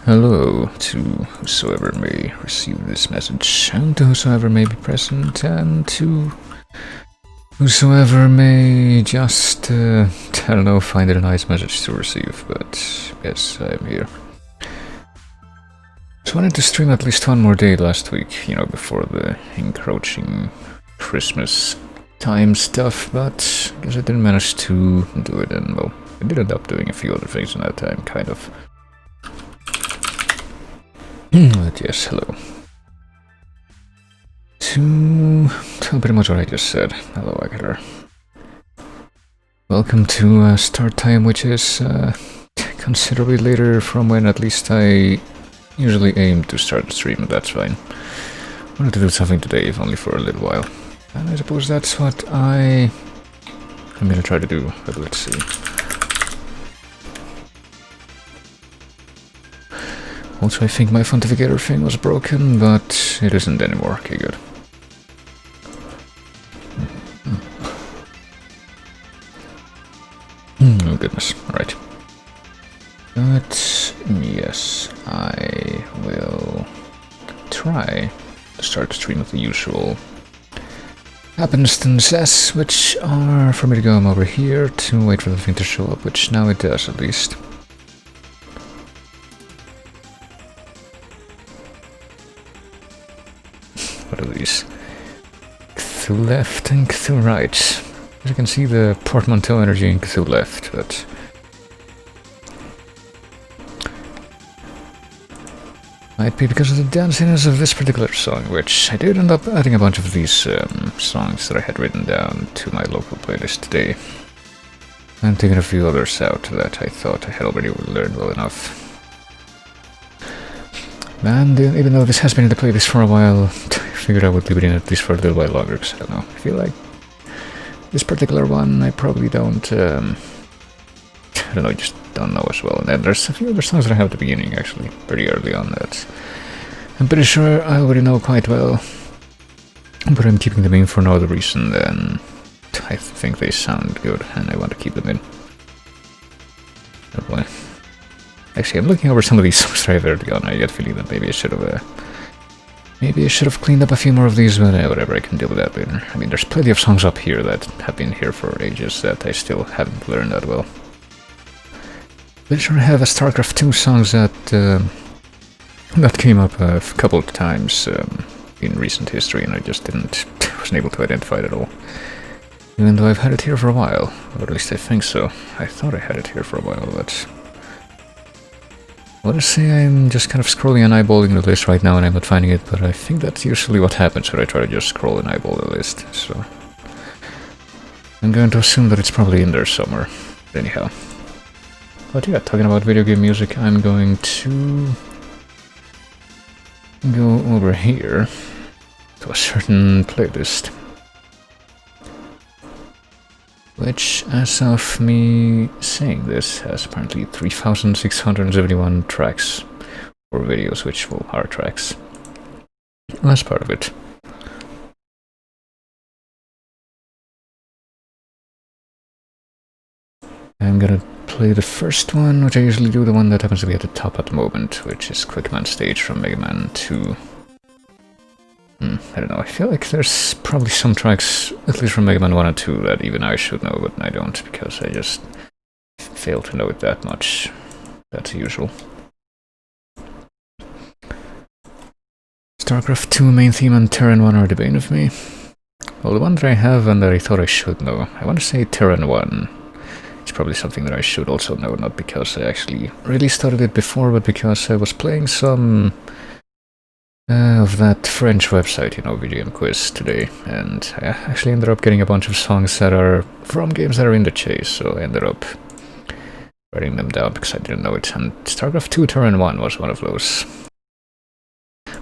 Hello to whosoever may receive this message, and to whosoever may be present, and to whosoever may just, I don't know, find it a nice message to receive, but yes, I'm here. Just wanted to stream at least one more day last week, you know, before the encroaching Christmas time stuff, but I guess I didn't manage to do it, and well, I did end up doing a few other things in that time, kind of. But yes, hello. To pretty much what I just said. Hello, Aguilar. Welcome to start time, which is considerably later from when at least I usually aim to start the stream, but that's fine. I wanted to do something today, if only for a little while. And I suppose that's what I'm gonna try to do, but let's see. Also, I think my Fontificator thing was broken, but it isn't anymore. Okay, good. Oh goodness, alright. But yes, I will try to start the stream with the usual happenstances, which are for me to go over here to wait for the thing to show up, which now it does at least. What are these? Cthulhu left and Cthulhu right. As you can see, the portmanteau energy in Cthulhu left, but might be because of the danciness of this particular song, which I did end up adding a bunch of these songs that I had written down to my local playlist today, and taking a few others out that I thought I had already learned well enough. And even though this has been in the playlist for a while, I figured I would leave it in at least for a little while longer, because I don't know, I feel like this particular one I probably don't, I don't know, just don't know as well. And then there's a few other songs that I have at the beginning, actually, pretty early on, that I'm pretty sure I already know quite well, but I'm keeping them in for no other reason than I think they sound good, and I want to keep them in. Oh boy. Actually, I'm looking over some of these songs that I have early on. I get the feeling that maybe I should have cleaned up a few more of these, but whatever, I can deal with that later. I mean, there's plenty of songs up here that have been here for ages that I still haven't learned that well. But sure, I have a StarCraft 2 songs that that came up a couple of times in recent history, and I just wasn't able to identify it at all. Even though I've had it here for a while, or at least I think so. I thought I had it here for a while, but I want to say I'm just kind of scrolling and eyeballing the list right now and I'm not finding it, but I think that's usually what happens when I try to just scroll and eyeball the list, so I'm going to assume that it's probably in there somewhere. Anyhow. But yeah, talking about video game music, I'm going to go over here to a certain playlist, which, as of me saying this, has apparently 3,671 tracks, or videos, which are tracks. That's part of it. I'm gonna play the first one, which I usually do, the one that happens to be at the top at the moment, which is Quickman Stage from Mega Man 2. I don't know, I feel like there's probably some tracks, at least from Mega Man 1 and 2, that even I should know, but I don't, because I just fail to know it that much. That's usual. StarCraft 2 main theme and Terran 1 are the bane of me. Well, the one that I have and that I thought I should know, I want to say Terran 1. It's probably something that I should also know, not because I actually really studied it before, but because I was playing some of that French website, you know, Video Game Quiz today, and I actually ended up getting a bunch of songs that are from games that are in the chase, so I ended up writing them down because I didn't know it, and StarCraft 2 Terran 1 was one of those.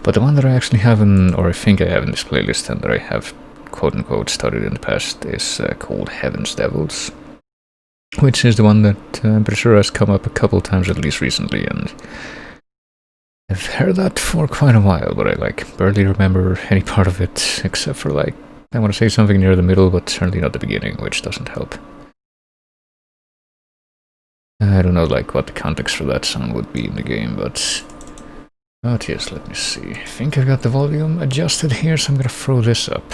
But the one that I actually have or I think I have in this playlist, and that I have quote-unquote studied in the past, is called Heaven's Devils, which is the one that I'm pretty sure has come up a couple times at least recently, and I've heard that for quite a while, but I barely remember any part of it, except for I want to say something near the middle, but certainly not the beginning, which doesn't help. I don't know what the context for that song would be in the game, but But yes, let me see. I think I've got the volume adjusted here, so I'm gonna throw this up.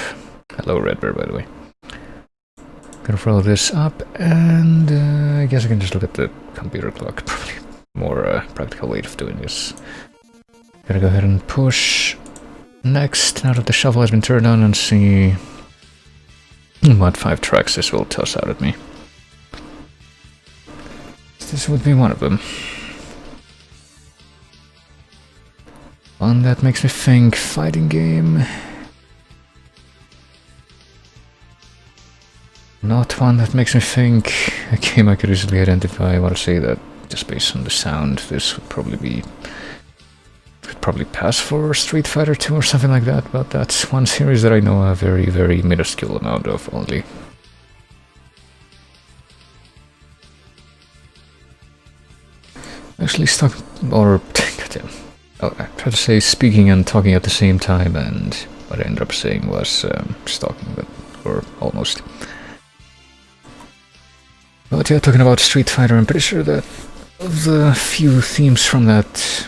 Hello, Redbear, by the way. Gonna throw this up, and I guess I can just look at the computer clock. Probably more practical way of doing this. Gotta go ahead and push next, now that the shuffle has been turned on, and see what 5 tracks this will toss out at me. This would be one of them. One that makes me think fighting game. Not one that makes me think a game I could easily identify. I want to say that just based on the sound, this would probably pass for Street Fighter 2 or something like that, but that's one series that I know a very, very minuscule amount of only. Actually stuck, or I tried to say speaking and talking at the same time, and what I ended up saying was stalking, but or almost. But yeah, talking about Street Fighter, I'm pretty sure that of the few themes from that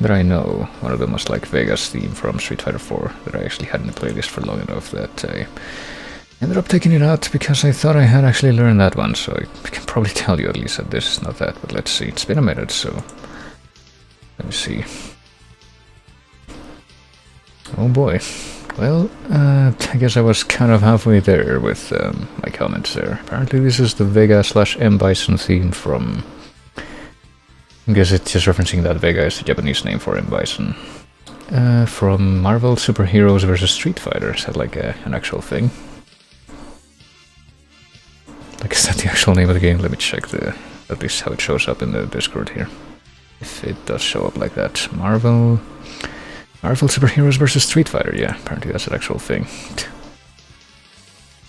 I know, one of them was like Vega's theme from Street Fighter 4 that I actually had in the playlist for long enough that I ended up taking it out because I thought I had actually learned that one, so I can probably tell you at least that this is not that, but let's see, it's been a minute, so let me see. Oh boy. Well, I guess I was kind of halfway there with my comments there. Apparently this is the Vega/M Bison theme from... I guess it's just referencing that Vega is the Japanese name for M Bison. From Marvel Superheroes vs. Street Fighter. Is that like an actual thing? Like, is that the actual name of the game? Let me check at least how it shows up in the Discord here. If it does show up like that. Marvel Superheroes vs. Street Fighter, yeah, apparently that's an actual thing.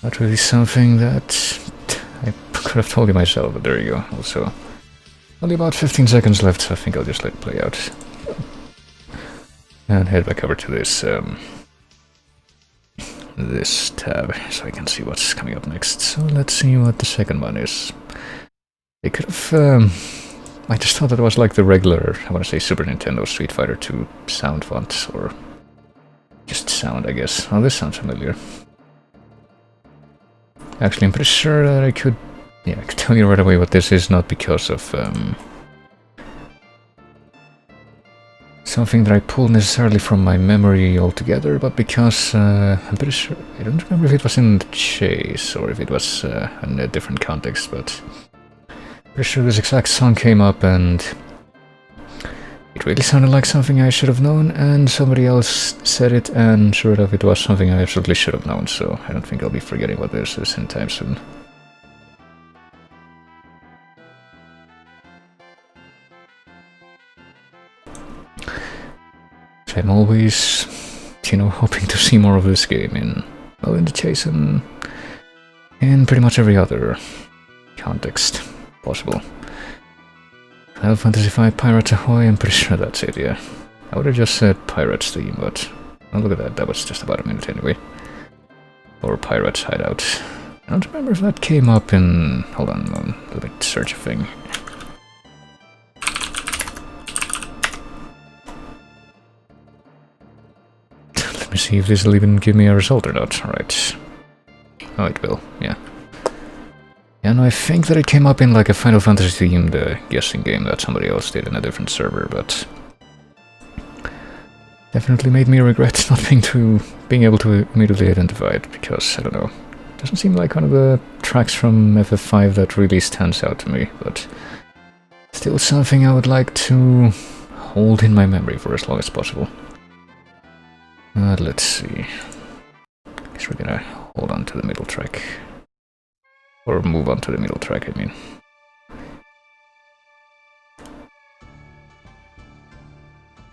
Not really something that I could have told you myself, but there you go. Also, only about 15 seconds left, so I think I'll just let it play out. And head back over to this this tab, so I can see what's coming up next. So let's see what the second one is. They could have... I just thought that it was like the regular, I want to say Super Nintendo Street Fighter 2 sound font, or just sound, I guess. Oh, this sounds familiar. Actually, I'm pretty sure that I could tell you right away what this is, not because of something that I pulled necessarily from my memory altogether, but because I'm pretty sure, I don't remember if it was in the chase or if it was in a different context, but pretty sure this exact song came up and it really sounded like something I should have known, and somebody else said it, and sure enough it was something I absolutely should have known, so I don't think I'll be forgetting what this is anytime soon. So I'm always, hoping to see more of this game in the chase and in pretty much every other context possible. Final Fantasy V Pirates Ahoy, I'm pretty sure that's it, yeah. I would have just said Pirates theme, but oh, look at that was just about a minute anyway. Or Pirates Hideout. I don't remember if that came up in... Hold on, let me search a thing. Let me see if this will even give me a result or not. Alright. Oh, it will, yeah. Yeah, no, I think that it came up in like a Final Fantasy themed guessing game that somebody else did in a different server, but definitely made me regret not being able to immediately identify it, because, I don't know, it doesn't seem like one of the tracks from FF5 that really stands out to me, but still something I would like to hold in my memory for as long as possible. Let's see. I guess we're gonna hold on to the middle track. Or move on to the middle track, I mean.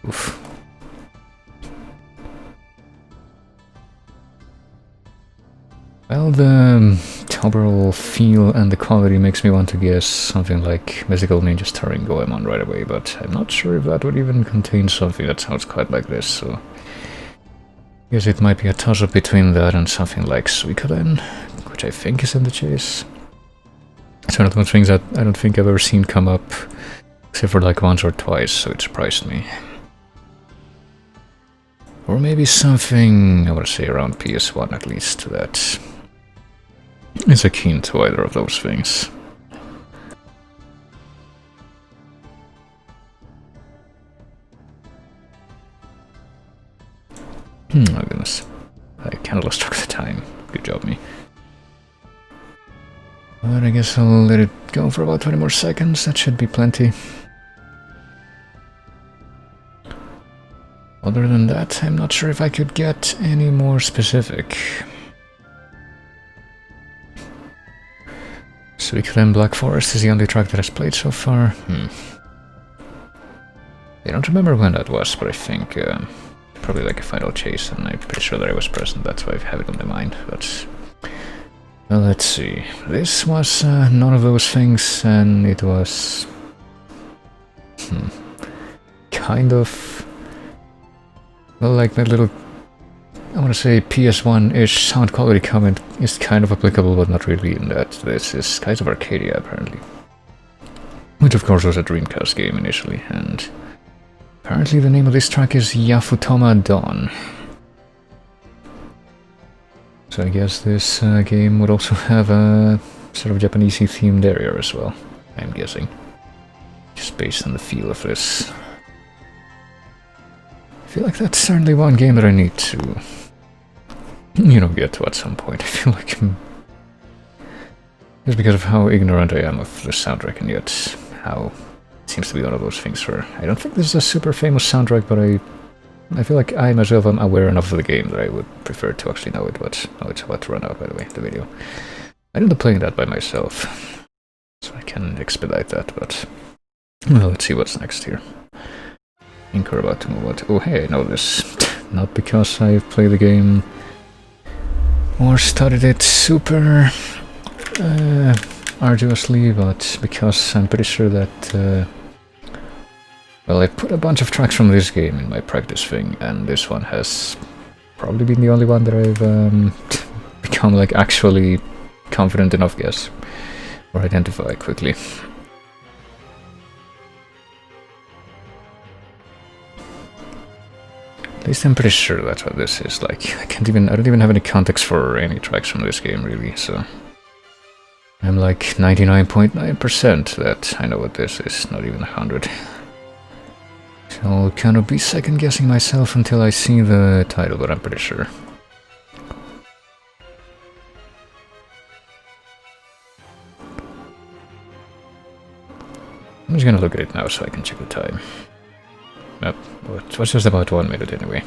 Oof. Well, the overall feel and the quality makes me want to guess something like Mythical Ninja starring Goemon right away, but I'm not sure if that would even contain something that sounds quite like this, so I guess it might be a toss-up between that and something like Suikoden, which I think is in the chase. It's one of those things that I don't think I've ever seen come up Except for like once or twice, so it surprised me. Or maybe something, I would say around PS1 at least, that is akin to either of those things. Oh goodness. I kinda lost track of the time. Good job, me. But I guess I'll let it go for about 20 more seconds, that should be plenty. Other than that, I'm not sure if I could get any more specific. Suikoden Black Forest is the only track that I've played so far. I don't remember when that was, but I think probably like a final chase, and I'm pretty sure that I was present, that's why I have it on my mind. But well, let's see. This was none of those things, and it was kind of, well, like my little, I want to say PS1-ish sound quality comment is kind of applicable, but not really, in that this is Skies of Arcadia, apparently. Which of course was a Dreamcast game initially, and apparently the name of this track is Yafutoma Dawn. So I guess this game would also have a sort of Japanese-y themed area as well, I'm guessing. Just based on the feel of this. I feel like that's certainly one game that I need to, you know, get to at some point. I feel like just because of how ignorant I am of the soundtrack, and yet how it seems to be one of those things where I don't think this is a super famous soundtrack, but I feel like I myself am aware enough of the game that I would prefer to actually know it, but oh, it's about to run out, by the way, the video. I ended up playing that by myself, so I can expedite that, but well, let's see what's next here. I think we're about to move on to... Oh, hey, I know this. Not because I've played the game or studied it super arduously, but because I'm pretty sure that... well, I put a bunch of tracks from this game in my practice thing, and this one has probably been the only one that I've become, like, actually confident enough guess or identify quickly. At least I'm pretty sure that's what this is. Like, I don't even have any context for any tracks from this game, really, so... I'm like 99.9% that I know what this is, not even 100. So I'll kind of be second-guessing myself until I see the title, but I'm pretty sure. I'm just gonna look at it now so I can check the time. Yep, it was just about 1 minute anyway.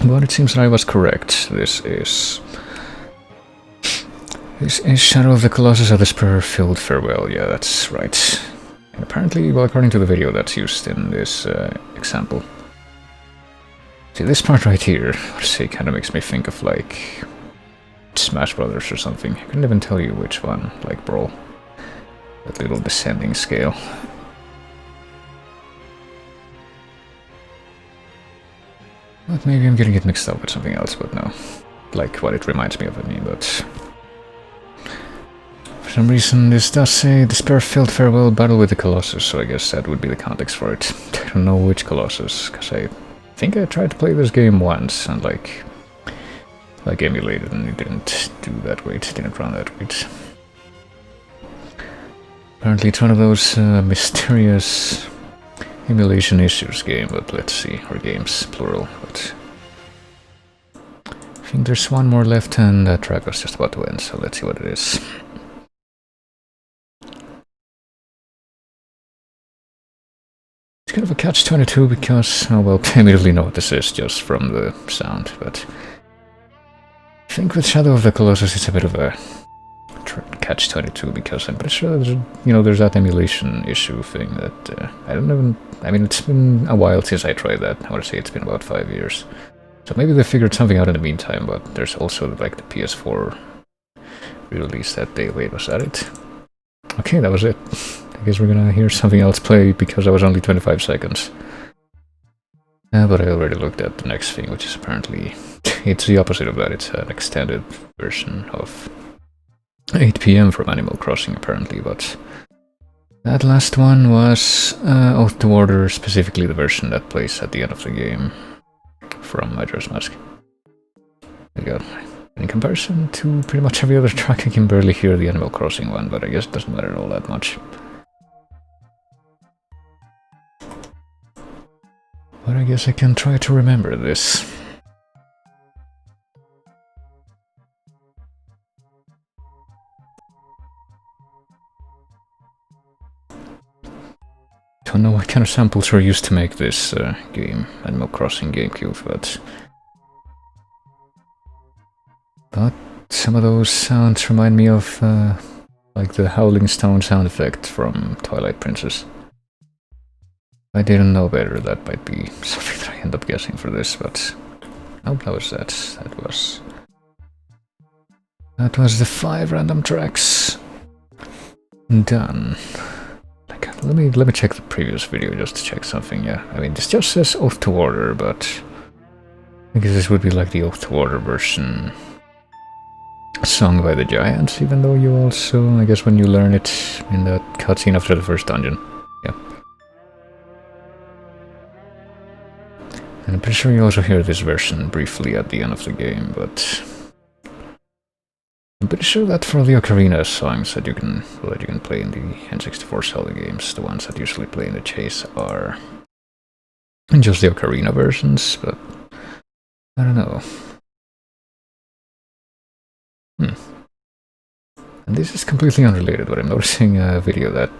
But it seems that I was correct. This is Shadow of the Colossus of the Spur-Filled Farewell, yeah, that's right. And apparently, well, according to the video that's used in this example. See, this part right here, let's say, kind of makes me think of, like, Smash Brothers or something. I couldn't even tell you which one, like Brawl. That little descending scale. But maybe I'm getting it mixed up with something else, but no. Like what it reminds me of, I mean, but... For some reason this does say the Spur-Filled Farewell Battle with the Colossus, so I guess that would be the context for it. I don't know which Colossus, because I think I tried to play this game once, and like emulated, and it didn't do that great, it didn't run that great. Apparently it's one of those mysterious emulation issues game, but let's see, or games, plural, but... I think there's one more left and that track was just about to end, so let's see what it is. It's kind of a catch-22 because, oh well, I immediately know what this is just from the sound, but... I think with Shadow of the Colossus it's a bit of a catch-22 because I'm pretty sure there's that emulation issue thing that I don't even... I mean, it's been a while since I tried that. I want to say it's been about 5 years. So maybe they figured something out in the meantime, but there's also like the PS4 release that day. Wait, was that it? Okay, that was it. I guess we're gonna hear something else play because I was only 25 seconds. But I already looked at the next thing, which is apparently... it's the opposite of that. It's an extended version of 8 p.m. from Animal Crossing apparently, but that last one was Oath to Order, specifically the version that plays at the end of the game from Majora's Mask. There you go. In comparison to pretty much every other track, I can barely hear the Animal Crossing one, but I guess it doesn't matter all that much. But I guess I can try to remember this. Don't know what kind of samples were used to make this game, Animal Crossing GameCube, but some of those sounds remind me of like the Howling Stone sound effect from Twilight Princess. I didn't know better, that might be something that I end up guessing for this, but nope, that was that. That was the 5 random tracks. Done. Let me check the previous video just to check something. Yeah, I mean, this just says Oath to Order, but I guess this would be like the Oath to Order version sung by the Giants, even though you also, I guess when you learn it in that cutscene after the first dungeon. Yeah. And I'm pretty sure you also hear this version briefly at the end of the game, but I'm pretty sure that for the Ocarina songs that you can play in the N64 Zelda games, the ones that usually play in the chase are just the Ocarina versions, but I don't know. And this is completely unrelated, but I'm noticing a video that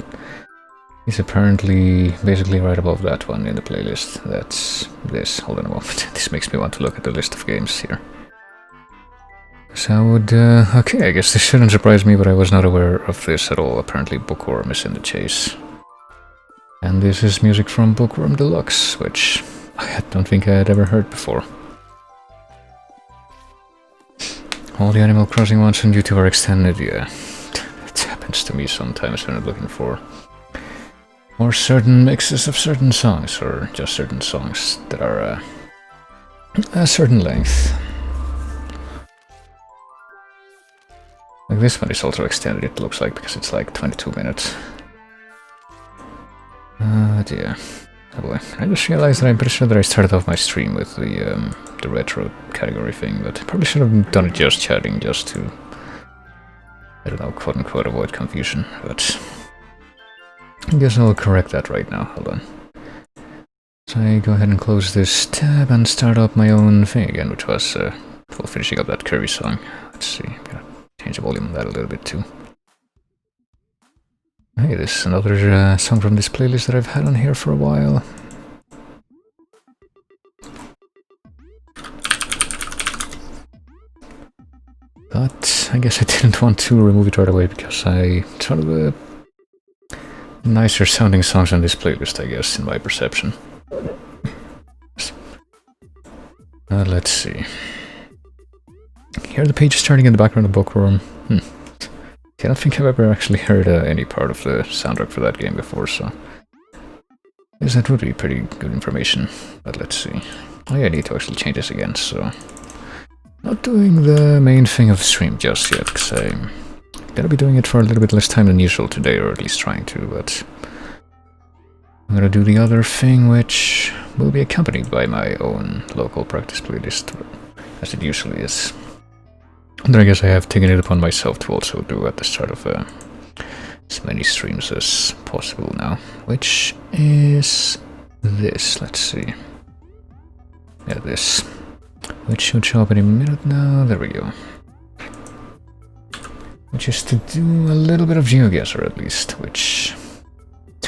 is apparently basically right above that one in the playlist. That's this. Hold on a moment. This makes me want to look at the list of games here. So I would, okay, I guess this shouldn't surprise me, but I was not aware of this at all. Apparently Bookworm is in the chase. And this is music from Bookworm Deluxe, which I don't think I had ever heard before. All the Animal Crossing ones on YouTube are extended, yeah. It happens to me sometimes when I'm looking for more certain mixes of certain songs, or just certain songs that are a certain length. Like this one is also extended, it looks like, because it's like 22 minutes. Dear. Oh boy. I just realized that I'm pretty sure that I started off my stream with the retro category thing, but I probably should have done it just chatting, just to, I don't know, quote-unquote avoid confusion, but I guess I'll correct that right now. Hold on. So I go ahead and close this tab and start up my own thing again, which was finishing up that Kirby song. Let's see, gotta change the volume on that a little bit too. Hey, this is another song from this playlist that I've had on here for a while. But I guess I didn't want to remove it right away because it's one of the nicer sounding songs on this playlist, I guess, in my perception. Let's see. Hear the page starting in the background of Bookworm. I don't think I've ever actually heard any part of the soundtrack for that game before, so I guess that would be pretty good information. But let's see. Oh yeah, I need to actually change this again, so not doing the main thing of the stream just yet, because I'm gonna be doing it for a little bit less time than usual today, or at least trying to, but I'm gonna do the other thing, which will be accompanied by my own local practice playlist, as it usually is. And I guess I have taken it upon myself to also do at the start of as many streams as possible now, which is this. Let's see. Yeah, this. Which should show up any minute now. There we go. Which is to do a little bit of GeoGuessr at least, which,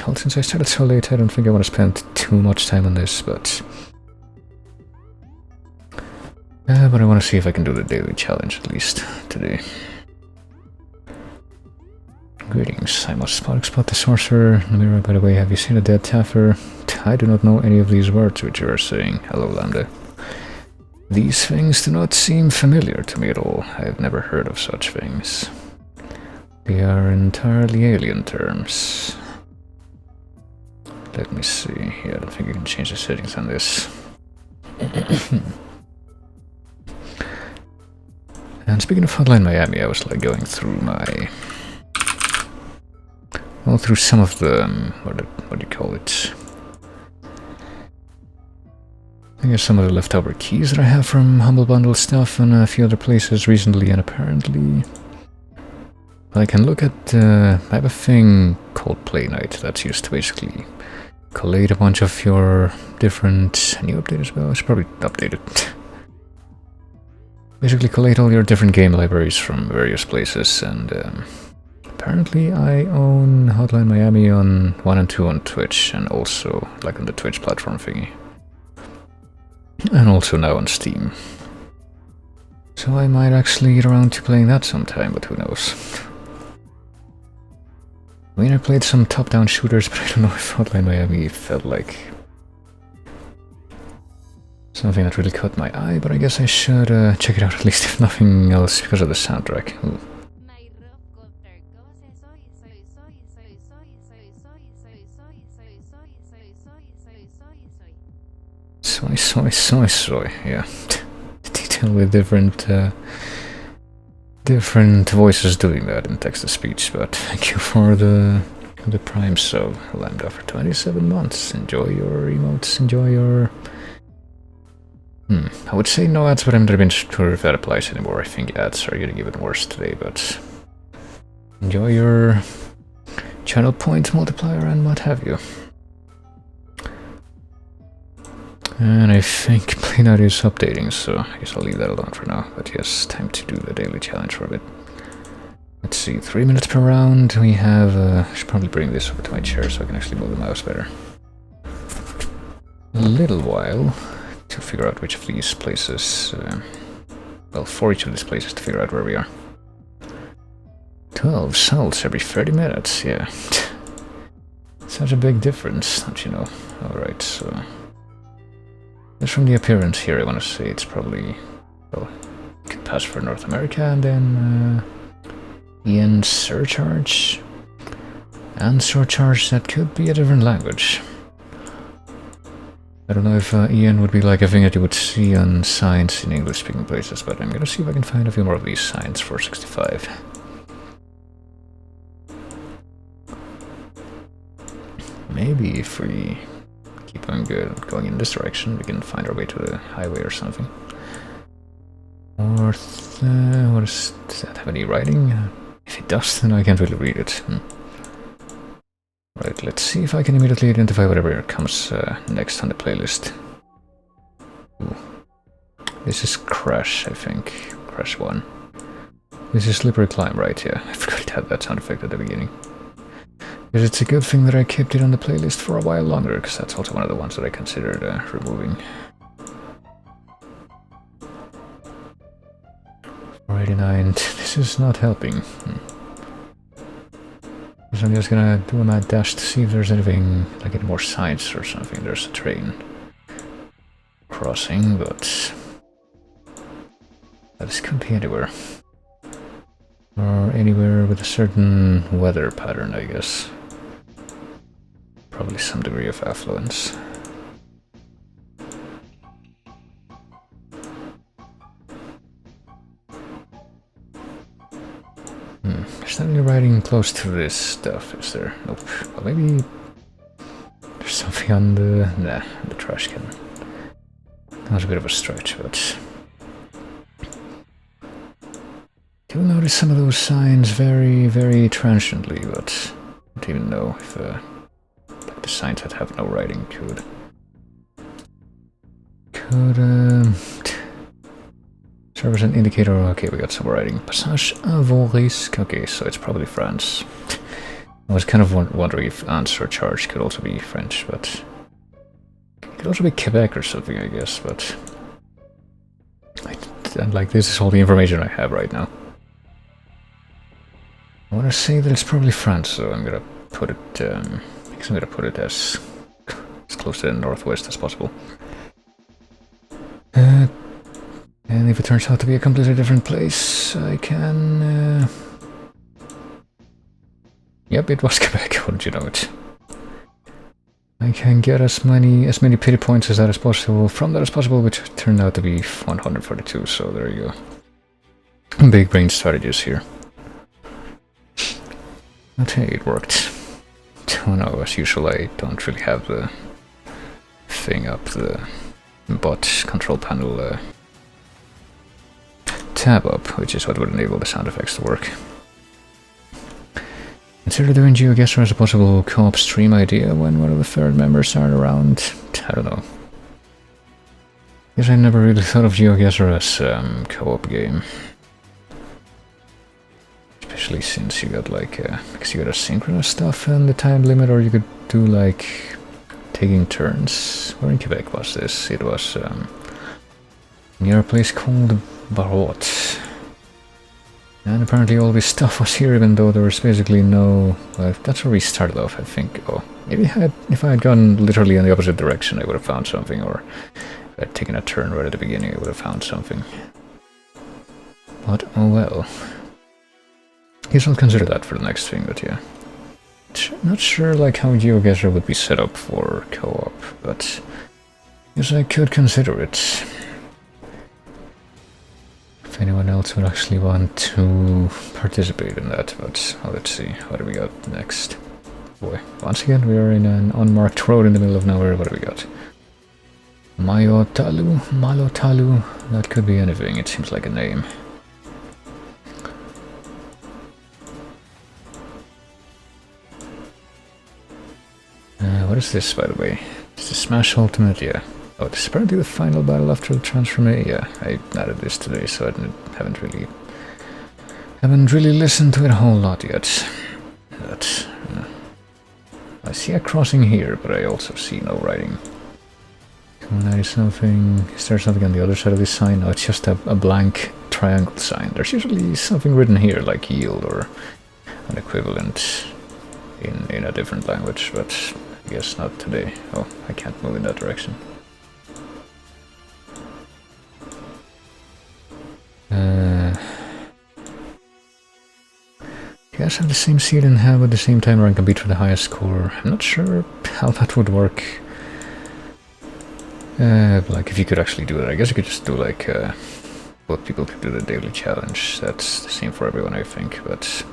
well, since I started so late, I don't think I want to spend too much time on this, but I want to see if I can do the daily challenge at least today. Greetings, I must spot the sorcerer. Mirror, by the way, have you seen a dead Taffer? I do not know any of these words which you are saying. Hello, Lambda. These things do not seem familiar to me at all. I have never heard of such things. They are entirely alien terms. Let me see. Yeah, I don't think I can change the settings on this. And speaking of Hotline Miami, I was like going through my... Well, through some of the... what do you call it? I guess some of the leftover keys that I have from Humble Bundle stuff and a few other places recently, and apparently... I can look at... I have a thing called Play Night that's used to basically collate a bunch of your different... New update as well? It's probably updated. Basically collate all your different game libraries from various places, and apparently I own Hotline Miami on 1 and 2 on Twitch, and also like on the Twitch platform thingy. And also now on Steam. So I might actually get around to playing that sometime, but who knows. I mean, I played some top-down shooters, but I don't know if Hotline Miami felt like something that really caught my eye, but I guess I should check it out at least if nothing else because of the soundtrack. Ooh. Soy, yeah. Detail with different voices doing that in text-to-speech, but thank you for the Prime sub, Lambda, for 27 months. Enjoy your emotes, enjoy your... I would say no ads, but I'm not even sure if that applies anymore. I think ads are getting even worse today, but... Enjoy your channel point multiplier and what have you. And I think Play Night is updating, so I guess I'll leave that alone for now. But yes, time to do the daily challenge for a bit. Let's see, 3 minutes per round. We have... I should probably bring this over to my chair so I can actually move the mouse better. A little while to figure out which of these places... well, for each of these places to figure out where we are. 12 salts every 30 minutes, yeah. Such a big difference, don't you know? Alright, so... Just from the appearance here, I want to say it's probably... Well, you can pass for North America, and then... Ian Surcharge? And Surcharge, that could be a different language. I don't know if Ian would be like a thing that you would see on signs in English-speaking places, but I'm gonna see if I can find a few more of these signs for 65. Maybe if we keep on going in this direction, we can find our way to the highway or something. North... does that have any writing? If it does, then I can't really read it. Right, let's see if I can immediately identify whatever comes next on the playlist. Ooh. This is Crash, I think. Crash 1. This is Slippery Climb, right? Yeah, I forgot it had that sound effect at the beginning. Because it's a good thing that I kept it on the playlist for a while longer, because that's also one of the ones that I considered removing. 489. This is not helping. So I'm just gonna do a mad dash to see if there's anything, like any more signs or something. There's a train crossing, but this could be anywhere. Or anywhere with a certain weather pattern, I guess. Probably some degree of affluence. There's not any writing close to this stuff, is there? Nope. Well, maybe there's something on the... Nah, the trash can. That was a bit of a stretch, but... I do notice some of those signs very, very transiently, but I don't even know if like the signs that have no writing could serve as an indicator. Okay, we got some writing. Passage avant risque. Okay, so it's probably France. I was kind of wondering if answer charge could also be French, but it could also be Quebec or something, I guess. But and like this is all the information I have right now. I want to say that it's probably France, so I'm gonna put it. I guess I'm gonna put it as close to the northwest as possible. And if it turns out to be a completely different place, I can... Yep, it was Quebec, how did you know it? I can get as many pity points as that is possible from that as possible, which turned out to be 142, so there you go. big brain strategies here. But hey, it worked. Oh no, as usual I don't really have the thing up, the bot control panel tab up, which is what would enable the sound effects to work. Consider doing GeoGuessr as a possible co-op stream idea when one of the third members aren't around. I don't know. Guess I never really thought of GeoGuessr as co-op game. Especially since you got like, because you got asynchronous stuff and the time limit, or you could do like taking turns. Where in Quebec was this? It was near a place called Barot. And apparently all this stuff was here, even though there was basically no... Well, that's where we started off, I think. Oh, maybe if I had gone literally in the opposite direction, I would have found something, or if I had taken a turn right at the beginning, I would have found something. But, oh well. Guess I'll consider that for the next thing, but yeah. Not sure like how GeoGuessr would be set up for co-op, but guess I could consider it. If anyone else would actually want to participate in that, but well, let's see, what do we got next? Boy, once again we are in an unmarked road in the middle of nowhere. What do we got? Mayotalu, Malotalu, that could be anything, it seems like a name. What is this, by the way? Is the Smash Ultimate? Yeah. Oh, this is apparently the final battle after the transformation. Yeah, I added this today, so I haven't really listened to it a whole lot yet. But I see a crossing here, but I also see no writing. 290 something. Is there something on the other side of this sign? No, it's just a blank triangle sign. There's usually something written here, like yield or an equivalent in a different language, but I guess not today. Oh, I can't move in that direction. You guys have the same seed and have at the same time and compete for the highest score. I'm not sure how that would work. Like if you could actually do that, I guess you could just do like both people could do the daily challenge. That's the same for everyone, I think, but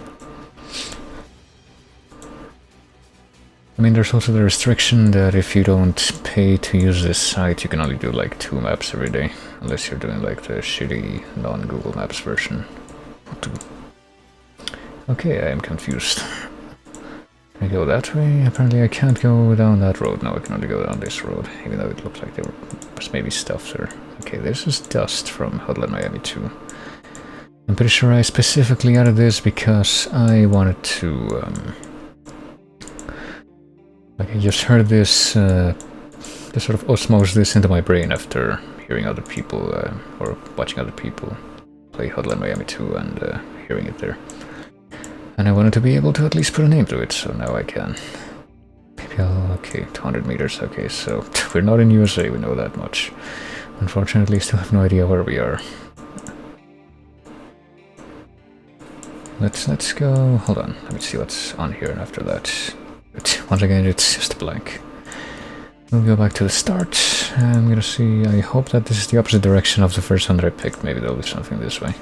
I mean, there's also the restriction that if you don't pay to use this site, you can only do like 2 maps every day, unless you're doing like the shitty non-Google Maps version. Okay, I am confused. Can I go that way? Apparently I can't go down that road. No, I can only go down this road, even though it looked like there was maybe stuff there. Okay, this is dust from Hotline Miami 2. I'm pretty sure I specifically added this because I wanted to... like I just heard this, to sort of osmose this into my brain after hearing other people, or watching other people play Hotline Miami 2 and hearing it there. And I wanted to be able to at least put a name to it, so now I can. Maybe I'll... okay, 200 meters, okay, so we're not in USA, we know that much. Unfortunately, still have no idea where we are. Let's go... hold on, let me see what's on here, and after that... once again, it's just blank. We'll go back to the start. I'm gonna see... I hope that this is the opposite direction of the first one that I picked. Maybe there'll be something this way.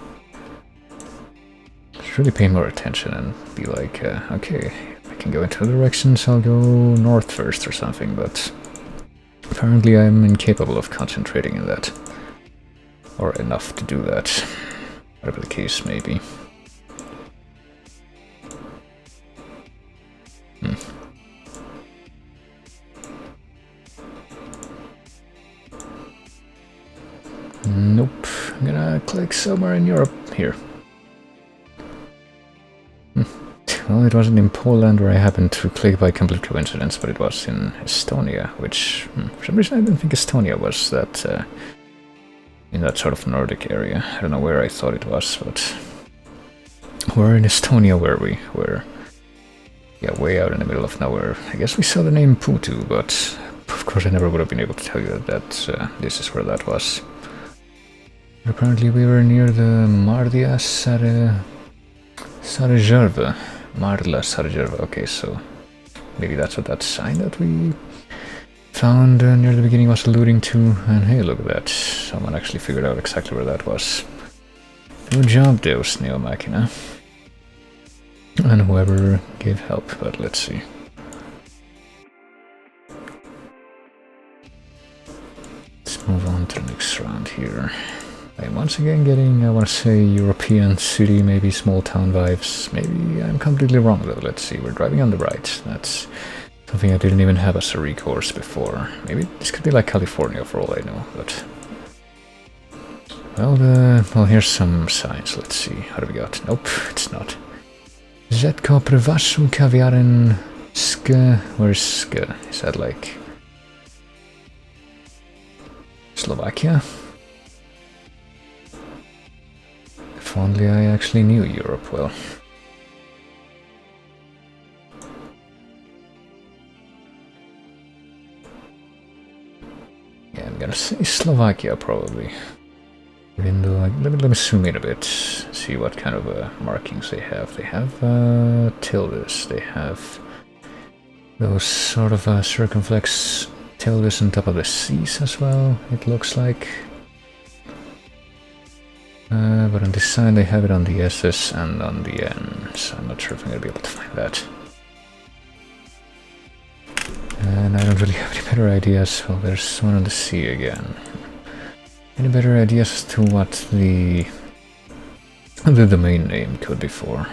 Should really pay more attention and be like, okay, I can go in 2 directions, I'll go north first or something, but apparently I'm incapable of concentrating in that. Or enough to do that. Whatever the case may be. Nope. I'm gonna click somewhere in Europe here. Well, it wasn't in Poland where I happened to click by complete coincidence, but it was in Estonia, which for some reason I didn't think Estonia was that in that sort of Nordic area. I don't know where I thought it was, but where in Estonia were we? We're yeah, way out in the middle of nowhere. I guess we saw the name Putu, but of course I never would have been able to tell you that this is where that was. Apparently we were near the Mardia Sarajeva. Marla Sarajeva. Okay, so maybe that's what that sign that we found near the beginning was alluding to. And hey, look at that. Someone actually figured out exactly where that was. Good job, Deus Neo Machina. And whoever gave help, but let's see. Let's move on to the next round here. I'm once again getting, I want to say, European city, maybe small town vibes. Maybe I'm completely wrong though. Let's see, we're driving on the right. That's something I didn't even have as a recourse before. Maybe this could be like California for all I know, but... Well, here's some signs. Let's see. How do we got? Nope, it's not. Zetko prywaszu kawiaren Sk... Where's Sk? Is that like... Slovakia? If only I actually knew Europe well. Yeah, I'm gonna say Slovakia probably. Even though, let me zoom in a bit, see what kind of markings they have. They have tildes, they have those sort of circumflex tildes on top of the C's as well, it looks like. But on this side they have it on the S's and on the N, so I'm not sure if I'm going to be able to find that. And I don't really have any better ideas. Well, there's one on the C again. Any better ideas as to what the domain name could be for?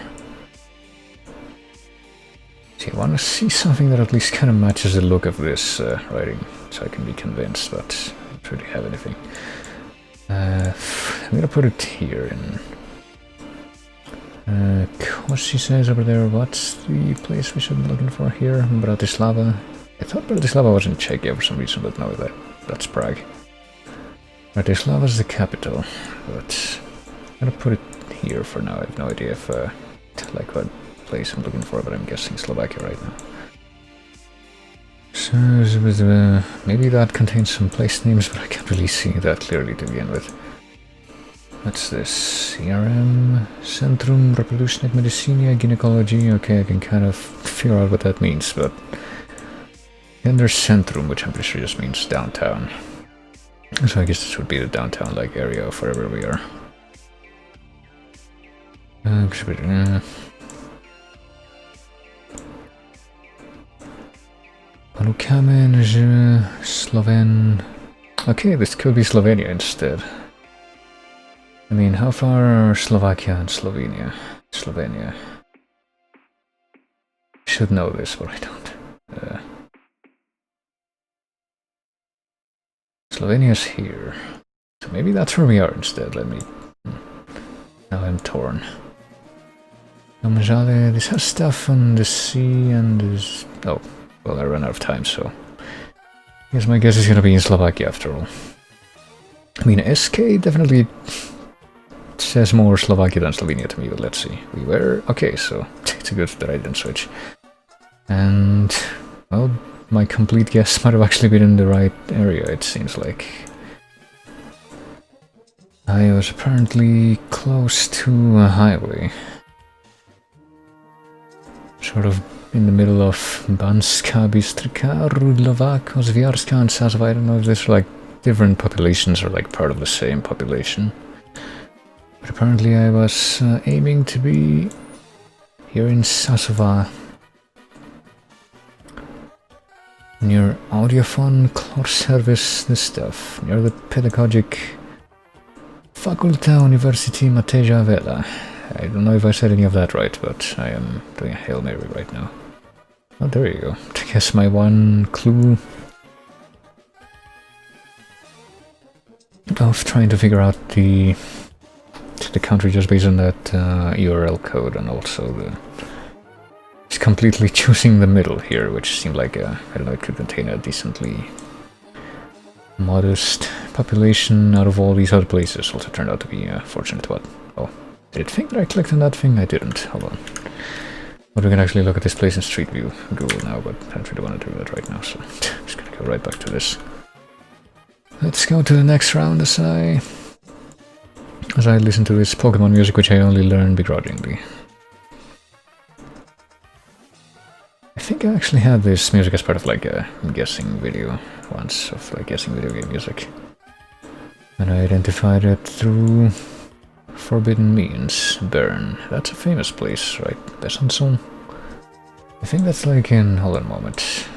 See, I want to see something that at least kind of matches the look of this writing, so I can be convinced, but I don't really have anything. I'm gonna put it here in... what she says over there, what's the place we should be looking for here? Bratislava? I thought Bratislava was in Czechia for some reason, but no, that's Prague. Bratislava is the capital, but I'm gonna put it here for now. I have no idea if, like what place I'm looking for, but I'm guessing Slovakia right now. So, maybe that contains some place names, but I can't really see that clearly to begin with. What's this? CRM? Centrum Reproductionec Medicina Gynecology? Okay, I can kind of figure out what that means, but... Then there's Centrum, which I'm pretty sure just means downtown. So I guess this would be the downtown-like area of wherever we are. Palukamen, Sloven... Okay, this could be Slovenia instead. I mean, how far are Slovakia and Slovenia? Slovenia. I should know this, but I don't. Slovenia's here. So maybe that's where we are instead. Let me... Now I'm torn. This has stuff on the sea and this... Oh, well, I ran out of time, so... I guess my guess is gonna be in Slovakia after all. I mean, SK definitely says more Slovakia than Slovenia to me, but let's see. We were... Okay, so it's good that I didn't switch. And... Well... My complete guess might have actually been in the right area, it seems like. I was apparently close to a highway. Sort of in the middle of Banska Bystrica, Rudlovac, Ozviarska and Sasova. I don't know if these are like different populations or like part of the same population. But apparently I was aiming to be here in Sasova. Near Audiophone, Clor Service, this stuff. Near the Pedagogic Faculta University Mateja Vela. I don't know if I said any of that right, but I am doing a Hail Mary right now. Oh, there you go. I guess my one clue of trying to figure out the country just based on that URL code, and also the... It's completely choosing the middle here, which seemed like I don't know, it could contain a decently modest population out of all these other places. Also turned out to be fortunate. What? Oh, did it think that I clicked on that thing? I didn't. Hold on. But we can actually look at this place in Street View Google now, but I don't really want to do that right now, so I'm just gonna go right back to this. Let's go to the next round as I listen to this Pokemon music, which I only learned begrudgingly. I think I actually had this music as part of like a guessing video once, of like guessing video game music. And I identified it through Forbidden Means, Bern. That's a famous place, right? Besançon? I think that's like in... hold on a moment.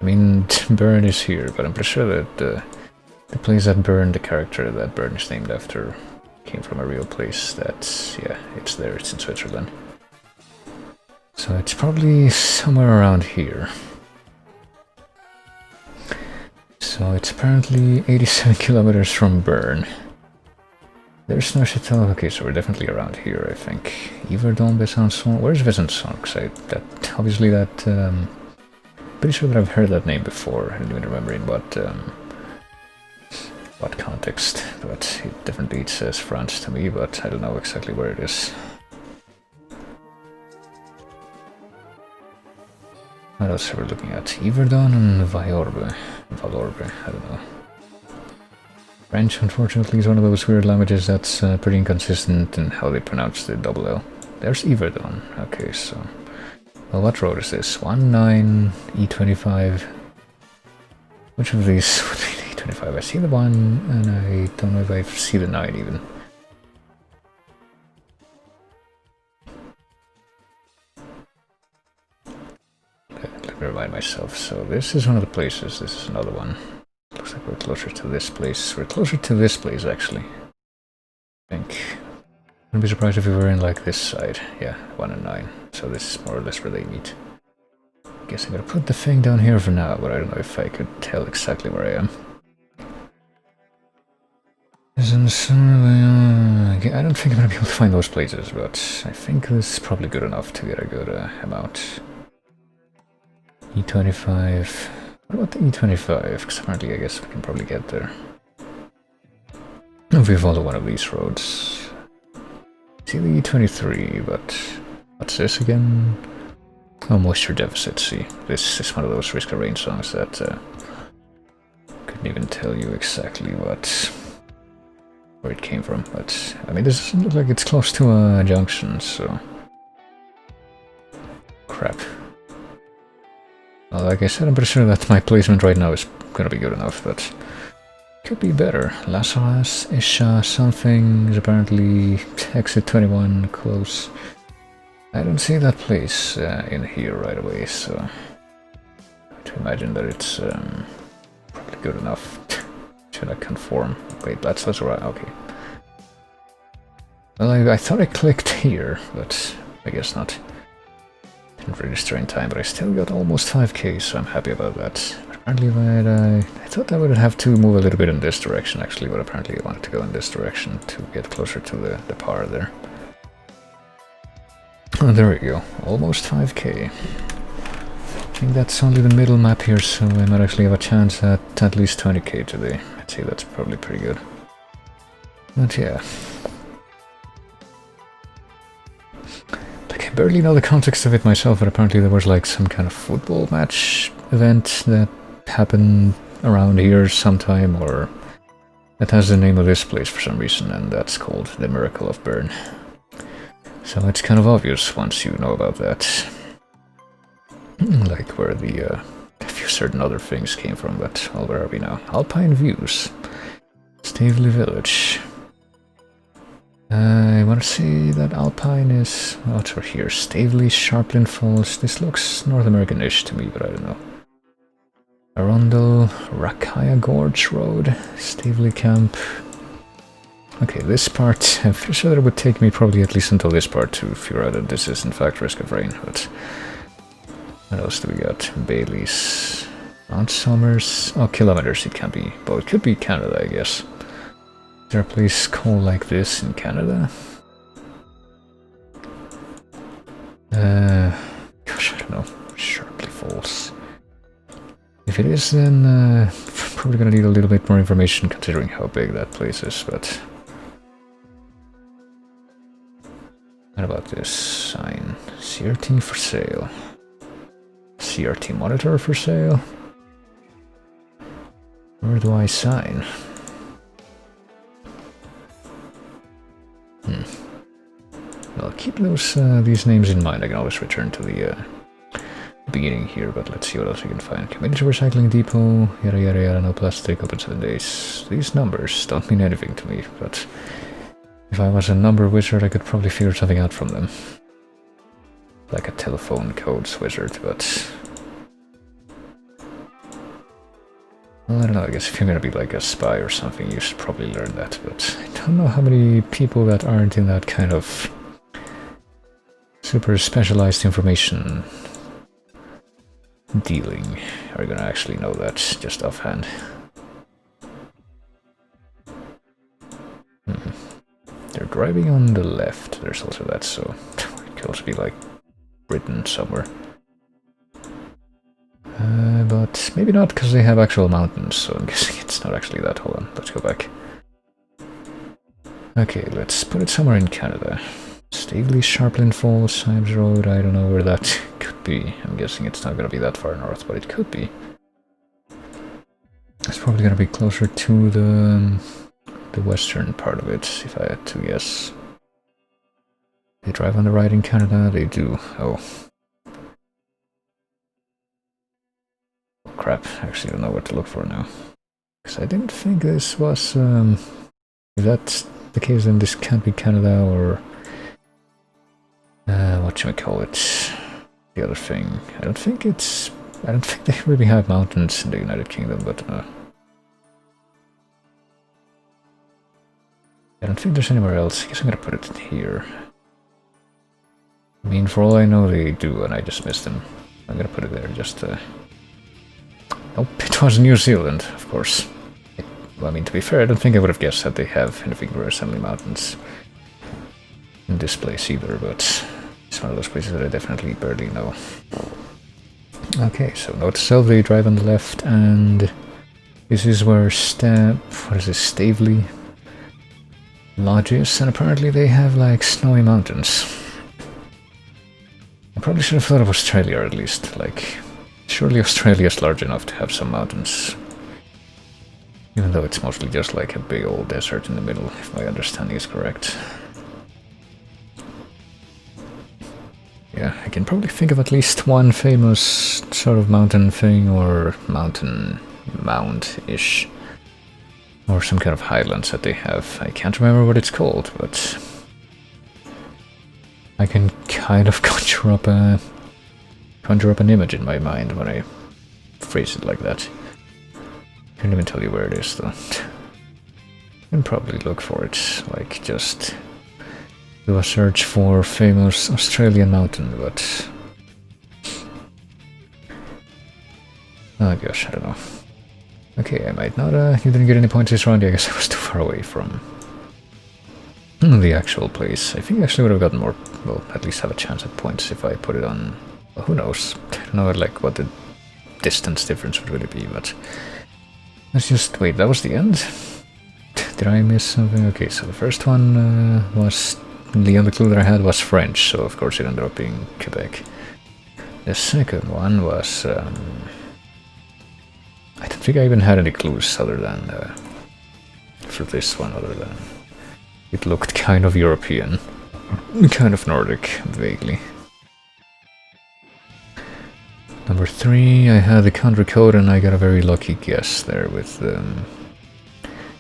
I mean, Bern is here, but I'm pretty sure that the place that Bern, the character that Bern is named after, came from a real place. That's... yeah, it's there, it's in Switzerland. So it's probably somewhere around here. So it's apparently 87 kilometers from Bern. There's Neuchâtel. Okay, so we're definitely around here, I think. Yverdon, Besançon. Where's Besançon? Because obviously that... pretty sure that I've heard that name before. I don't even remember in what context. But it definitely says France to me, but I don't know exactly where it is. What else are we looking at? Yverdon and Valorbe. I don't know. French, unfortunately, is one of those weird languages that's pretty inconsistent in how they pronounce the double L. There's Yverdon. Okay, so... well, what road is this? 19, E25. Which of these would be the E25? I see the 1, and I don't know if I see the 9 even. Okay, let me remind myself. So this is one of the places, this is another one. Looks like we're closer to this place. We're closer to this place, actually. I think. Wouldn't be surprised if we were in, like, this side. Yeah, 1 and 9. So this is more or less where they meet. Guess I'm gonna put the thing down here for now, but I don't know if I could tell exactly where I am. I don't think I'm gonna be able to find those places, but I think this is probably good enough to get a good amount. E25... what about the E25? Because apparently I guess we can probably get there. If we follow one of these roads. See the E23, but what's this again? Oh, moisture deficit. See, this is one of those Risk of Rain songs that couldn't even tell you exactly where it came from. But I mean, this doesn't look like it's close to a junction, so crap. Well, like I said, I'm pretty sure that my placement right now is gonna be good enough, but could be better. Las Horas, Isha, something is apparently exit 21 close. I don't see that place in here right away, so I have to imagine that it's probably good enough to not conform. Wait, that's right. Okay. Well, I thought I clicked here, but I guess not. Didn't register in time, but I still got almost 5k, so I'm happy about that. But apparently, I thought I would have to move a little bit in this direction, actually, but apparently I wanted to go in this direction to get closer to the par there. Oh, there we go. Almost 5k. I think that's only the middle map here, so I might actually have a chance at least 20k today. I'd say that's probably pretty good. But yeah. Like, I barely know the context of it myself, but apparently there was like some kind of football match event that happened around here sometime, or that has the name of this place for some reason, and that's called the Miracle of Bern. So it's kind of obvious once you know about that, like where a few certain other things came from, but well, where are we now? Alpine Views, Stavely Village. I want to say that Alpine is... oh, it's over here. Stavely, Sharplin Falls. This looks North American-ish to me, but I don't know. Arundel, Rakaya Gorge Road, Stavely Camp. Okay, this part, I'm pretty sure that it would take me probably at least until this part to figure out that this is in fact Risk of Rain, but what else do we got? Bailey's, Mount Somers, oh, kilometers it can be, but it could be Canada, I guess. Is there a place called like this in Canada? Gosh, I don't know. Sharpley Falls. If it is, then probably gonna need a little bit more information considering how big that place is, but... what about this sign? CRT for sale. CRT monitor for sale? Where do I sign? Well, keep these names in mind. I can always return to the beginning here, but let's see what else we can find. Community recycling depot, yada yada yada, no plastic, open 7 days. These numbers don't mean anything to me, but If I was a number wizard, I could probably figure something out from them. Like a telephone codes wizard, but... well, I don't know, I guess if you're gonna be like a spy or something, you should probably learn that, but I don't know how many people that aren't in that kind of super specialized information dealing are gonna actually know that just offhand. They're driving on the left, there's also that, so it could also be like Britain somewhere. But maybe not, because they have actual mountains, so I'm guessing it's not actually that. Hold on, let's go back. Okay, let's put it somewhere in Canada. Stavely, Sharplin Falls, Symes Road, I don't know where that could be. I'm guessing it's not going to be that far north, but it could be. It's probably going to be closer to the western part of it, if I had to guess. They drive on the right in Canada? They do. Oh. Crap, I actually don't know what to look for now. Because I didn't think this was... if that's the case, then this can't be Canada or... whatchamacallit, the other thing. I don't think they really have mountains in the United Kingdom, but... I don't think there's anywhere else. I guess I'm gonna put it here. I mean, for all I know they do, and I just missed them. I'm gonna put it there, just nope, it was New Zealand, of course. Well, I mean, to be fair, I don't think I would have guessed that they have anything worse than mountains in this place either, but it's one of those places that I definitely barely know. Okay, so note to self, they drive on the left, and this is where what is this, Stavely lodges, and apparently they have like snowy mountains. I probably should have thought of Australia at least, like, surely Australia is large enough to have some mountains. Even though it's mostly just like a big old desert in the middle, if my understanding is correct. Yeah, I can probably think of at least one famous sort of mountain thing, or mountain mound-ish. Or some kind of highlands that they have. I can't remember what it's called, but... I can kind of conjure up an image in my mind when I phrase it like that. Can't even tell you where it is, though. You can probably look for it, like just do a search for famous Australian mountain, but... oh gosh, I don't know. Okay, I might not, you didn't get any points this round, I guess I was too far away from the actual place. I think I actually would have gotten more, well, at least have a chance at points if I put it on, well, who knows. I don't know, like, what the distance difference would really be, but... let's just, wait, that was the end? Did I miss something? Okay, so the first one was, the other clue that I had was French, so of course it ended up being Quebec. The second one was, I don't think I even had any clues other than, for this one, other than it looked kind of European, kind of Nordic, vaguely. Number 3, I had the country code and I got a very lucky guess there with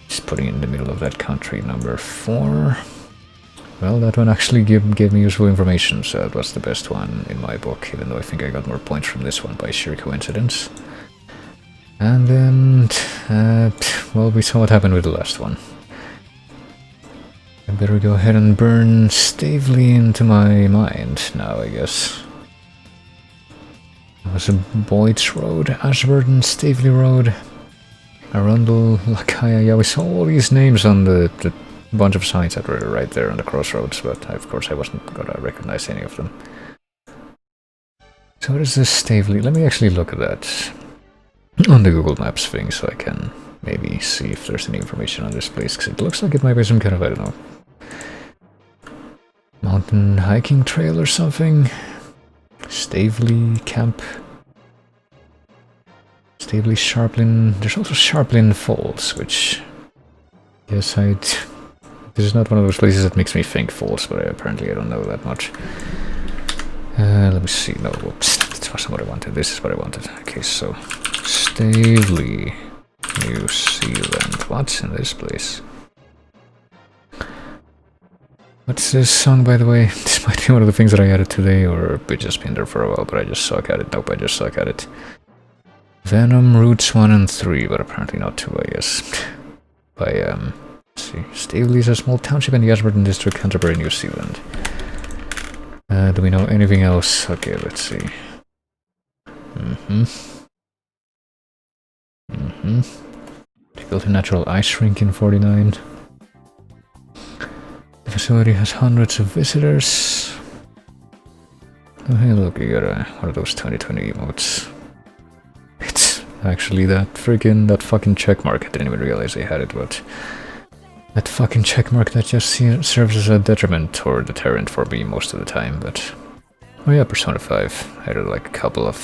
just putting it in the middle of that country. Number 4, well, that one actually gave me useful information, so that was the best one in my book, even though I think I got more points from this one by sheer coincidence. And then, well, we saw what happened with the last one. I better go ahead and burn Stavely into my mind now, I guess. It was a Boyd's Road, Ashburton, Stavely Road, Arundel, Lakaya. Yeah, we saw all these names on the bunch of signs that were right there on the crossroads, but of course I wasn't gonna recognize any of them. So what is this Stavely? Let me actually look at that on the Google Maps thing, so I can maybe see if there's any information on this place, because it looks like it might be some kind of, I don't know, mountain hiking trail or something. Stavely Camp. Stavely Sharplin. There's also Sharplin Falls, which... yes, this is not one of those places that makes me think falls, but apparently I don't know that much. Let me see. No, whoops. That wasn't what I wanted. This is what I wanted. Okay, so... Stavely, New Zealand. What's in this place? What's this song, by the way? This might be one of the things that I added today, or it just been there for a while, but I just suck at it. Nope, I just suck at it. Venom, Roots 1 and 3, but apparently not 2, I guess. By, let's see. Staveley is a small township in the Ashburton district, Canterbury, New Zealand. Do we know anything else? Okay, let's see. They built a natural ice rink in 49. The facility has hundreds of visitors. Oh hey look, you got one of those 2020 emotes. It's actually that fucking checkmark. I didn't even realize they had it, but that fucking checkmark that just serves as a detriment or deterrent for me most of the time, but... Oh yeah, Persona 5. I did like a couple of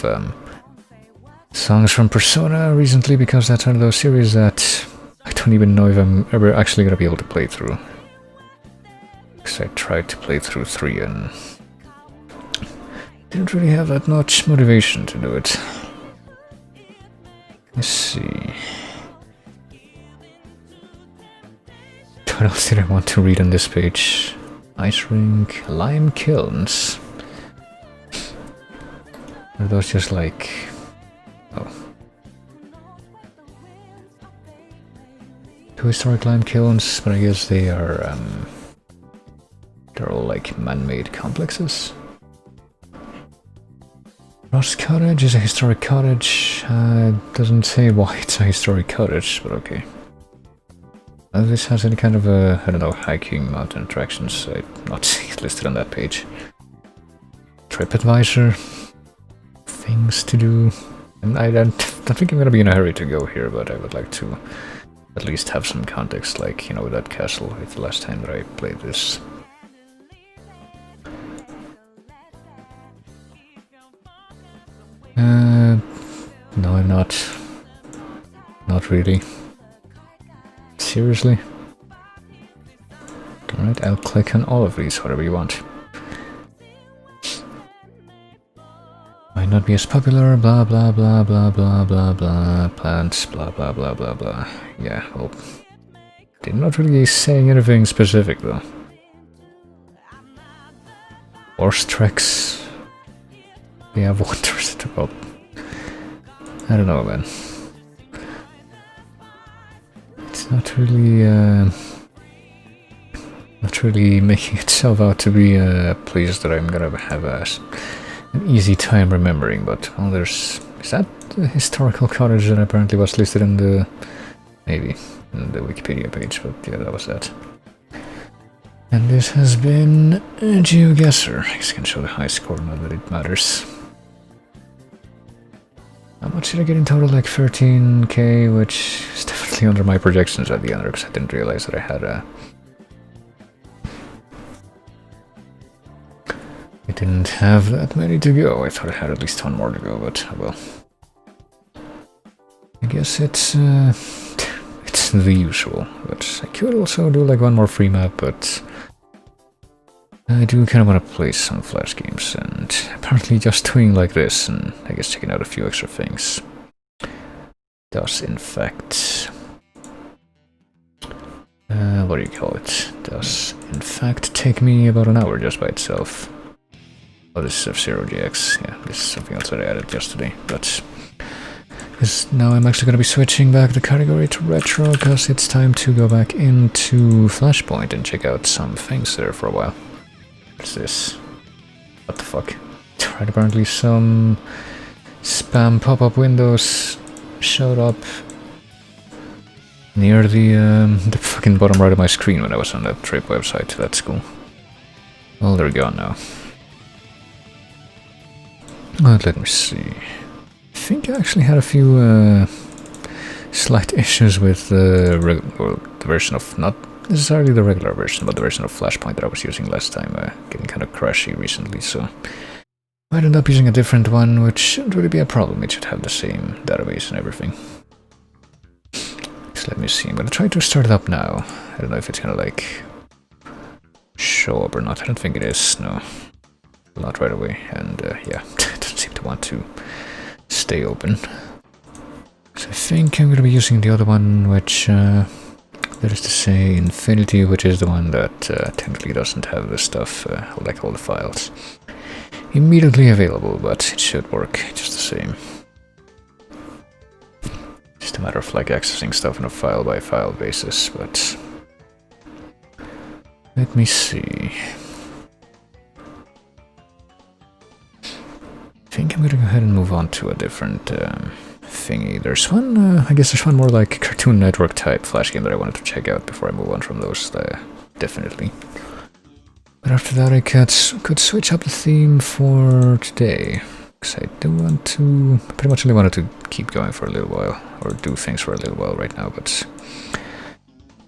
songs from Persona recently, because that's one of those series that I don't even know if I'm ever actually gonna be able to play through. Because I tried to play through 3 and didn't really have that much motivation to do it. Let's see. What else did I want to read on this page? Ice rink, lime kilns. Are those just like... Oh. 2 historic lime kilns, but I guess they are, they're all like man-made complexes. Ross Cottage is a historic cottage. Doesn't say why it's a historic cottage, but okay. This has any kind of a, I don't know, hiking, mountain attractions. I'm not see it listed on that page. TripAdvisor. Things to do. And I don't think I'm gonna be in a hurry to go here, but I would like to at least have some context, like, you know, that castle. It's the last time that I played this. No, I'm not. Not really. Seriously? Alright, I'll click on all of these, whatever you want. Might not be as popular, blah blah blah blah blah blah blah, plants, blah blah blah blah blah. Yeah, well, they're not really saying anything specific though. Horse tracks. They have wonders to well, I don't know, man. It's not really making itself out to be a place that I'm gonna have an easy time remembering, but well, there's... Is that the historical cottage that apparently was listed in the... maybe, in the Wikipedia page, but yeah, that was that. And this has been a GeoGuessr. I guess I can show the high score now that it matters. How much did I get in total? Like 13k, which is definitely under my projections at the end, because I didn't realize that I had a... I didn't have that many to go. I thought I had at least 10 more to go, but well. I guess it's it's the usual. But I could also do like one more free map, but I do kind of want to play some Flash games, and apparently just doing like this and I guess checking out a few extra things does in fact... what do you call it? Does in fact take me about an hour just by itself. Oh, this is F-Zero GX. Yeah, this is something else that I added yesterday, but... Because now I'm actually going to be switching back the category to retro, because it's time to go back into Flashpoint and check out some things there for a while. What's this? What the fuck? Right, apparently some spam pop-up windows showed up near the fucking bottom right of my screen when I was on that trip website. That's cool. Well, they're gone now. Let me see. I think I actually had a few slight issues with the version of, not necessarily the regular version, but the version of Flashpoint that I was using last time, getting kind of crashy recently, so I might end up using a different one, which shouldn't really be a problem. It should have the same database and everything. So let me see, I'm gonna try to start it up now. I don't know if it's gonna like show up or not. I don't think it is, no. Not right away, and yeah, it doesn't seem to want to stay open. So I think I'm gonna be using the other one, which That is to say, Infinity, which is the one that technically doesn't have the stuff, like all the files, immediately available, but it should work just the same. Just a matter of like accessing stuff on a file by file basis, but let me see. I think I'm gonna go ahead and move on to a different thingy. There's one, I guess there's one more like Cartoon Network type Flash game that I wanted to check out before I move on from those, definitely. But after that I could switch up the theme for today, because I do want to, pretty much only wanted to keep going for a little while, or do things for a little while right now, but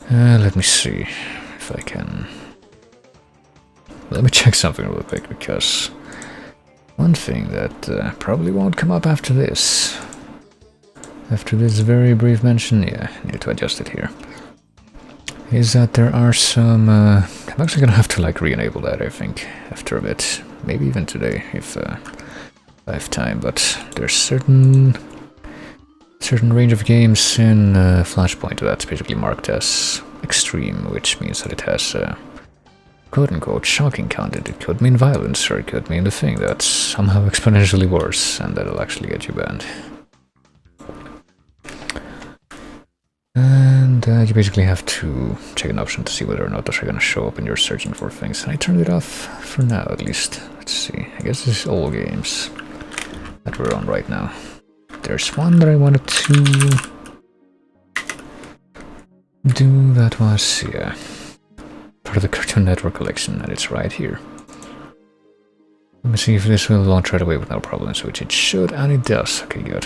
let me see if I can. Let me check something real quick, because one thing that probably won't come up after this very brief mention, yeah, I need to adjust it here, is that there are some, I'm actually gonna have to like re-enable that, I think, after a bit, maybe even today, if I have time, but there's certain range of games in Flashpoint that's basically marked as extreme, which means that it has quote-unquote shocking content. It could mean violence, or it could mean the thing that's somehow exponentially worse, and that'll actually get you banned. And you basically have to check an option to see whether or not those are going to show up when you're searching for things. And I turned it off for now, at least. Let's see. I guess this is all games that we're on right now. There's one that I wanted to do that was, yeah, part of the Cartoon Network collection, and it's right here. Let me see if this will launch right away with no problems, which it should, and it does. Okay, good.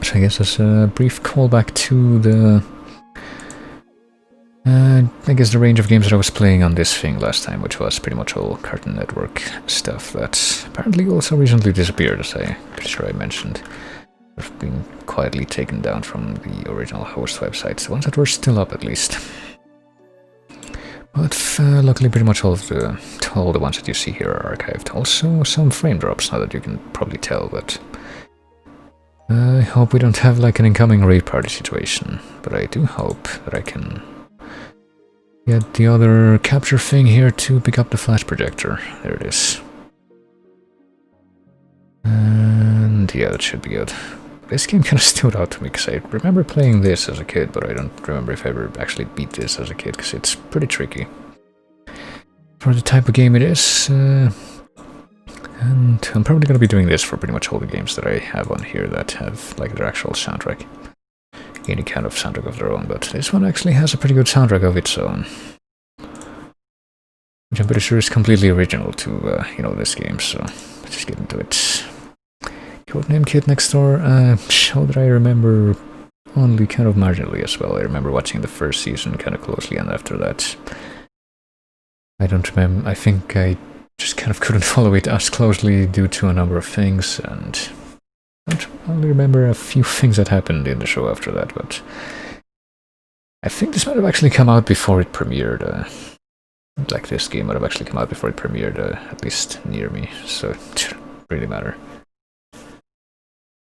So I guess as a brief callback to the, I guess the range of games that I was playing on this thing last time, which was pretty much all Cartoon Network stuff that apparently also recently disappeared, as I'm pretty sure I mentioned. Have been quietly taken down from the original host websites, the ones that were still up at least. But luckily pretty much all the ones that you see here are archived. Also some frame drops, now that you can probably tell, but I hope we don't have like an incoming raid party situation, but I do hope that I can get the other capture thing here to pick up the flash projector. There it is. And yeah, that should be good. This game kind of stood out to me, because I remember playing this as a kid, but I don't remember if I ever actually beat this as a kid, because it's pretty tricky for the type of game it is. And I'm probably going to be doing this for pretty much all the games that I have on here that have like their actual soundtrack. Any kind of soundtrack of their own, but this one actually has a pretty good soundtrack of its own. Which I'm pretty sure is completely original to, you know, this game, so let's just get into it. Codename Kid Next Door, show that I remember only kind of marginally as well. I remember watching the first season kind of closely, and after that I don't remember, I think I just kind of couldn't follow it as closely due to a number of things, and I don't only remember a few things that happened in the show after that, but I think this might have actually come out before it premiered. Like this game might have actually come out before it premiered, at least near me, so it doesn't really matter.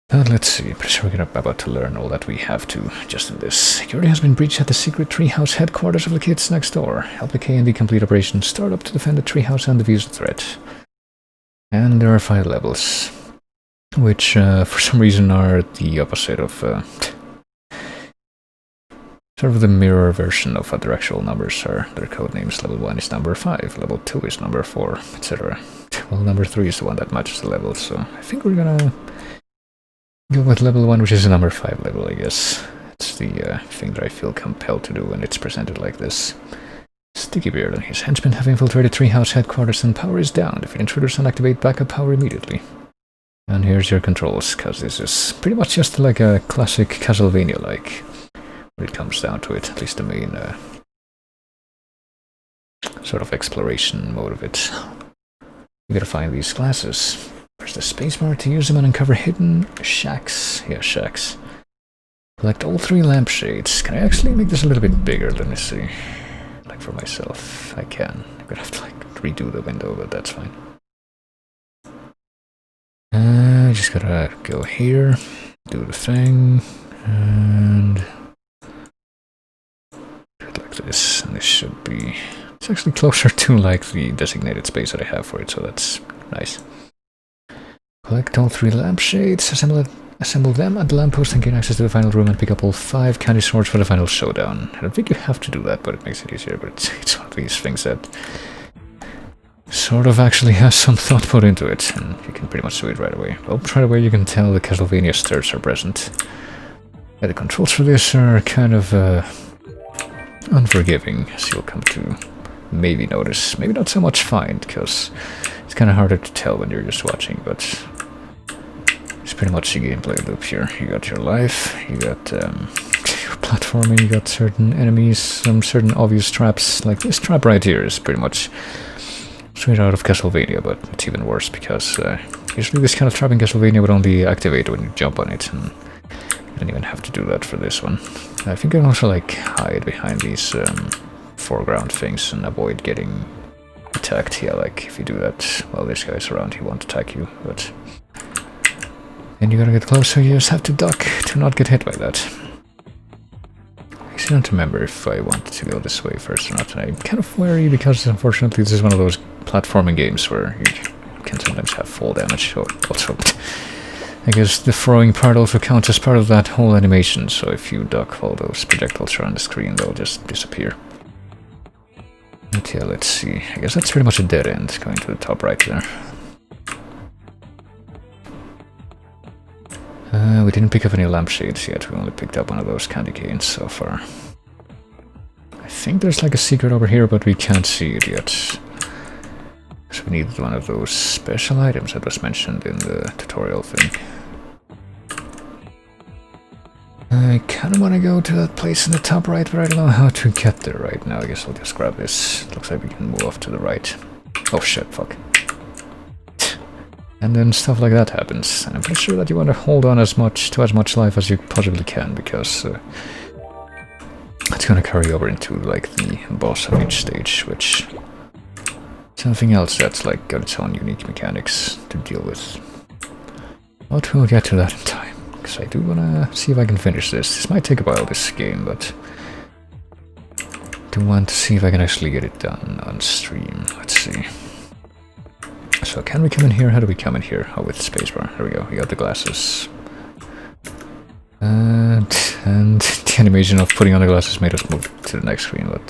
But let's see, pretty sure we're about to learn all that we have to just in this. Security has been breached at the secret treehouse headquarters of the kids next door. Help the K&D complete Operation Startup to defend the treehouse and defuse the threat. And there are 5 levels, which for some reason are the opposite of sort of the mirror version of what their actual numbers are. Their code names: level 1 is number 5, level 2 is number 4, etc. Well, number 3 is the one that matches the level, so I think we're gonna go with level 1, which is a number 5 level, I guess. It's the thing that I feel compelled to do when it's presented like this. Sticky Beard and his henchmen have infiltrated treehouse headquarters and power is down. Defeat intruders and activate backup power immediately. And here's your controls, because this is pretty much just like a classic Castlevania-like, when it comes down to it, at least the main sort of exploration mode of it. You gotta find these glasses. Press the spacebar to use them and uncover hidden shacks. Yeah, shacks. Collect all 3 lampshades. Can I actually make this a little bit bigger? Let me see. Like for myself, I can. I'm gonna have to like redo the window, but that's fine. Just gotta go here, do the thing, and actually closer to like the designated space that I have for it, so that's nice. Collect all 3 lampshades, assemble them at the lamppost and gain access to the final room and pick up all 5 candy swords for the final showdown. I don't think you have to do that, but it makes it easier, but it's one of these things that sort of actually has some thought put into it, and you can pretty much do it right away. Well, right away you can tell the Castlevania stirs are present. Yeah, the controls for this are kind of unforgiving, as you'll come to maybe notice. Maybe not so much find, because it's kind of harder to tell when you're just watching, but it's pretty much a gameplay loop here. You got your life, you got your platforming, you got certain enemies, some certain obvious traps. Like this trap right here is pretty much straight out of Castlevania, but it's even worse because usually this kind of trap in Castlevania would only activate when you jump on it, and you don't even have to do that for this one. I think I can also like hide behind these foreground things and avoid getting attacked. Yeah, like if you do that while this guy's around, he won't attack you, but then you gotta get closer, you just have to duck to not get hit by that. I actually don't remember if I wanted to go this way first or not, and I'm kind of wary because unfortunately this is one of those platforming games where you can sometimes have fall damage. Also, I guess the throwing part also counts as part of that whole animation, so if you duck while those projectiles are on the screen, they'll just disappear. But yeah, let's see. I guess that's pretty much a dead end, going to the top right there. We didn't pick up any lampshades yet, we only picked up one of those candy canes so far. I think there's like a secret over here, but we can't see it yet. So we needed one of those special items that was mentioned in the tutorial thing. I kinda wanna go to that place in the top right, but I don't know how to get there right now. I guess I'll just grab this. Looks like we can move off to the right. Oh shit, fuck. And then stuff like that happens, and I'm pretty sure that you want to hold on as much life as you possibly can, because it's gonna carry over into like the boss of each stage, which is something else that's like got its own unique mechanics to deal with. But we'll get to that in time, because I do wanna see if I can finish this. This might take a while, this game, but I do want to see if I can actually get it done on stream. Let's see. So can we come in here? How do we come in here? Oh, with spacebar. There we go. We got the glasses. And the animation of putting on the glasses made us move to the next screen, but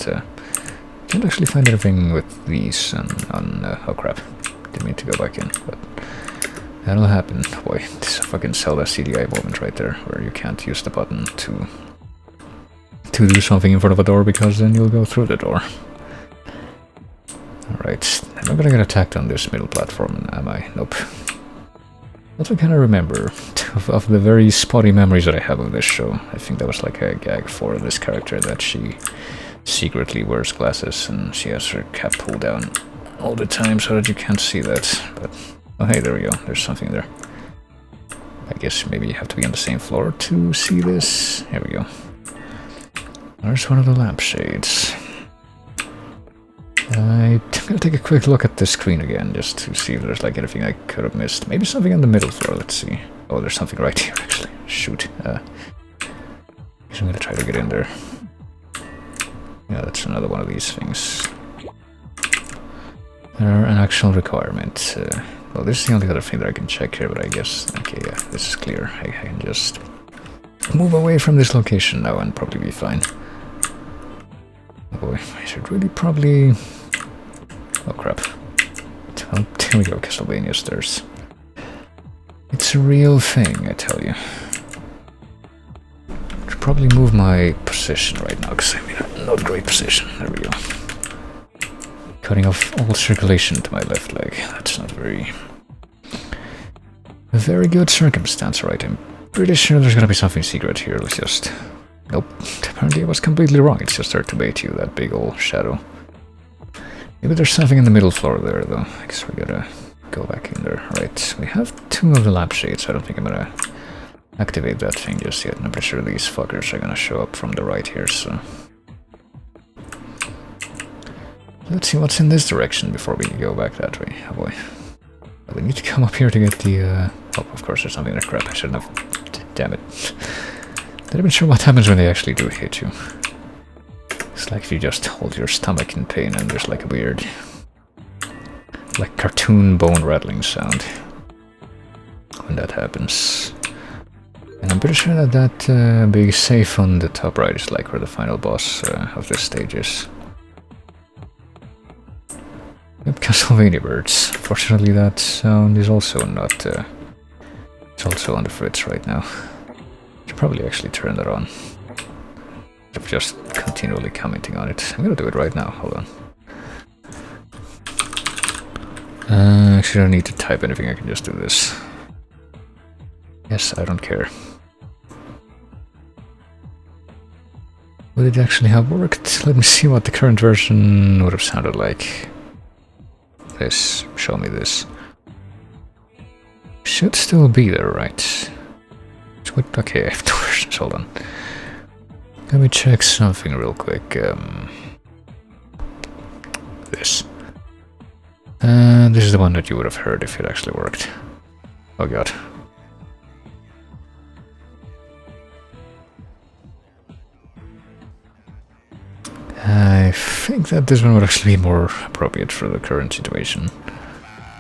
can't actually find anything with these on oh crap. Didn't mean to go back in, but that'll happen. Boy, this is a fucking Zelda CDI moment right there, where you can't use the button to do something in front of a door, because then you'll go through the door. Alright, I'm not gonna get attacked on this middle platform, am I? Nope. Also kind of remember of the very spotty memories that I have of this show. I think that was like a gag for this character, that she secretly wears glasses and she has her cap pulled down all the time so that you can't see that. But, oh hey, there we go, there's something there. I guess maybe you have to be on the same floor to see this. Here we go. There's one of the lampshades. I'm gonna take a quick look at the screen again, just to see if there's like anything I could have missed. Maybe something on the middle floor, let's see. Oh, there's something right here, actually. Shoot. I'm gonna try to get in there. Yeah, that's another one of these things. They're an actual requirement. Well, this is the only other thing that I can check here, but I guess... Okay, yeah, this is clear. I can just move away from this location now and probably be fine. Oh boy, I should really probably... Oh crap. Oh, there we go, Castlevania stairs. It's a real thing, I tell you. I should probably move my position right now, because I'm in a not great position. There we go. Cutting off all circulation to my left leg. That's not a very good circumstance, right? I'm pretty sure there's gonna be something secret here. Let's just... Nope. Apparently I was completely wrong. It's just there to bait you, that big old shadow. Maybe there's something in the middle floor there, though. I guess we gotta go back in there. Right, we have 2 of the lampshades. I don't think I'm gonna activate that thing just yet. I'm pretty sure these fuckers are gonna show up from the right here, so... Let's see what's in this direction before we go back that way. Oh boy. We need to come up here to get the... Oh, of course there's something in the crap. I shouldn't have... Damn it. Not even sure what happens when they actually do hit you. It's It's like if you just hold your stomach in pain and there's like a weird, like cartoon bone rattling sound when that happens. And I'm pretty sure that that big safe on the top right is like where the final boss of this stage is. Yep, Castlevania birds. Fortunately that sound is also not... it's also on the fritz right now. Should probably actually turn that on. Of just continually commenting on it. I'm gonna do it right now, hold on. Actually I don't need to type anything, I can just do this. Yes, I don't care. Would it actually have worked? Let me see what the current version would have sounded like. This, show me this. Should still be there, right? Okay, I have two versions, hold on. Let me check something real quick. This. This is the one that you would have heard if it actually worked. Oh god. I think that this one would actually be more appropriate for the current situation.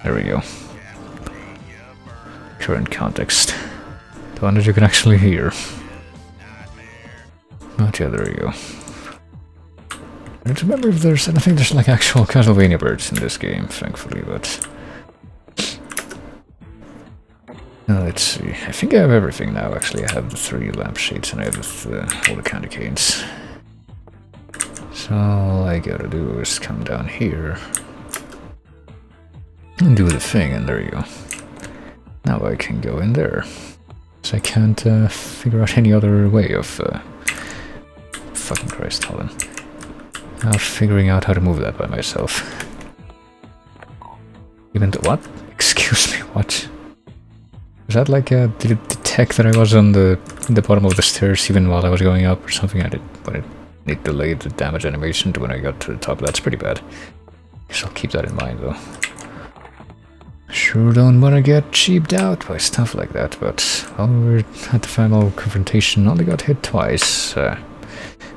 There we go. Current context. The one that you can actually hear. But yeah, there you go. I don't remember if there's... I don't think there's like actual Castlevania birds in this game, thankfully, but... let's see. I think I have everything now, actually. I have the 3 lampshades and I have all the candy canes. So all I gotta do is come down here and do the thing, and there you go. Now I can go in there. So I can't figure out any other way of... fucking Christ, hold on. Now figuring out how to move that by myself. Even though... What? Excuse me, what? Was that like did it detect that I was on the bottom of the stairs even while I was going up or something? It delayed the damage animation to when I got to the top. That's pretty bad. Guess I'll keep that in mind though. Sure don't want to get cheaped out by stuff like that, but while we were at the final confrontation, only got hit twice.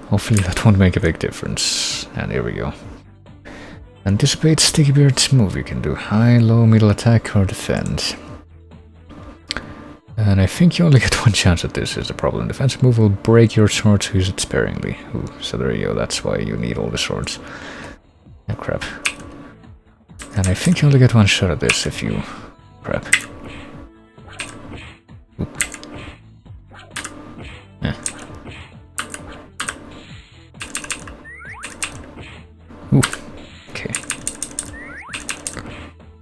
Hopefully that won't make a big difference. And here we go. Anticipate Sticky Beard's move. You can do high, low, middle attack or defend. And I think you only get one chance at this is the problem. Defensive move will break your sword, so use it sparingly. Ooh, so there you go, that's why you need all the swords. Oh crap. And I think you only get one shot at this if you... Crap. Oop. Yeah. Ooh. Okay.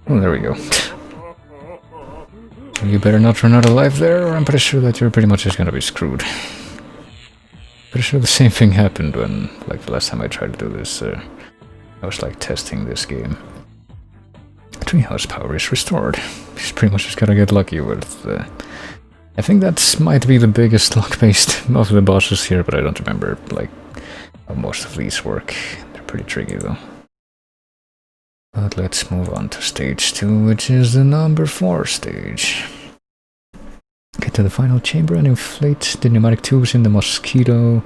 Oh, there we go. You better not run out of life there, or I'm pretty sure that you're pretty much just gonna be screwed. Pretty sure the same thing happened when, like, the last time I tried to do this, I was, like, testing this game. Treehouse power is restored. He's pretty much just gotta get lucky with, I think that might be the biggest luck-based of the bosses here, but I don't remember, like, how most of these work. They're pretty tricky, though. But let's move on to stage 2, which is the number 4 stage. Get to the final chamber and inflate the pneumatic tubes in the mosquito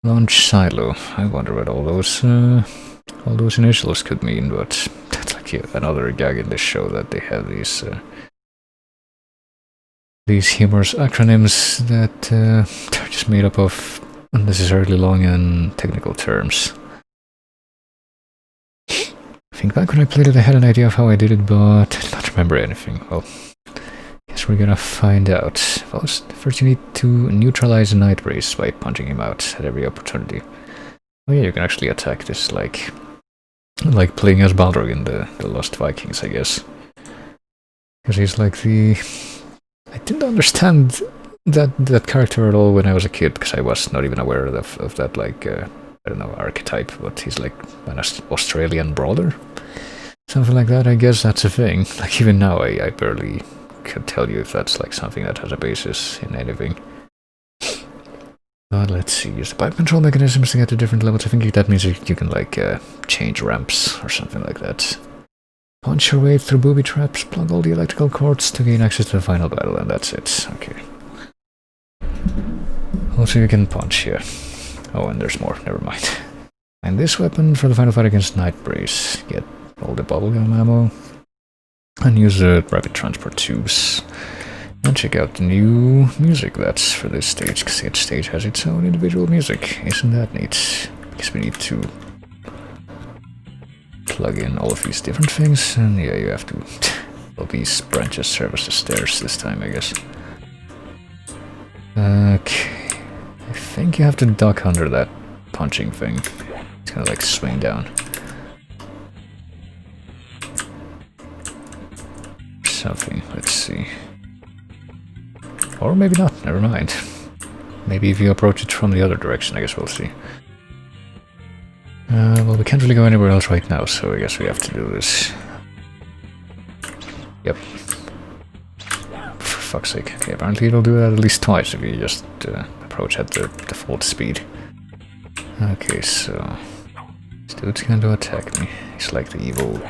launch silo. I wonder what all those initials could mean, but that's like another gag in this show that they have these humorous acronyms that they're just made up of unnecessarily long and technical terms. I think back when I played it I had an idea of how I did it, but I do not remember anything. Well, guess we're gonna find out. First you need to neutralize Nightbrace by punching him out at every opportunity. Oh yeah, you can actually attack this like playing as Balrog in the Lost Vikings, I guess. Because he's like the... I didn't understand that character at all when I was a kid, because I was not even aware of that, like... I don't know, archetype, but he's like an Australian brawler? Something like that, I guess that's a thing. Like, even now, I barely could tell you if that's like something that has a basis in anything. But let's see, use the pipe control mechanisms to get to different levels. I think that means you can like change ramps or something like that. Punch your way through booby traps, plug all the electrical cords to gain access to the final battle, and that's it. Okay. Also, you can punch here. Oh, and there's more. Never mind. Find this weapon for the final fight against Nightbrace. Get all the bubblegum ammo. And use the rapid transport tubes. And check out the new music that's for this stage, because each stage has its own individual music. Isn't that neat? Because we need to plug in all of these different things, and yeah, you have to... Well, these branches serve as the stairs this time, I guess. Okay. I think you have to duck under that punching thing. It's gonna like swing down. Something, let's see. Or maybe not, never mind. Maybe if you approach it from the other direction, I guess we'll see. Well, we can't really go anywhere else right now, so I guess we have to do this. Yep. For fuck's sake. Okay, apparently it'll do that at least twice if you just approach at the default speed. Okay, so... this dude's going to attack me. He's like the evil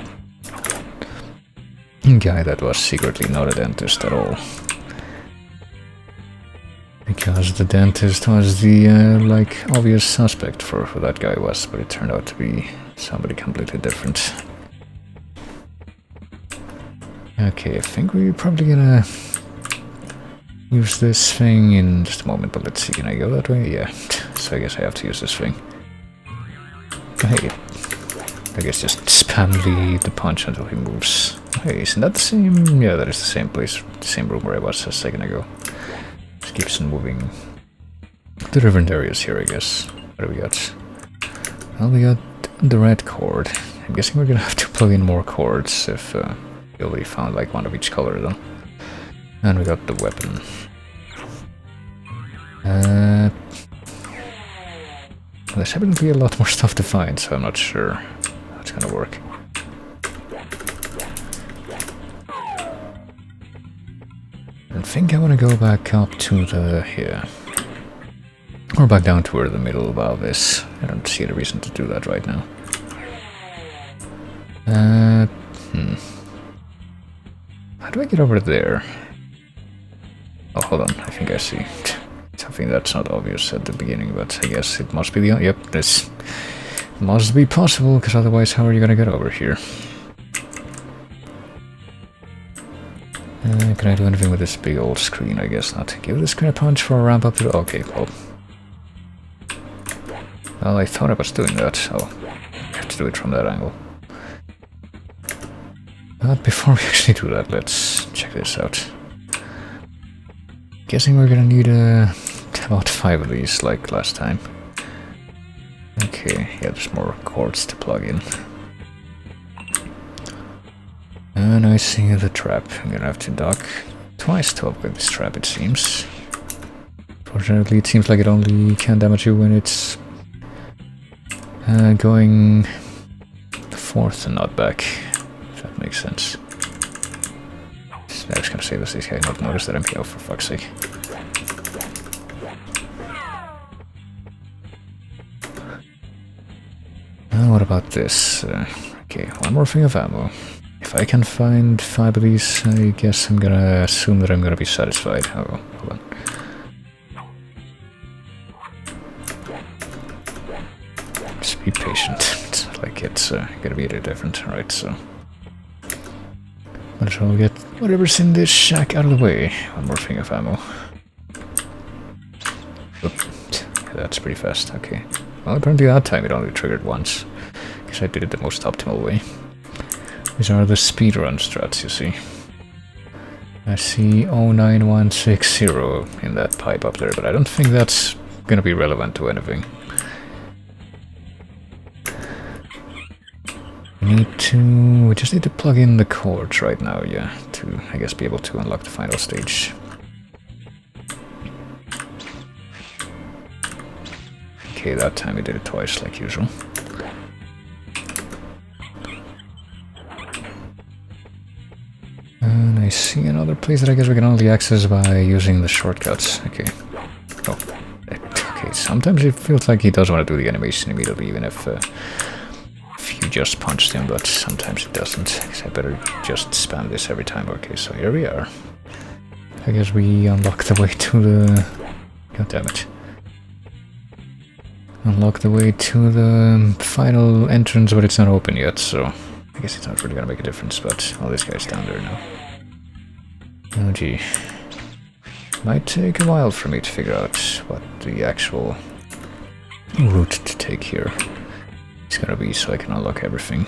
guy that was secretly not a dentist at all. Because the dentist was the, like, obvious suspect for who that guy was, but it turned out to be somebody completely different. Okay, I think we're probably gonna use this thing in just a moment, but let's see, can I go that way? Yeah, so I guess I have to use this thing. Hey, I guess just spam the punch until he moves. Hey, isn't that the same? Yeah, that is the same place, the same room where I was a second ago. Just keeps on moving to different areas here, I guess. What do we got? Well, we got the red cord. I'm guessing we're gonna have to plug in more cords if we already found like one of each color though. And we got the weapon. There's evidently a lot more stuff to find, so I'm not sure how it's gonna work. I think I want to go back up to the here. Or back down to where the middle valve is. I don't see any reason to do that right now. How do I get over there? Oh, hold on. I think I see something that's not obvious at the beginning, but I guess it must be the... Yep, this must be possible, because otherwise how are you gonna get over here? Can I do anything with this big old screen? I guess not. Give this screen a punch for a ramp up to... Okay, well... Well, I thought I was doing that. Oh, I have to do it from that angle. But before we actually do that, let's check this out. Guessing we're gonna need about 5 of these, like last time. Okay, yeah, there's more cords to plug in. And I see the trap. I'm gonna have to duck twice to upgrade this trap, it seems. Fortunately, it seems like it only can damage you when it's going forth and not back. If that makes sense. I was gonna say this guy not notice that I'm here, for fuck's sake. What about this? Okay, one more thing of ammo. If I can find 5 of these, I guess I'm gonna assume that I'm gonna be satisfied. Oh, hold on. Just be patient. It's not like it's gonna be any different, right? So might as well get whatever's in this shack out of the way. One more thing of ammo. Oop. That's pretty fast. Okay. Well, apparently that time it only triggered once, because I did it the most optimal way. These are the speedrun strats, you see. I see 09160 in that pipe up there, but I don't think that's gonna be relevant to anything. We just need to plug in the cords right now, yeah, to, I guess, be able to unlock the final stage. Okay, that time we did it twice, like usual. And I see another place that I guess we can only access by using the shortcuts. Okay. Oh, okay, sometimes it feels like he does want to do the animation immediately, even if you just punched him, but sometimes it doesn't. I guess I better just spam this every time. Okay, so here we are. I guess we unlock the way to the... God damn it. unlock the way to the final entrance, but it's not open yet, so I guess it's not really gonna make a difference, but all this guy's down there now. Oh gee. Might take a while for me to figure out what the actual route to take here is gonna be, so I can unlock everything.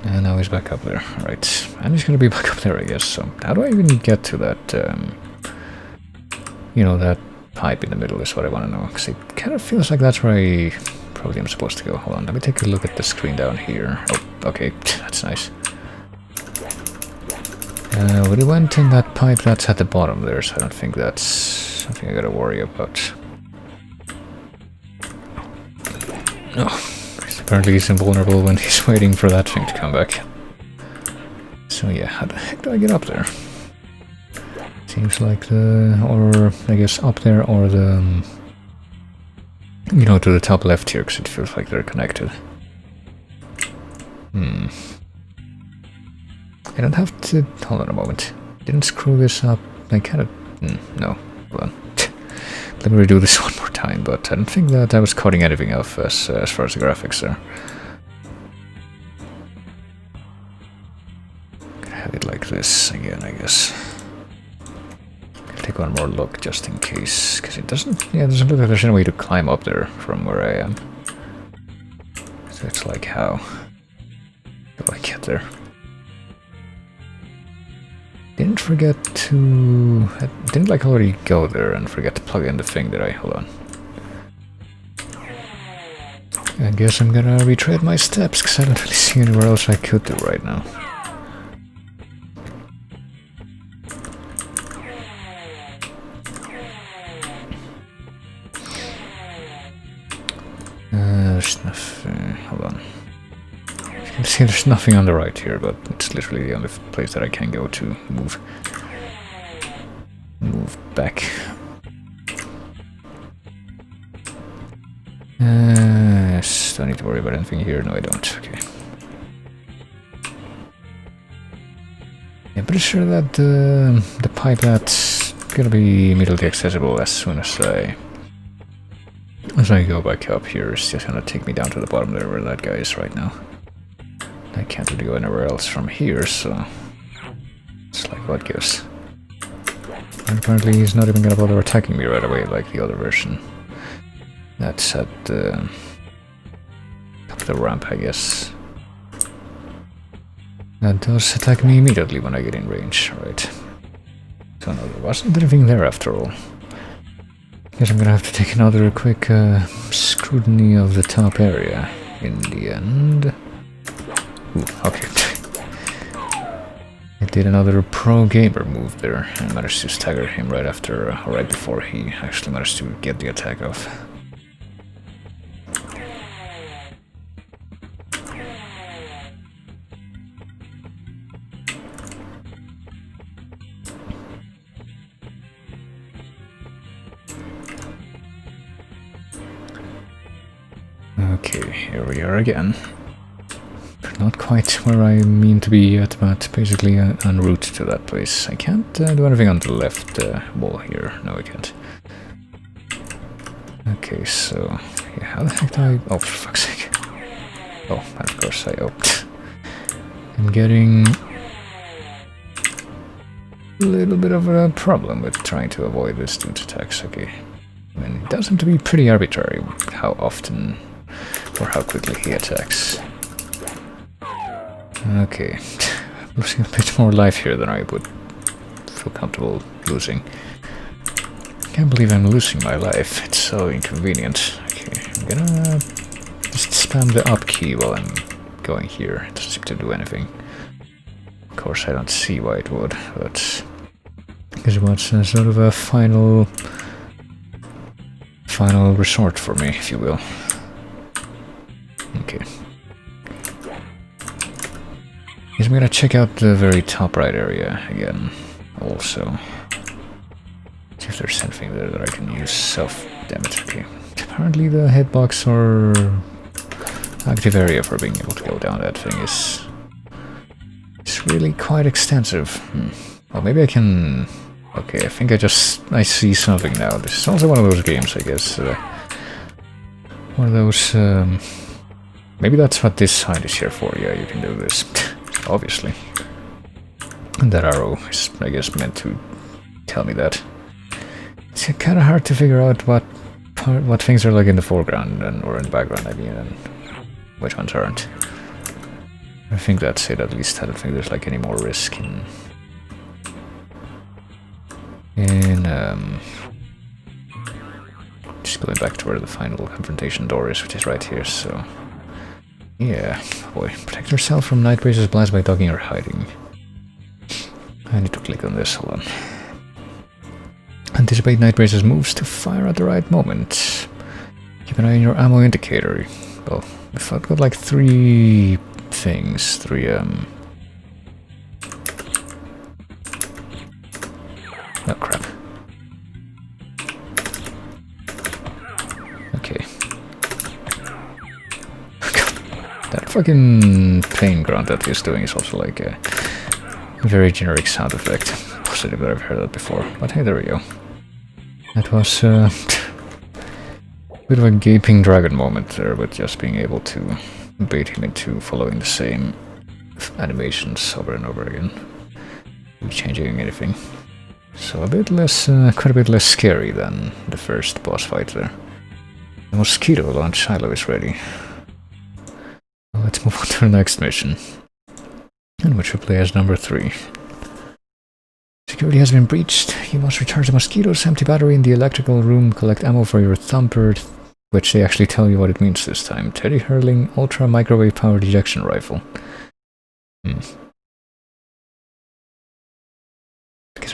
And now he's back up there. Alright, and he's gonna be back up there, I guess. So how do I even get to that, you know, that pipe in the middle is what I want to know, because it kind of feels like that's where I probably am supposed to go. Hold on, let me take a look at the screen down here. Oh, okay, that's nice. But it went in that pipe that's at the bottom there, so I don't think that's something I gotta worry about. Oh, apparently he's invulnerable when he's waiting for that thing to come back. So yeah, how the heck do I get up there? Seems like or I guess up there, or the, you know, to the top left here, because it feels like they're connected. I don't have to, hold on a moment. Didn't screw this up, I kind of, no, hold on. Let me redo this one more time, but I don't think that I was cutting anything off as far as the graphics are. Gonna have it like this again, I guess. Take one more look just in case, because it doesn't look like there's any way to climb up there from where I am. So it's like, how do I get there? Didn't forget to, I didn't like already go there and forget to plug in the thing, did I? Hold on. I guess I'm gonna retread my steps, because I don't really see anywhere else I could do right now. There's nothing, hold on. You can see there's nothing on the right here, but it's literally the only place that I can go to move back. Yes, do I need to worry about anything here? No, I don't. Okay. I'm pretty sure that the pipe that's gonna be immediately accessible as soon as I go back up here, it's just gonna take me down to the bottom there where that guy is right now. I can't really go anywhere else from here, so it's like, what gives? And apparently he's not even gonna bother attacking me right away like the other version. That's at the top of the ramp, I guess. That does attack me immediately when I get in range, right? So no, there wasn't anything there after all. Guess I'm gonna have to take another quick scrutiny of the top area in the end. Ooh, okay. I did another pro gamer move there and managed to stagger him right after, right before he actually managed to get the attack off. Okay, here we are again. Not quite where I mean to be yet, but basically en route to that place. I can't do anything on the left wall here. No, I can't. Okay, so yeah, how the heck do I... Oh, for fuck's sake. Oh, and of course I oped. I'm getting a little bit of a problem with trying to avoid this dude's attacks. Okay. I mean, it does seem to be pretty arbitrary how often or how quickly he attacks. Okay, I'm losing a bit more life here than I would feel comfortable losing. Can't believe I'm losing my life, it's so inconvenient. Okay, I'm gonna just spam the up key while I'm going here. It doesn't seem to do anything. Of course I don't see why it would, but because it was sort of a final resort for me, if you will. Okay. I'm gonna check out the very top right area again, also. See if there's anything there that I can use self-damage. Okay. Apparently the hitbox or active area for being able to go down that thing is really quite extensive. Well, maybe I can Okay, I think I see something now. This is also one of those games, I guess. One of those, maybe that's what this sign is here for. Yeah, you can do this. Obviously. And that arrow is, I guess, meant to tell me that. It's kind of hard to figure out what things are like in the foreground or in the background, I mean, and which ones aren't. I think that's it, at least. I don't think there's like any more risk in just going back to where the final confrontation door is, which is right here, so yeah, boy, protect yourself from night races blast by ducking or hiding. I need to click on this, hold on. Anticipate night races moves to fire at the right moment. Keep an eye on your ammo indicator. Well, if I've got like three things, oh crap. Okay. That fucking pain grunt that he's doing is also like a very generic sound effect. Positive that I've heard that before. But hey, there we go. That was a bit of a gaping dragon moment there, with just being able to bait him into following the same animations over and over again. Not changing anything. So a bit less, quite a bit less scary than the first boss fight there. The mosquito launch silo is ready. Well, let's move on to the next mission, in which we play as number 3. Security has been breached. You must recharge the mosquito's empty battery in the electrical room, collect ammo for your thumper, which they actually tell you what it means this time. Teddy hurling ultra microwave powered ejection rifle. Because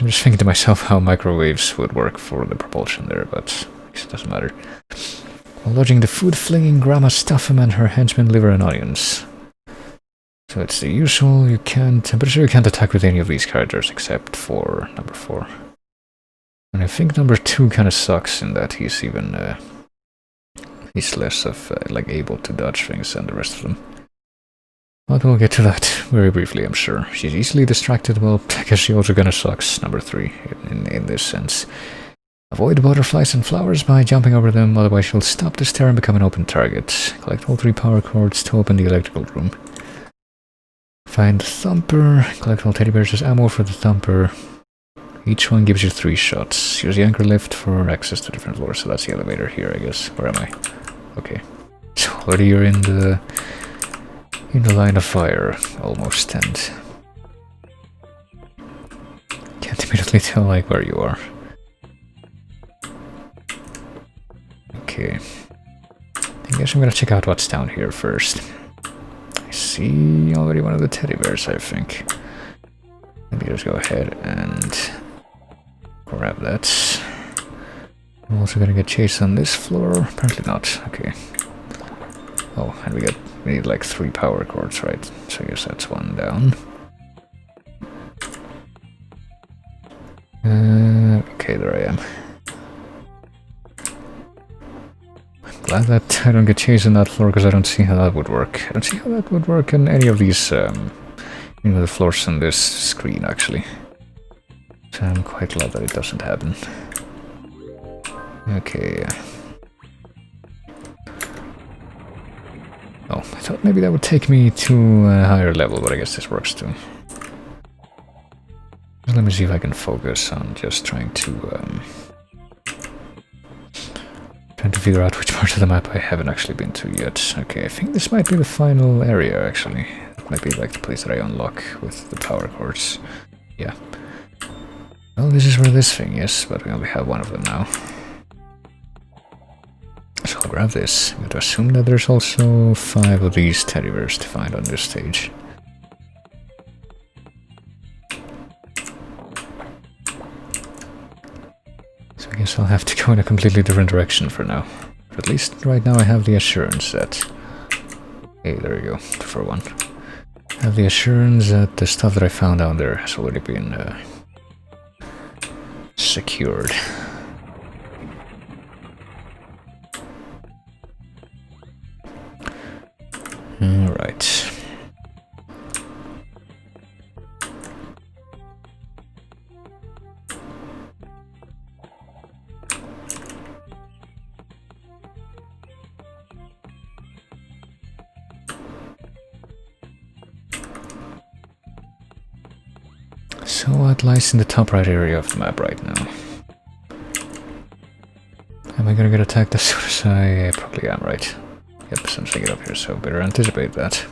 I'm just thinking to myself how microwaves would work for the propulsion there, but it doesn't matter. While lodging the food-flinging Grandma Stuffum and her henchmen liver and onions. So it's the usual, I'm pretty sure you can't attack with any of these characters except for number 4. And I think number 2 kind of sucks in that he's even, he's less of, like, able to dodge things than the rest of them. But we'll get to that very briefly, I'm sure. She's easily distracted, well, I guess she also kinda sucks, number 3, in this sense. Avoid butterflies and flowers by jumping over them, otherwise she'll stop the stare and become an open target. Collect all 3 power cords to open the electrical room. Find the thumper, collect all teddy bears as ammo for the thumper. Each one gives you 3 shots. Use the anchor lift for access to different floors, so that's the elevator here, I guess. Where am I? Okay. So already you're in the line of fire, almost, and can't immediately tell, like, where you are. Okay. I guess I'm gonna check out what's down here first. I see already one of the teddy bears, I think. Maybe just go ahead and grab that. I'm also gonna get chased on this floor. Apparently not. Okay. Oh, and we need like 3 power cords, right? So I guess that's 1 down. Okay, there I am. I'm glad that I don't get chased on that floor, because I don't see how that would work. I don't see how that would work in any of these, the floors on this screen, actually. So I'm quite glad that it doesn't happen. Okay. Oh, I thought maybe that would take me to a higher level, but I guess this works too. Let me see if I can focus on just trying to figure out which part of the map I haven't actually been to yet. Okay, I think this might be the final area, actually. It might be like the place that I unlock with the power cords. Yeah. Well, this is where this thing is, but we only have 1 of them now. So I'll grab this. I'm going to assume that there's also 5 of these teddy bears to find on this stage. So I guess I'll have to go in a completely different direction for now. But at least right now I have the assurance that... Hey, there we go, for 1. I have the assurance that the stuff that I found down there has already been secured. Alright. So what lies in the top right area of the map right now? Am I gonna get attacked as soon as I probably am, right? Yep, since I get up here, so better anticipate that.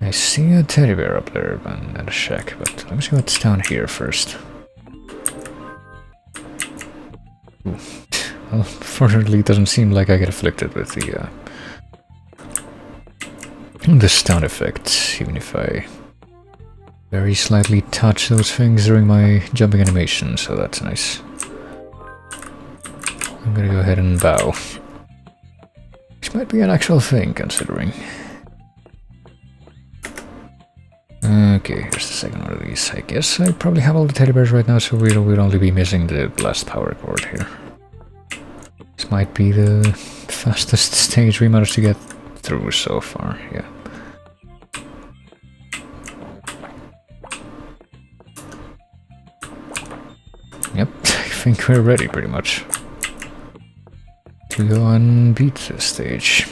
I see a teddy bear up there and a shack, but let me see what's down here first. Ooh. Well, fortunately it doesn't seem like I get afflicted with the stun effect, even if I very slightly touch those things during my jumping animation, so that's nice. I'm gonna go ahead and bow. Which might be an actual thing, considering. Okay, here's the second one of these. I guess I probably have all the teddy bears right now, so we'd only be missing the last power cord here. This might be the fastest stage we managed to get through so far, yeah. Yep, I think we're ready pretty much to go and beat this stage.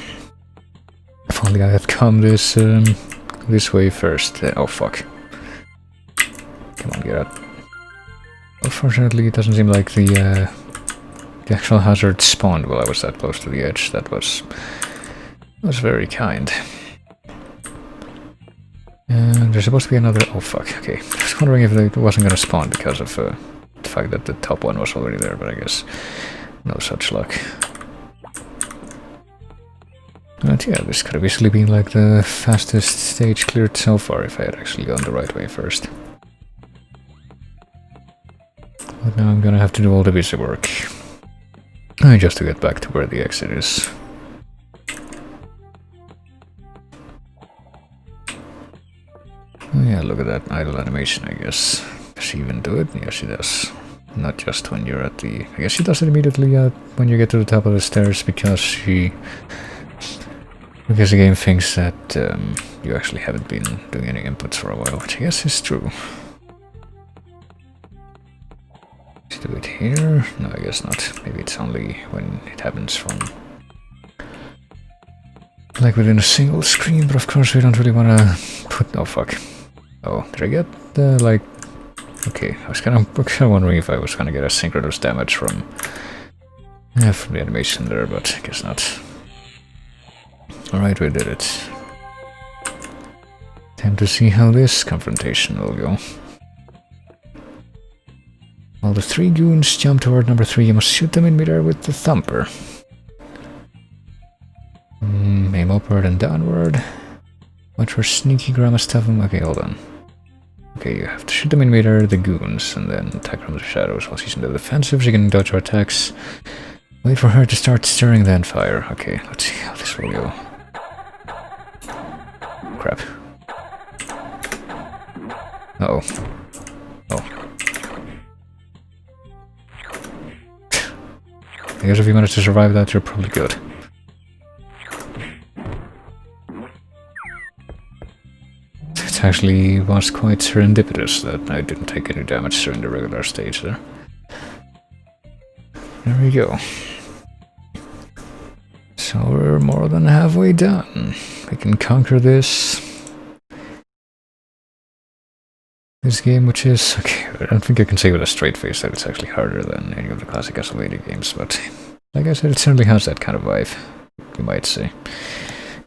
If only I had come this way first. Oh fuck. Come on, get out. Unfortunately, it doesn't seem like the actual hazard spawned while I was that close to the edge. That was very kind. And there's supposed to be another... Oh fuck, okay. I was wondering if it wasn't gonna spawn because of the fact that the top one was already there, but I guess no such luck. But yeah, this could have easily been like the fastest stage cleared so far if I had actually gone the right way first. But now I'm gonna have to do all the busy work. Just to get back to where the exit is. Oh yeah, look at that idle animation, I guess. Does she even do it? Yeah, she does. Not just when you're at the... I guess she does it immediately when you get to the top of the stairs, because the game thinks that you actually haven't been doing any inputs for a while, which I guess is true. Let's do it here? No, I guess not. Maybe it's only when it happens from... like within a single screen, but of course we don't really want to put... Oh fuck. Oh, did I get the, like... Okay, I was kind of wondering if I was gonna get asynchronous damage from the animation there, but I guess not. Alright, we did it. Time to see how this confrontation will go. While the three goons jump toward number 3, you must shoot them in midair with the thumper. Aim upward and downward. Watch for sneaky grandma stuff them. Okay, hold on. Okay, you have to shoot them in midair, the goons, and then attack from the shadows while she's in the defensive. She can dodge her attacks. Wait for her to start stirring, then fire. Okay, let's see how this will go. Crap. Uh-oh. Oh. I guess if you manage to survive that, you're probably good. It actually was quite serendipitous that I didn't take any damage during the regular stage there. There we go. So we're more than halfway done. We can conquer this game, which is... Okay, I don't think I can say with a straight face that it's actually harder than any of the classic Castlevania games, but like I said, it certainly has that kind of vibe, you might say.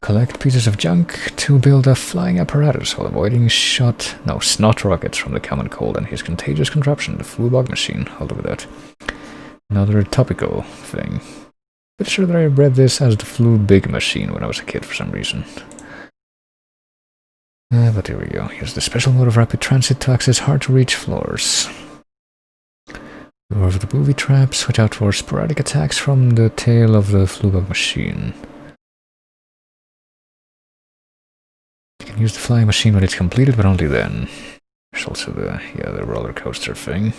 Collect pieces of junk to build a flying apparatus while avoiding snot rockets from the common cold and his contagious contraption, the flu bug machine. I'll look at that. Another topical thing. Pretty sure that I read this as the flu big machine when I was a kid for some reason. But here we go. Here's the special mode of rapid transit to access hard-to-reach floors. Go over the booby traps, watch out for sporadic attacks from the tail of the flu bug machine. You can use the flying machine when it's completed, but only then. There's also the roller coaster thing.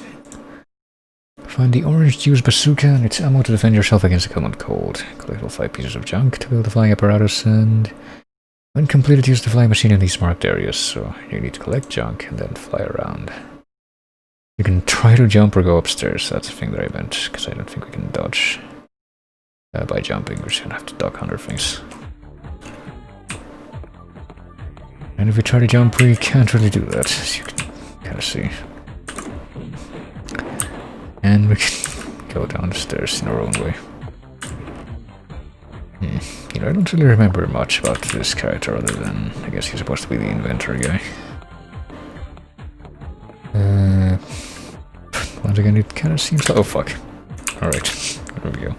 Find the orange juice bazooka and its ammo to defend yourself against the common cold. Collect all 5 pieces of junk to build a flying apparatus, and when completed, use the flying machine in these marked areas. So you need to collect junk and then fly around. You can try to jump or go upstairs. That's the thing that I meant, because I don't think we can dodge by jumping. We're just gonna have to duck under things. And if we try to jump, we can't really do that, as you can kind of see. And we can go down the stairs in our own way. You know, I don't really remember much about this character other than, I guess he's supposed to be the inventor guy. Once again, it kind of seems like... Oh, fuck. Alright, there we go.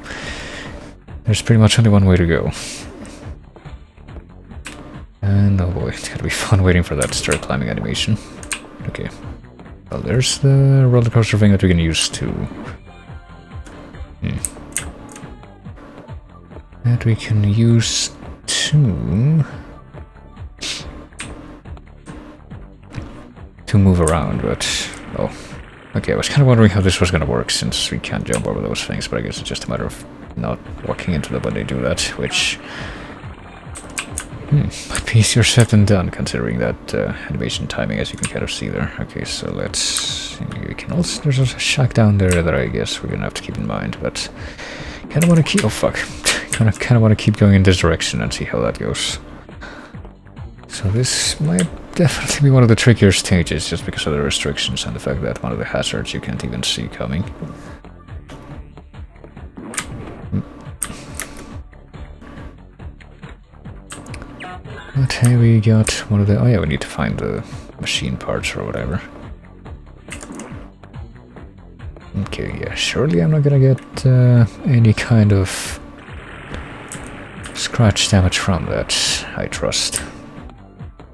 There's pretty much only one way to go. And oh boy, it's gonna be fun waiting for that to start climbing animation. Okay. Well, there's the roller coaster thing that we can use to... That we can use to move around, but... Oh. Okay, I was kind of wondering how this was gonna work, since we can't jump over those things, but I guess it's just a matter of not walking into them when they do that, which... might be easier said than done, considering that animation timing, as you can kind of see there. Okay, so let's... We can also... There's a shack down there that I guess we're gonna have to keep in mind, but... Kind of want to keep... Oh, fuck. kind of want to keep going in this direction and see how that goes. So this might definitely be one of the trickier stages, just because of the restrictions and the fact that one of the hazards you can't even see coming. But hey, we got one of the... Oh yeah, we need to find the machine parts or whatever. Okay, yeah, surely I'm not gonna get any kind of scratch damage from that, I trust.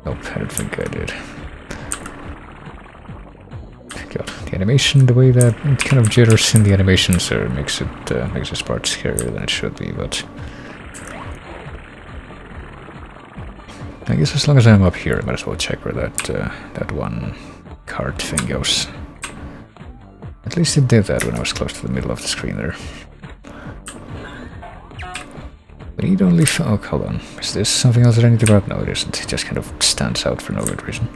Nope, I don't think I did. God, the animation, the way that it kind of jitters in the animations there makes this part scarier than it should be, but... I guess as long as I'm up here, I might as well check where that one card thing goes. At least it did that when I was close to the middle of the screen there. We need only... Oh, hold on. Is this something else that I need to grab? No, it isn't. It just kind of stands out for no good reason.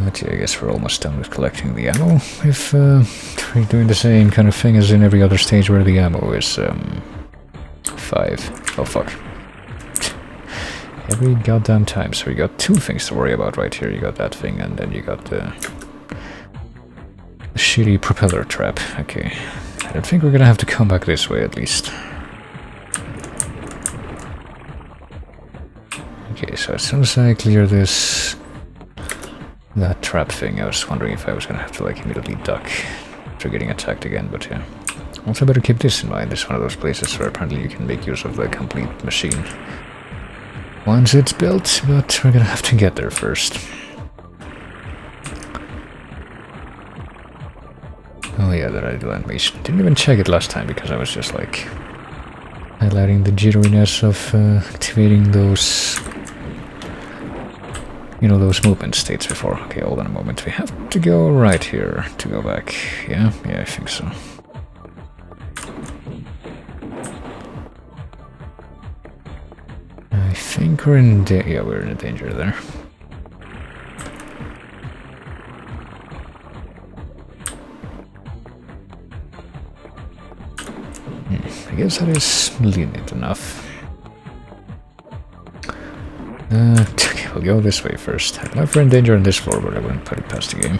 But yeah, I guess we're almost done with collecting the ammo. If we're doing the same kind of thing as in every other stage where the ammo is 5. Oh, fuck. Every goddamn time. So you got 2 things to worry about right here. You got that thing, and then you got the shitty propeller trap. Okay. I don't think we're gonna have to come back this way, at least. Okay, so as soon as I clear that trap thing, I was wondering if I was gonna have to, like, immediately duck after getting attacked again, but yeah. Also better keep this in mind. It's one of those places where apparently you can make use of the complete machine once it's built, but we're gonna have to get there first. Oh yeah, that idle animation. Didn't even check it last time because I was just like highlighting the jitteriness of activating those, you know, those movement states before. Okay, hold on a moment. We have to go right here to go back. Yeah, I think so. I think we're in we're in danger there. I guess that is lenient enough. Okay, we'll go this way first. I don't know if we're in danger on this floor, but I wouldn't put it past the game.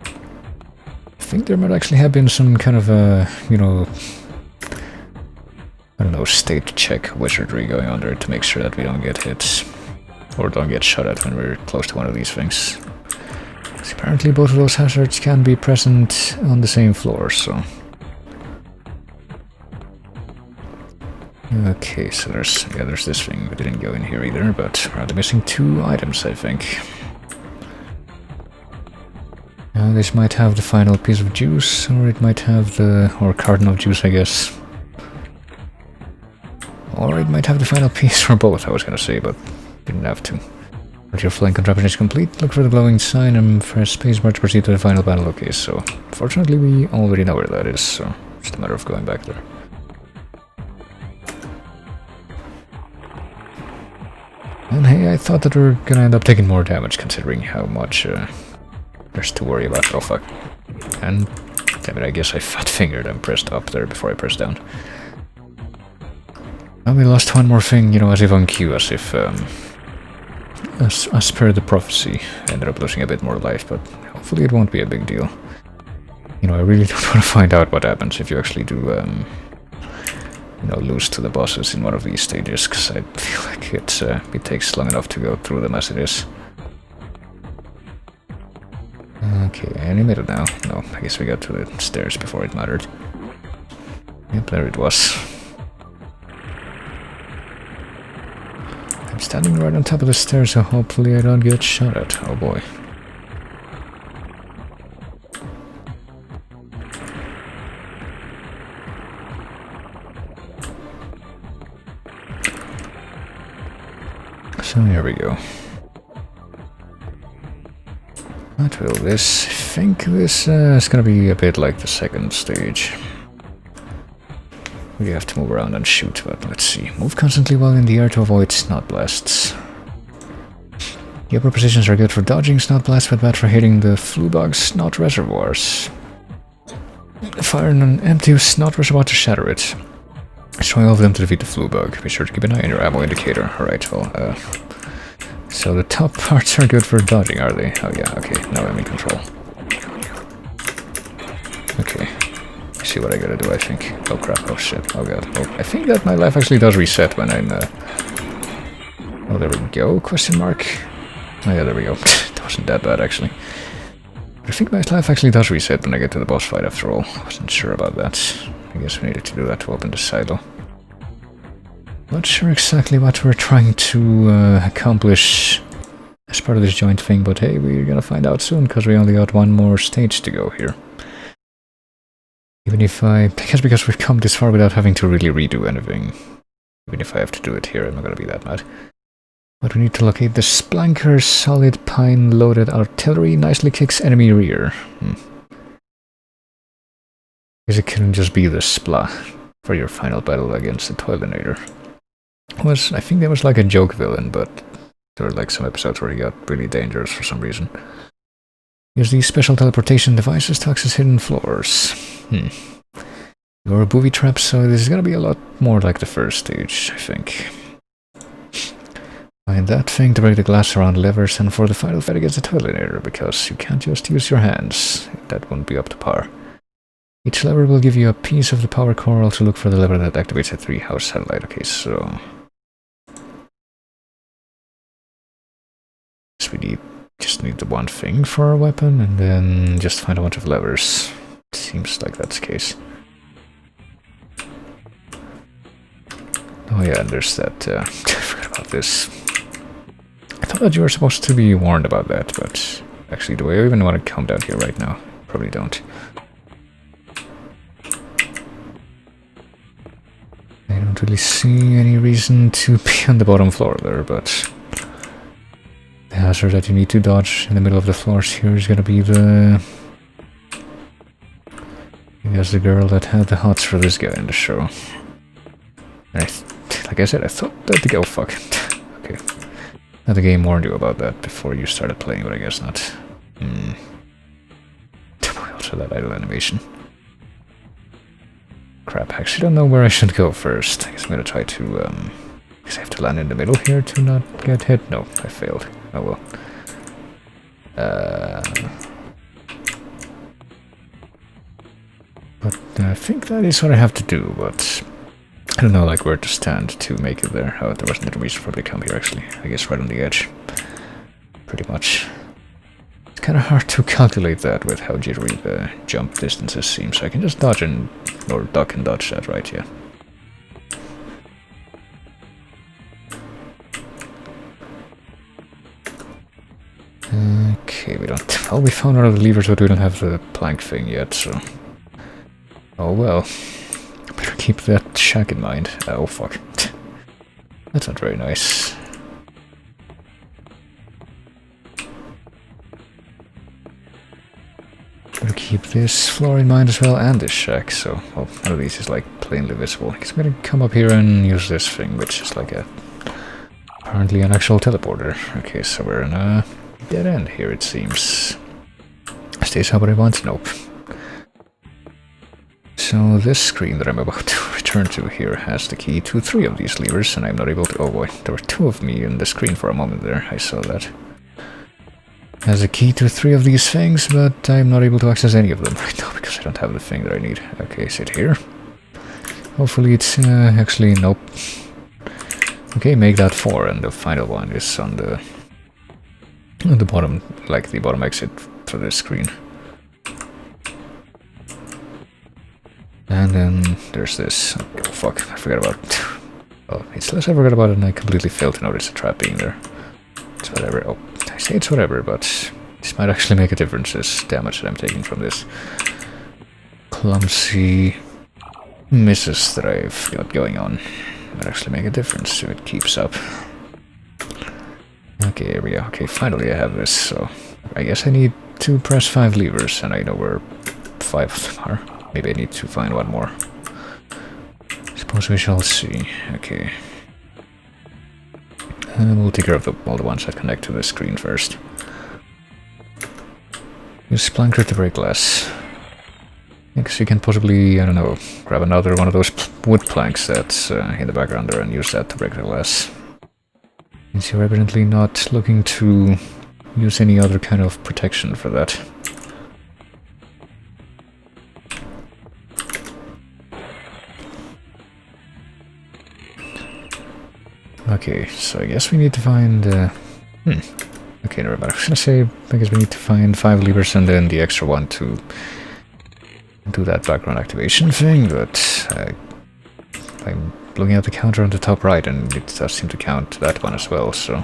I think there might actually have been some kind of you know, I don't know, state check wizardry going on there to make sure that we don't get hit or don't get shot at when we're close to one of these things. So apparently both of those hazards can be present on the same floor, so... Okay, so there's this thing. We didn't go in here either, but we're only missing 2 items, I think. This might have the final piece of juice, or it might have or carton of juice, I guess. Or it might have the final piece, or both, I was gonna say, but didn't have to. Once your flying contraption is complete, look for the glowing sign and press spacebar to proceed to the final battle. Okay, so fortunately we already know where that is, so it's just a matter of going back there. And hey, I thought that we were gonna end up taking more damage considering how much there's to worry about. Oh fuck. And damn it, I guess I fat fingered and pressed up there before I pressed down. And we lost one more thing, you know, as if on cue, as if as per the prophecy, I ended up losing a bit more life, but hopefully it won't be a big deal. You know, I really don't want to find out what happens if you actually do, you know, lose to the bosses in one of these stages, because I feel like it takes long enough to go through them as it is. Okay, any middle now? No, I guess we got to the stairs before it mattered. Yep, there it was. I'm standing right on top of the stairs, so hopefully I don't get shot at. Oh boy. So here we go. What will this? I think this is gonna be a bit like the second stage. We have to move around and shoot, but let's see. Move constantly while in the air to avoid snot blasts. The upper positions are good for dodging snot blasts, but bad for hitting the flu bug's snot reservoirs. Fire in an empty snot reservoir to shatter it. Destroy all of them to defeat the flu bug. Be sure to keep an eye on your ammo indicator. Alright, well, so the top parts are good for dodging, are they? Oh yeah, okay, now I'm in control. Okay. See what I gotta do, I think. Oh crap, oh shit, oh god. Oh, I think that my life actually does reset when I'm, oh, there we go, question mark. Oh yeah, there we go. That wasn't that bad, actually. I think my life actually does reset when I get to the boss fight, after all. I wasn't sure about that. I guess we needed to do that to open the silo. Not sure exactly what we're trying to accomplish as part of this joint thing, but hey, we're gonna find out soon, because we only got one more stage to go here. Even if I guess because we've come this far without having to really redo anything. Even if I have to do it here, I'm not gonna be that mad. But we need to locate the Splanker's solid pine-loaded artillery nicely kicks enemy rear. Because it couldn't just be the Spla for your final battle against the Toilinator. I think there was like a joke villain, but there were like some episodes where he got really dangerous for some reason. Use these special teleportation devices to access hidden floors. You're a booby trap, so this is gonna be a lot more like the first stage, I think. Find that thing to break the glass around levers, and for the final fight against the Toilinator, because you can't just use your hands. That won't be up to par. Each lever will give you a piece of the power core. Also look for the lever that activates a 3-house satellite. Okay, so we just need the one thing for our weapon, and then just find a bunch of levers. Seems like that's the case. Oh yeah, and there's that, I forgot about this. I thought that you were supposed to be warned about that, but actually, do I even want to come down here right now? Probably don't. I don't really see any reason to be on the bottom floor there, but the hazard that you need to dodge in the middle of the floors here is gonna be the... I guess the girl that had the hots for this guy in the show. Like I said, I thought that the girl... fuck. Okay. Now the game warned you about that before you started playing, but I guess not. Also that idle animation. Crap, I actually don't know where I should go first. I guess I'm gonna try to, I guess I have to land in the middle here to not get hit. No, I failed. Oh well. But I think that is what I have to do, but I don't know like where to stand to make it there. Oh, there wasn't a reason for me to come here actually. I guess right on the edge. Pretty much. It's kind of hard to calculate that with how jittery the jump distances seem, so I can just dodge and... or duck and dodge that, right, yeah. Okay, we don't... well, we found one of the levers, but we don't have the plank thing yet, so... oh well. Better keep that shack in mind. Oh fuck. That's not very nice. Better keep this floor in mind as well, and this shack, so... well, one of these is like plainly visible. I guess I'm gonna come up here and use this thing, which is like a... apparently an actual teleporter. Okay, so we're in a dead end here, it seems. Stays how I want? Nope. So this screen that I'm about to return to here has the key to 3 of these levers, and I'm not able to... Oh boy, there were 2 of me in the screen for a moment there, I saw that. Has a key to 3 of these things, but I'm not able to access any of them right now because I don't have the thing that I need. Okay, is it here? Hopefully it's actually... Nope. Okay, make that 4, and the final one is on the bottom, like the bottom exit for this screen. And then there's this. Oh fuck, I forgot about it. Oh, it's less I forgot about it and I completely failed to notice the trap being there. It's whatever. Oh, I say it's whatever, but this might actually make a difference, this damage that I'm taking from this clumsy misses that I've got going on. Might actually make a difference if it keeps up. Okay, here we go. Okay, finally I have this, so I guess I need to press 5 levers, and I know where 5 of them are. Maybe I need to find one more. Suppose we shall see. Okay. We'll take care of all the ones that connect to the screen first. Use Splanker to break glass. Because you can possibly, I don't know, grab another one of those wood planks that's in the background there and use that to break the glass. Since you're evidently not looking to use any other kind of protection for that. Okay, so I guess we need to find... Okay, never mind. I was gonna say, I guess we need to find 5 levers and then the extra one to do that background activation thing, but I'm looking at the counter on the top right and it does seem to count that one as well, so...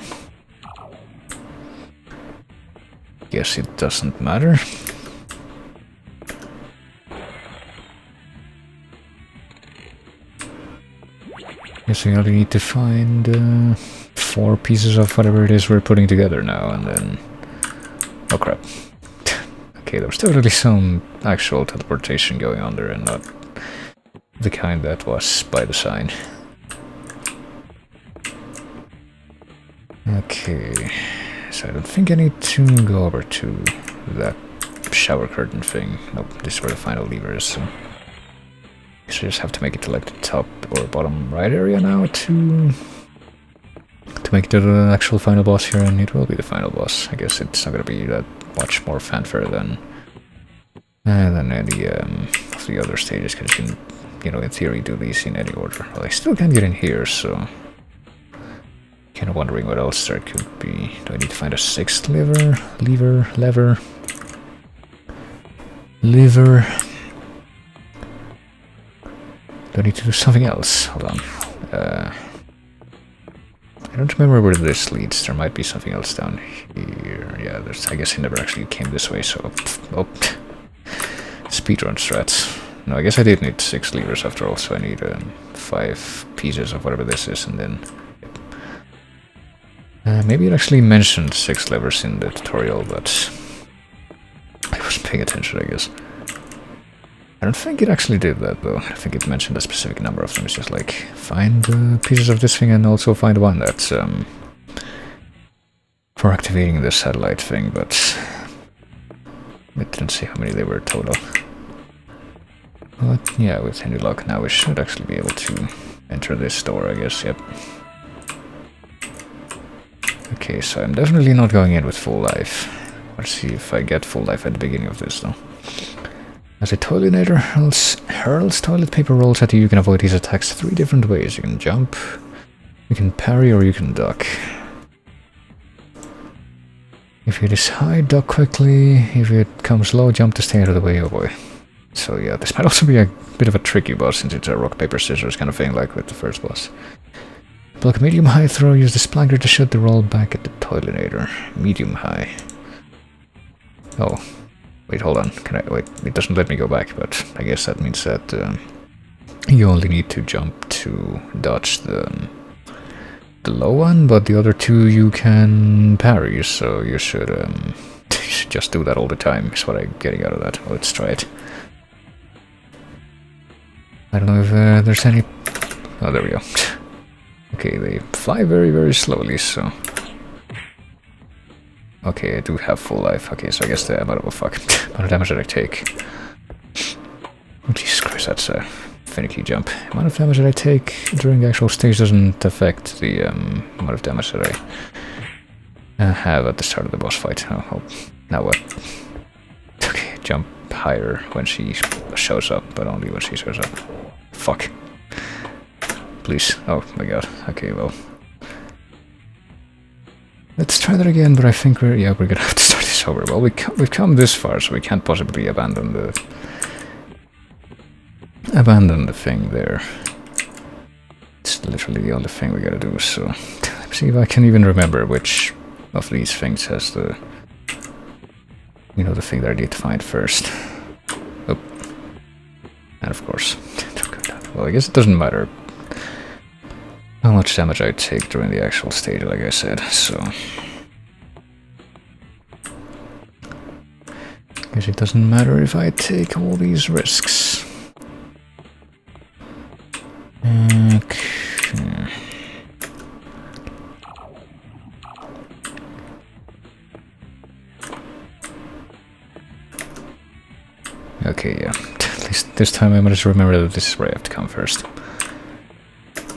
Guess it doesn't matter. Guess we only need to find 4 pieces of whatever it is we're putting together now, and then... Oh crap. Okay, there was definitely some actual teleportation going on there, and not the kind that was by design. Okay, so I don't think I need to go over to that shower curtain thing. Nope, this is where the final lever is, so... I just have to make it to like the top or bottom right area now to make it to the actual final boss here, and it will be the final boss. I guess it's not gonna be that much more fanfare than any of the other stages, because you can, you know, in theory do these in any order. Well, I still can't get in here, so kind of wondering what else there could be. Do I need to find a 6th lever? Do I need to do something else? Hold on. I don't remember where this leads. There might be something else down here. Yeah, there's... I guess he never actually came this way, so... Oh. Speedrun strats. No, I guess I did need 6 levers after all, so I need 5 pieces of whatever this is, and then... maybe it actually mentioned 6 levers in the tutorial, but... I wasn't paying attention, I guess. I don't think it actually did that, though. I think it mentioned a specific number of them. It's just like, find pieces of this thing and also find one that's for activating the satellite thing, but it didn't say how many they were total. But yeah, with any luck now we should actually be able to enter this door, I guess, yep. Okay, so I'm definitely not going in with full life. Let's see if I get full life at the beginning of this, though. As a toilinator hurls toilet paper rolls at you, you can avoid these attacks 3 different ways. You can jump, you can parry, or you can duck. If it is high, duck quickly. If it comes low, jump to stay out of the way. Oh boy. So yeah, this might also be a bit of a tricky boss, since it's a rock, paper, scissors kind of thing, like with the first boss. Block a medium high throw, use the splanker to shoot the roll back at the toilinator. Medium high. Oh. Wait, hold on. Can I... Wait, it doesn't let me go back, but I guess that means that you only need to jump to dodge the low one, but the other 2 you can parry, so you should just do that all the time, is what I'm getting out of that. Well, let's try it. I don't know if there's any... Oh, there we go. Okay, they fly very, very slowly, so... Okay, I do have full life. Okay, so I guess the amount of... Oh, fuck. Amount of damage that I take. Oh, Jesus Christ, that's a finicky jump. Amount of damage that I take during the actual stage doesn't affect the amount of damage that I have at the start of the boss fight. Oh, now what? Okay, jump higher when she shows up, but only when she shows up. Fuck. Please. Oh my god. Okay, well. Let's try that again, but I think we're gonna have to start this over. Well, we've come this far, so we can't possibly abandon the thing there. It's literally the only thing we gotta do, so let's see if I can even remember which of these things has the, you know, the thing that I need to find first. Oh. And of course. Well, I guess it doesn't matter how much damage I take during the actual stage, like I said, so... Guess it doesn't matter if I take all these risks. Okay. Okay, yeah. At least this time I managed to remember that this is where I have to come first.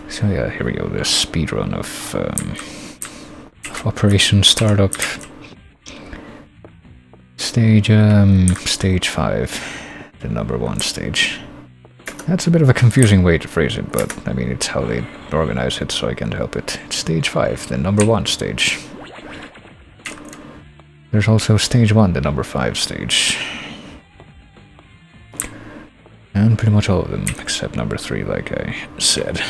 So yeah, here we go, the speedrun of Operation Startup. Stage 5, the number 1 stage. That's a bit of a confusing way to phrase it, but I mean, it's how they organize it, so I can't help it. It's stage 5, the number 1 stage. There's also stage 1, the number 5 stage. And pretty much all of them, except number 3, like I said.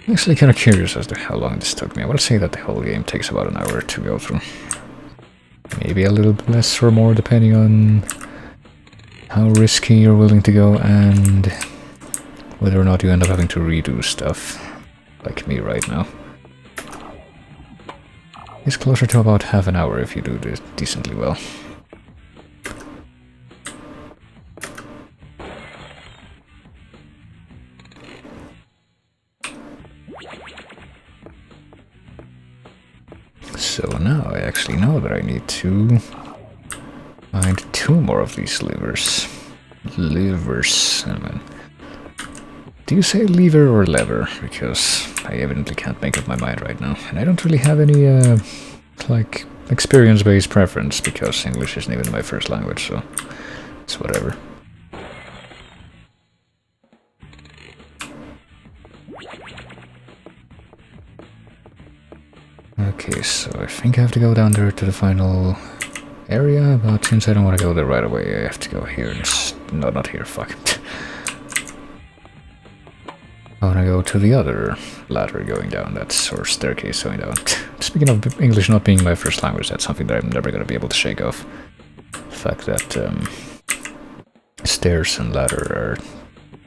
I'm actually kind of curious as to how long this took me. I want to say that the whole game takes about an hour to go through. Maybe a little less or more, depending on how risky you're willing to go and whether or not you end up having to redo stuff, like me right now. It's closer to about half an hour if you do this decently well. So now I actually know that I need to find 2 more of these levers. Levers. I mean, do you say lever or lever? Because I evidently can't make up my mind right now. And I don't really have any, like, experience-based preference, because English isn't even my first language, so it's whatever. Okay, so I think I have to go down there to the final area, but since I don't want to go there right away, I have to go here. No, not here, fuck. I want to go to the other ladder going down, or staircase going down. Speaking of English not being my first language, that's something that I'm never going to be able to shake off. The fact that stairs and ladder are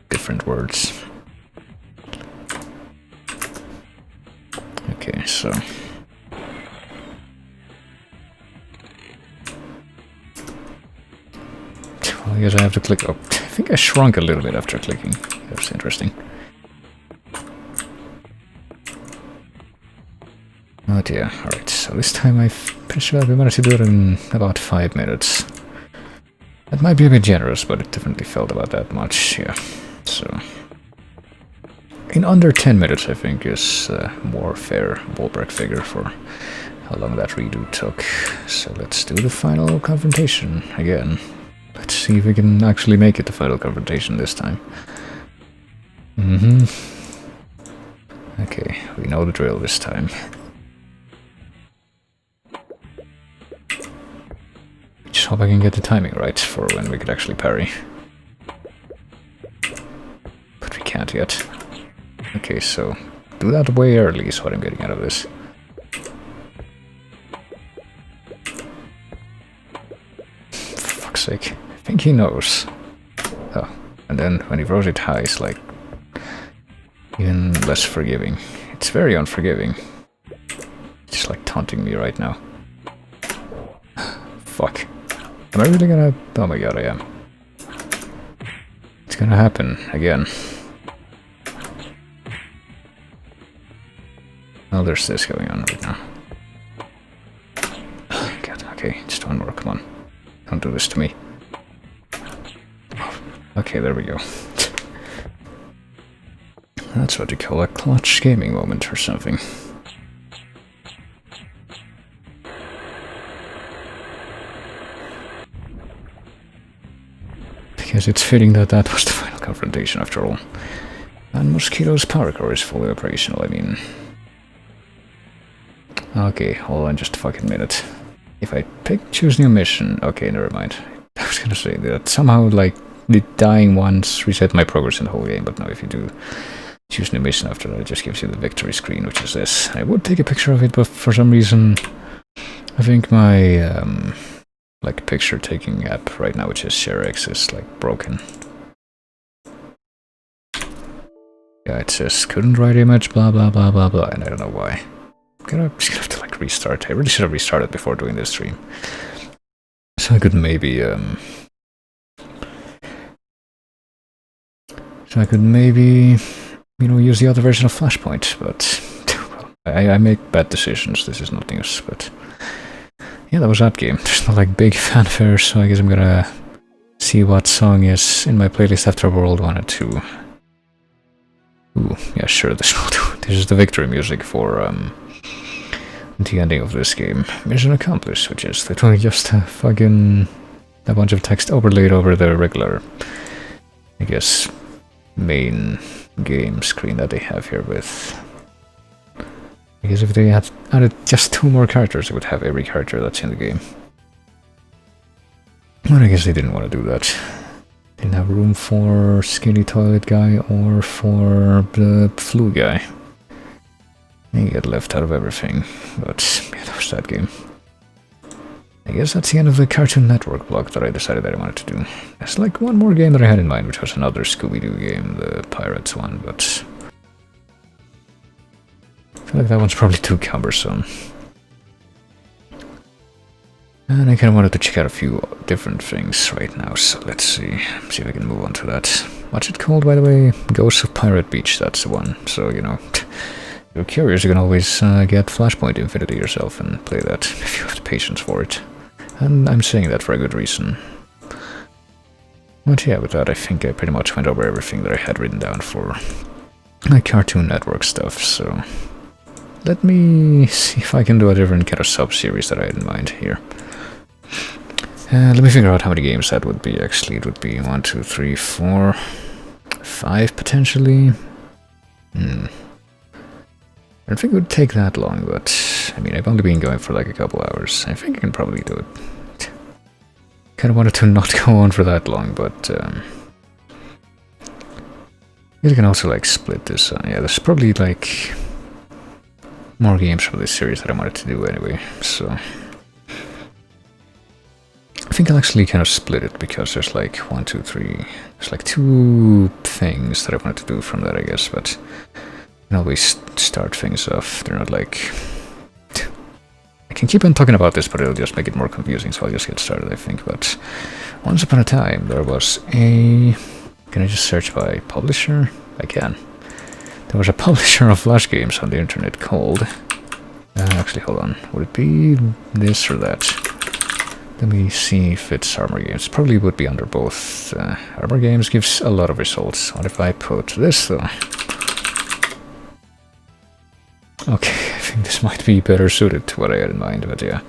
different words. Okay, so... I guess I have to click up. I think I shrunk a little bit after clicking. That's interesting. Oh dear, alright, so this time I'm pretty sure we managed to do it in about 5 minutes. That might be a bit generous, but it definitely felt about that much, yeah. So... in under 10 minutes, I think, is a more fair ballpark figure for how long that redo took. So let's do the final confrontation again. Let's see if we can actually make it the final confrontation this time. Okay, we know the drill this time. Just hope I can get the timing right for when we could actually parry. But we can't yet. Okay, so do that way early is what I'm getting out of this. For fuck's sake. I think he knows. Oh, and then when he throws it high, it's like even less forgiving. It's very unforgiving. It's just like taunting me right now. Fuck. Am I really gonna... oh my god, I am. It's gonna happen again. Oh, there's this going on right now. God, okay, just one more, come on. Don't do this to me. Okay, there we go. That's what you call a clutch gaming moment or something. Because it's fitting that that was the final confrontation after all. And Mosquito's power core is fully operational, I mean. Okay, hold on just a fucking minute. If I choose new mission... Okay, never mind. I was gonna say that somehow, like, the dying once reset my progress in the whole game, but no, if you do choose new mission after that, it just gives you the victory screen, which is this. I would take a picture of it, but for some reason, I think my, like, picture-taking app right now, which is ShareX, is, like, broken. Yeah, it says, couldn't write image, blah blah blah blah blah, and I don't know why. I'm just gonna have to, like, restart. I really should have restarted before doing this stream. So I could maybe, you know, use the other version of Flashpoint, but I make bad decisions, this is not news, but yeah, that was that game. There's no, like, big fanfare, so I guess I'm gonna see what song is in my playlist after World 1 and 2. Ooh, yeah, sure, this will do. This is the victory music for, the ending of this game. Mission accomplished, which is literally just a bunch of text overlaid over the regular, I guess, main game screen that they have here with... Because if they had added just 2 more characters, it would have every character that's in the game. But I guess they didn't want to do that. Didn't have room for Skinny Toilet Guy or for the Flu Guy. They get left out of everything, but yeah, that was that game. I guess that's the end of the Cartoon Network block that I decided that I wanted to do. There's like one more game that I had in mind, which was another Scooby-Doo game, the Pirates one, but I feel like that one's probably too cumbersome. And I kind of wanted to check out a few different things right now, so let's see if I can move on to that. What's it called, by the way? Ghosts of Pirate Beach, that's the one. So, you know, if you're curious, you can always get Flashpoint Infinity yourself and play that if you have the patience for it. And I'm saying that for a good reason. But yeah, with that, I think I pretty much went over everything that I had written down for my Cartoon Network stuff, so let me see if I can do a different kind of sub-series that I had in mind here. Let me figure out how many games that would be, actually. It would be 1, 2, 3, 4, 5 potentially. I don't think it would take that long, but I mean, I've only been going for like a couple hours. I think I can probably do it. Kind of wanted to not go on for that long, but you can also like split this. Yeah, there's probably like more games from this series that I wanted to do anyway, so I think I'll actually kind of split it because there's like 1, 2, 3. There's like 2 things that I wanted to do from that, I guess, but I can always start things off. They're not like... I can keep on talking about this, but it'll just make it more confusing, so I'll just get started, I think. But once upon a time, there was a... Can I just search by publisher? I can. There was a publisher of Flash games on the internet called... actually, hold on. Would it be this or that? Let me see if it's Armor Games. Probably would be under both. Armor Games gives a lot of results. What if I put this, though? Okay, I think this might be better suited to what I had in mind, but yeah.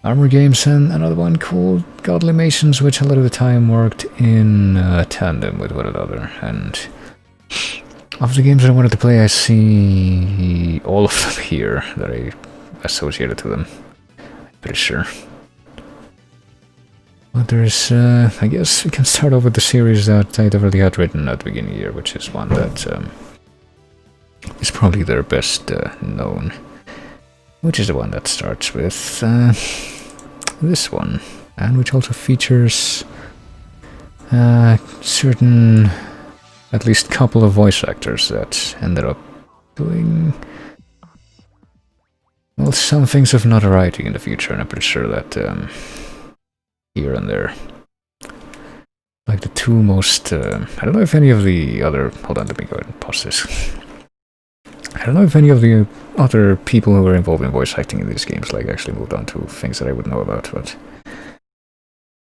Armor Games and another one called Godlimations, which a lot of the time worked in tandem with one another. And of the games that I wanted to play, I see all of them here that I associated to them. I'm pretty sure. But there's, I guess we can start off with the series that I already had written at the beginning here, which is one that is probably their best known, which is the one that starts with this one, and which also features certain, at least couple of voice actors that ended up doing, well, some things of notoriety in the future, and I'm pretty sure that here and there. Like the 2 most... I don't know if any of the other... Hold on, let me go ahead and pause this. I don't know if any of the other people who were involved in voice acting in these games like actually moved on to things that I would know about, but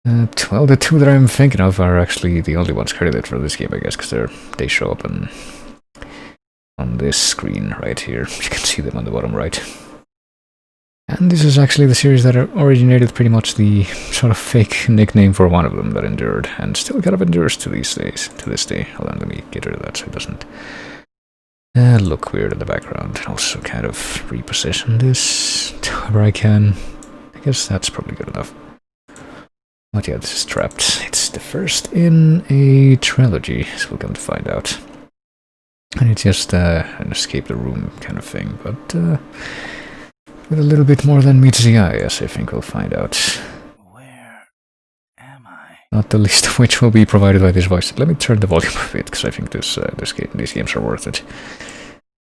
Well, the two that I'm thinking of are actually the only ones credited for this game, I guess, because they show up on this screen right here. You can see them on the bottom right. And this is actually the series that originated pretty much the sort of fake nickname for one of them that endured, and still kind of endures to these days, to this day. Hold on, let me get rid of that so it doesn't look weird in the background. And also kind of reposition this wherever I can. I guess that's probably good enough. But yeah, this is Trapped. It's the first in a trilogy, as we'll come to find out. And it's just an escape the room kind of thing, but with a little bit more than meets the eye, as I think we'll find out. Where am I? Not the least of which will be provided by this voice. Let me turn the volume a bit, because I think these games are worth it.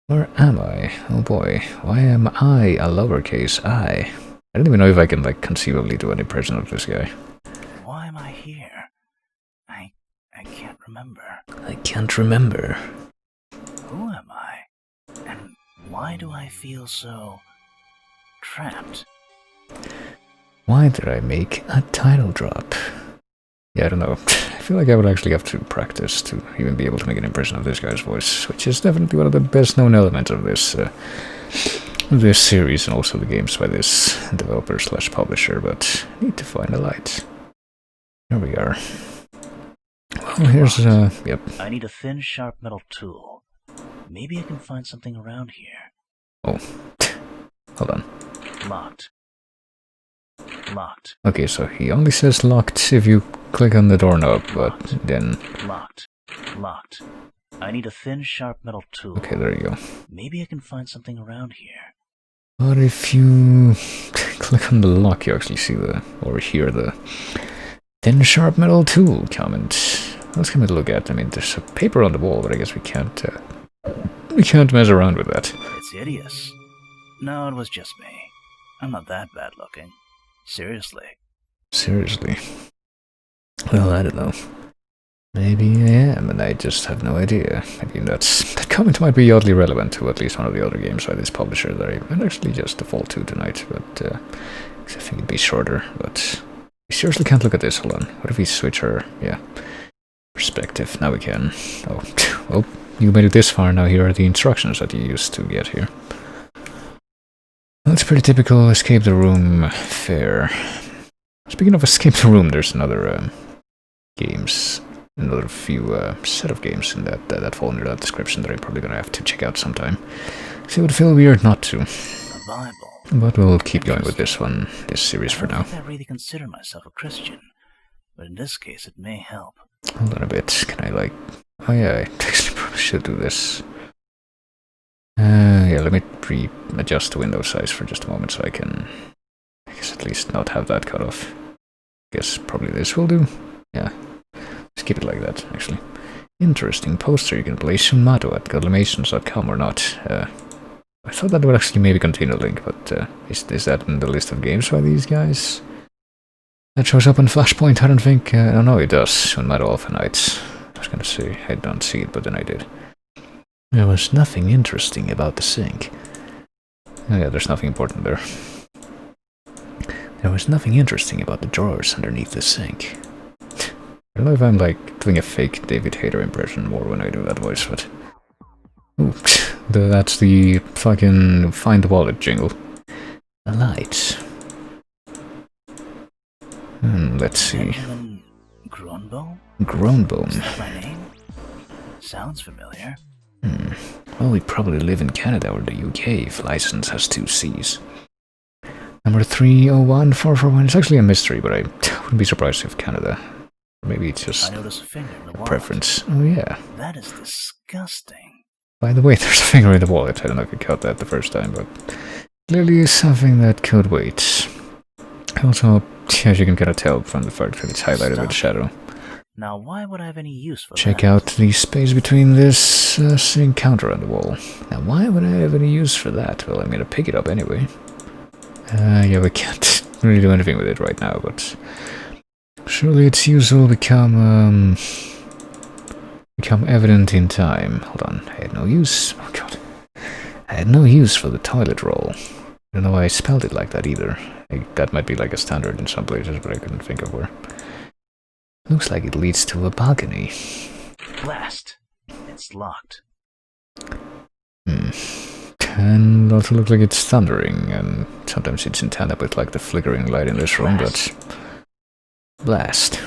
Where am I? Oh boy, why am I a lowercase I? I don't even know if I can, like, conceivably do an impression of this guy. Why am I here? I can't remember. I can't remember. Who am I? And why do I feel so trapped? Why did I make a title drop? Yeah, I don't know. I feel like I would actually have to practice to even be able to make an impression of this guy's voice, which is definitely one of the best known elements of this series and also the games by this developer / publisher, but I need to find a light. Here we are. Well, here's, yep. I need a thin, sharp metal tool. Maybe I can find something around here. Oh. Hold on. Locked. Locked. Okay, so he only says locked if you click on the doorknob, but then... Locked. Locked. I need a thin, sharp metal tool. Okay, there you go. Maybe I can find something around here. But if you click on the lock, you actually see or hear the thin, sharp metal tool comment. Let's give it a look at. I mean, there's a paper on the wall, but I guess we can't mess around with that. It's hideous. No, it was just me. I'm not that bad looking. Seriously. Seriously? Well, I don't know. Maybe I am, and I just have no idea. I mean, that comment might be oddly relevant to at least one of the other games by this publisher that I might actually just default to tonight, but I think it'd be shorter, but we seriously can't look at this. Hold on. What if we switch our, perspective? Now we can. Oh, well, you made it this far. Now here are the instructions that you used to get here. That's pretty typical escape the room fare. Speaking of escape the room, there's another another few set of games in that fall under that description that I'm probably gonna have to check out sometime. So it would feel weird not to. A Bible. But we'll keep going with this series for now. I don't think I really consider myself a Christian, but in this case it may help. Hold on a bit. Can I oh yeah, I actually probably should do this. Yeah, let me adjust the window size for just a moment so I can, I guess, at least not have that cut off. Guess probably this will do. Yeah, let's keep it like that, actually. Interesting poster. You can play Sumato at godlimations.com or not. I thought that would actually maybe contain a link, but is that in the list of games by these guys? That shows up on Flashpoint, I don't think. Oh no, it does, Sumato Alpha Nights. I was gonna say I don't see it, but then I did. There was nothing interesting about the sink. Oh yeah, there's nothing important there. There was nothing interesting about the drawers underneath the sink. I don't know if I'm like doing a fake David Hayter impression more when I do that voice, but... Ooh, that's the fucking Find the Wallet jingle. The lights. Let's see. Benjamin Groenboom? Groenboom. Is that my name? Sounds familiar. Well, we probably live in Canada or the UK if license has 2 C's. Number 301441. It's actually a mystery, but I wouldn't be surprised if Canada. Or maybe it's just I notice a finger in the wallet. preference. Oh yeah. That is disgusting. By the way, there's a finger in the wallet. I don't know if you caught that the first time, but clearly is something that could wait. Also, as you can kind of tell from the fact that it's highlighted with shadow. Now, why would I have any use for Check that? out the space between this sink counter on the wall. Now, why would I have any use for that? Well, I'm gonna pick it up anyway. Yeah, we can't really do anything with it right now, but surely its use will become evident in time. Hold on, I had no use. Oh god, I had no use for the toilet roll. don't know why I spelled it like that either. That might be like a standard in some places, but I couldn't think of where. Looks like it leads to a balcony. Blast! It's locked. And also looks like it's thundering, and sometimes it's in tandem with like the flickering light in this room, but... Blast.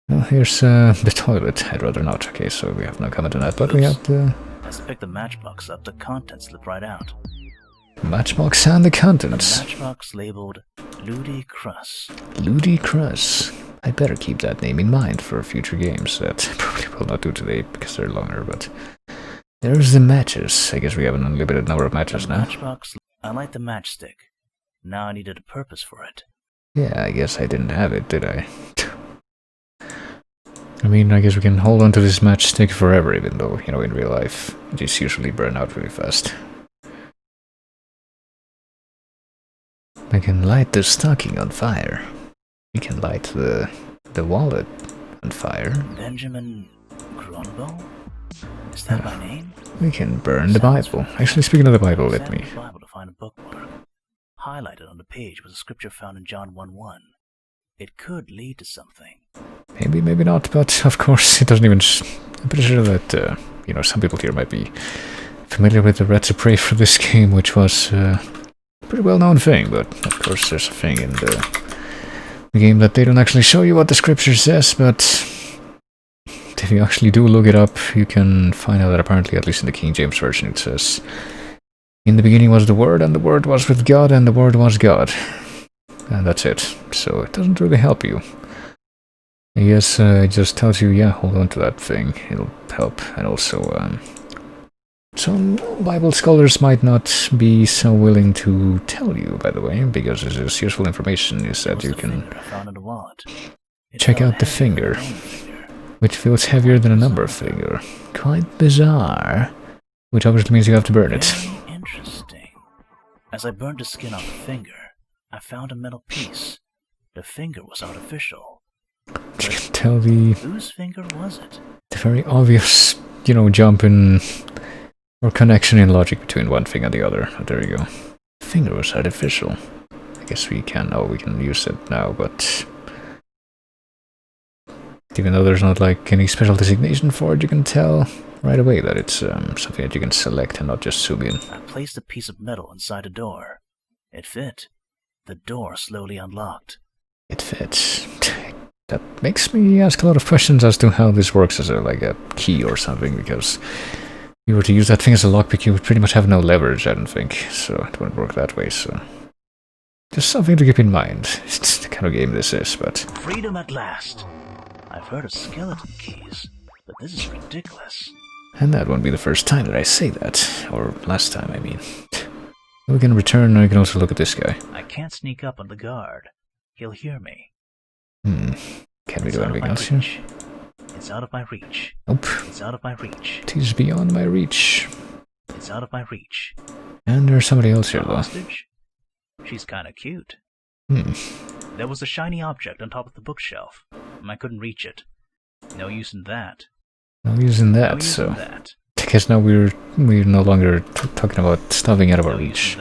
Well, here's the toilet. I'd rather not. Okay, so we have no comment on that, but we have the... As I picked the matchbox up, the contents slipped right out. Matchbox and the contents. A matchbox labeled Ludicrous. Ludicrous. I'd better keep that name in mind for future games that I probably will not do today because they're longer, but... There's the matches. I guess we have an unlimited number of matches now. Matchbox. I like the matchstick. Now I needed a purpose for it. Yeah, I guess I didn't have it, did I? I mean, I guess we can hold on to this matchstick forever, even though, you know, in real life, these usually burn out really fast. I can light the stocking on fire. We can light the wallet on fire. Benjamin Grunbo? Is that my name? We can burn the Bible. Actually, speaking of the Bible, let me... The Bible to find a bookmark. Highlighted on the page was a scripture found in John 1:1. It could lead to something. Maybe, maybe not, but of course it doesn't even... I'm pretty sure that, you know, some people here might be familiar with the Red to Pray for this game, which was a pretty well-known thing, but of course there's a thing in the game that they don't actually show you what the scripture says, but if you actually do look it up, you can find out that apparently, at least in the King James Version, it says, "In the beginning was the Word, and the Word was with God, and the Word was God." And that's it. So it doesn't really help you. I guess it just tells you, yeah, hold on to that thing. It'll help. And also, some Bible scholars might not be so willing to tell you, by the way, because this is useful information, is that you can check out the finger, which feels heavier than a number finger. Quite bizarre. Which obviously means you have to burn it. Very interesting. As I burned the skin off the finger, I found a metal piece. The finger was artificial. You can tell the... Whose finger was it? The very obvious, you know, jump in... or connection in logic between one thing and the other. Oh, there you go. The finger was artificial. I guess we can... oh, we can use it now, but... even though there's not, like, any special designation for it, you can tell right away that it's something that you can select and not just zoom in. I placed a piece of metal inside a door. It fit. The door slowly unlocked. It fits. That makes me ask a lot of questions as to how this works as like a key or something, because if you were to use that thing as a lockpick, you would pretty much have no leverage, I don't think, so it wouldn't work that way, so... just something to keep in mind. It's the kind of game this is, but... Freedom at last! I've heard of skeleton keys, but this is ridiculous. And that won't be the first time that I say that, or last time, I mean. We can return, and we can also look at this guy. I can't sneak up on the guard. He'll hear me. Can we do anything else here? It's out of my reach. Nope. It's out of my reach. It is beyond my reach. It's out of my reach. And there's somebody else here, though. Hostage? She's kinda cute. There was a shiny object on top of the bookshelf. I couldn't reach it. No use in that. No use in that, so... I guess now we're no longer talking about stuffing out of our reach.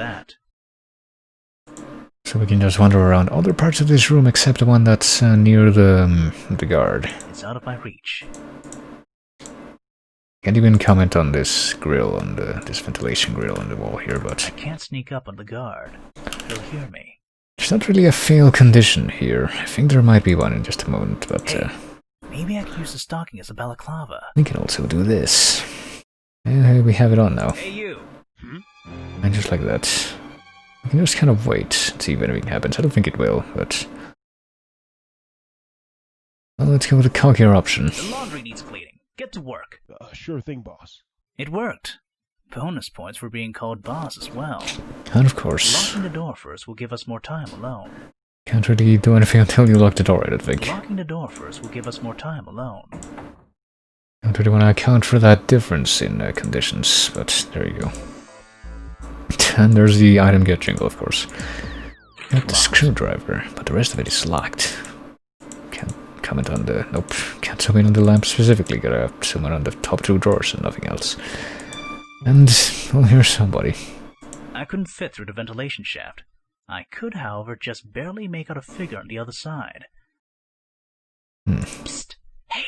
So we can just wander around other parts of this room except the one that's near the guard. It's out of my reach. Can't even comment on this grill, on this ventilation grill on the wall here, but... I can't sneak up on the guard. He'll hear me. There's not really a fail condition here. I think there might be one in just a moment, but... hey, maybe I can use the stocking as a balaclava. We can also do this. And we have it on now. Hey, you! And just like that. We can just kind of wait and see if anything happens. I don't think it will, but... well, let's go with the cockier option. The laundry needs cleaning. Get to work. Sure thing, boss. It worked. Bonus points for being called boss as well. And of course... locking the door first will give us more time alone. Can't really do anything until you lock the door, I don't think. Locking the door first will give us more time alone. I don't really want to account for that difference in conditions, but there you go. And there's the item get jingle, of course. Got the screwdriver, but the rest of it is locked. Can't comment on the... nope, can't zoom in on the lamp specifically, gotta zoom in on the top two drawers and nothing else. And, well, here's somebody. I couldn't fit through the ventilation shaft. I could, however, just barely make out a figure on the other side. Psst! Hey!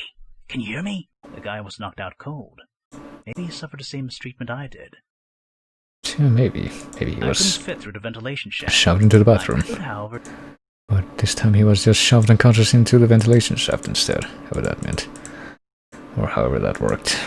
Can you hear me? The guy was knocked out cold. Maybe he suffered the same mistreatment I did. Yeah, maybe. Maybe he I was couldn't fit through the ventilation shaft. shoved into the bathroom. I could, however... But this time he was just shoved unconscious into the ventilation shaft instead, however that meant. Or however that worked.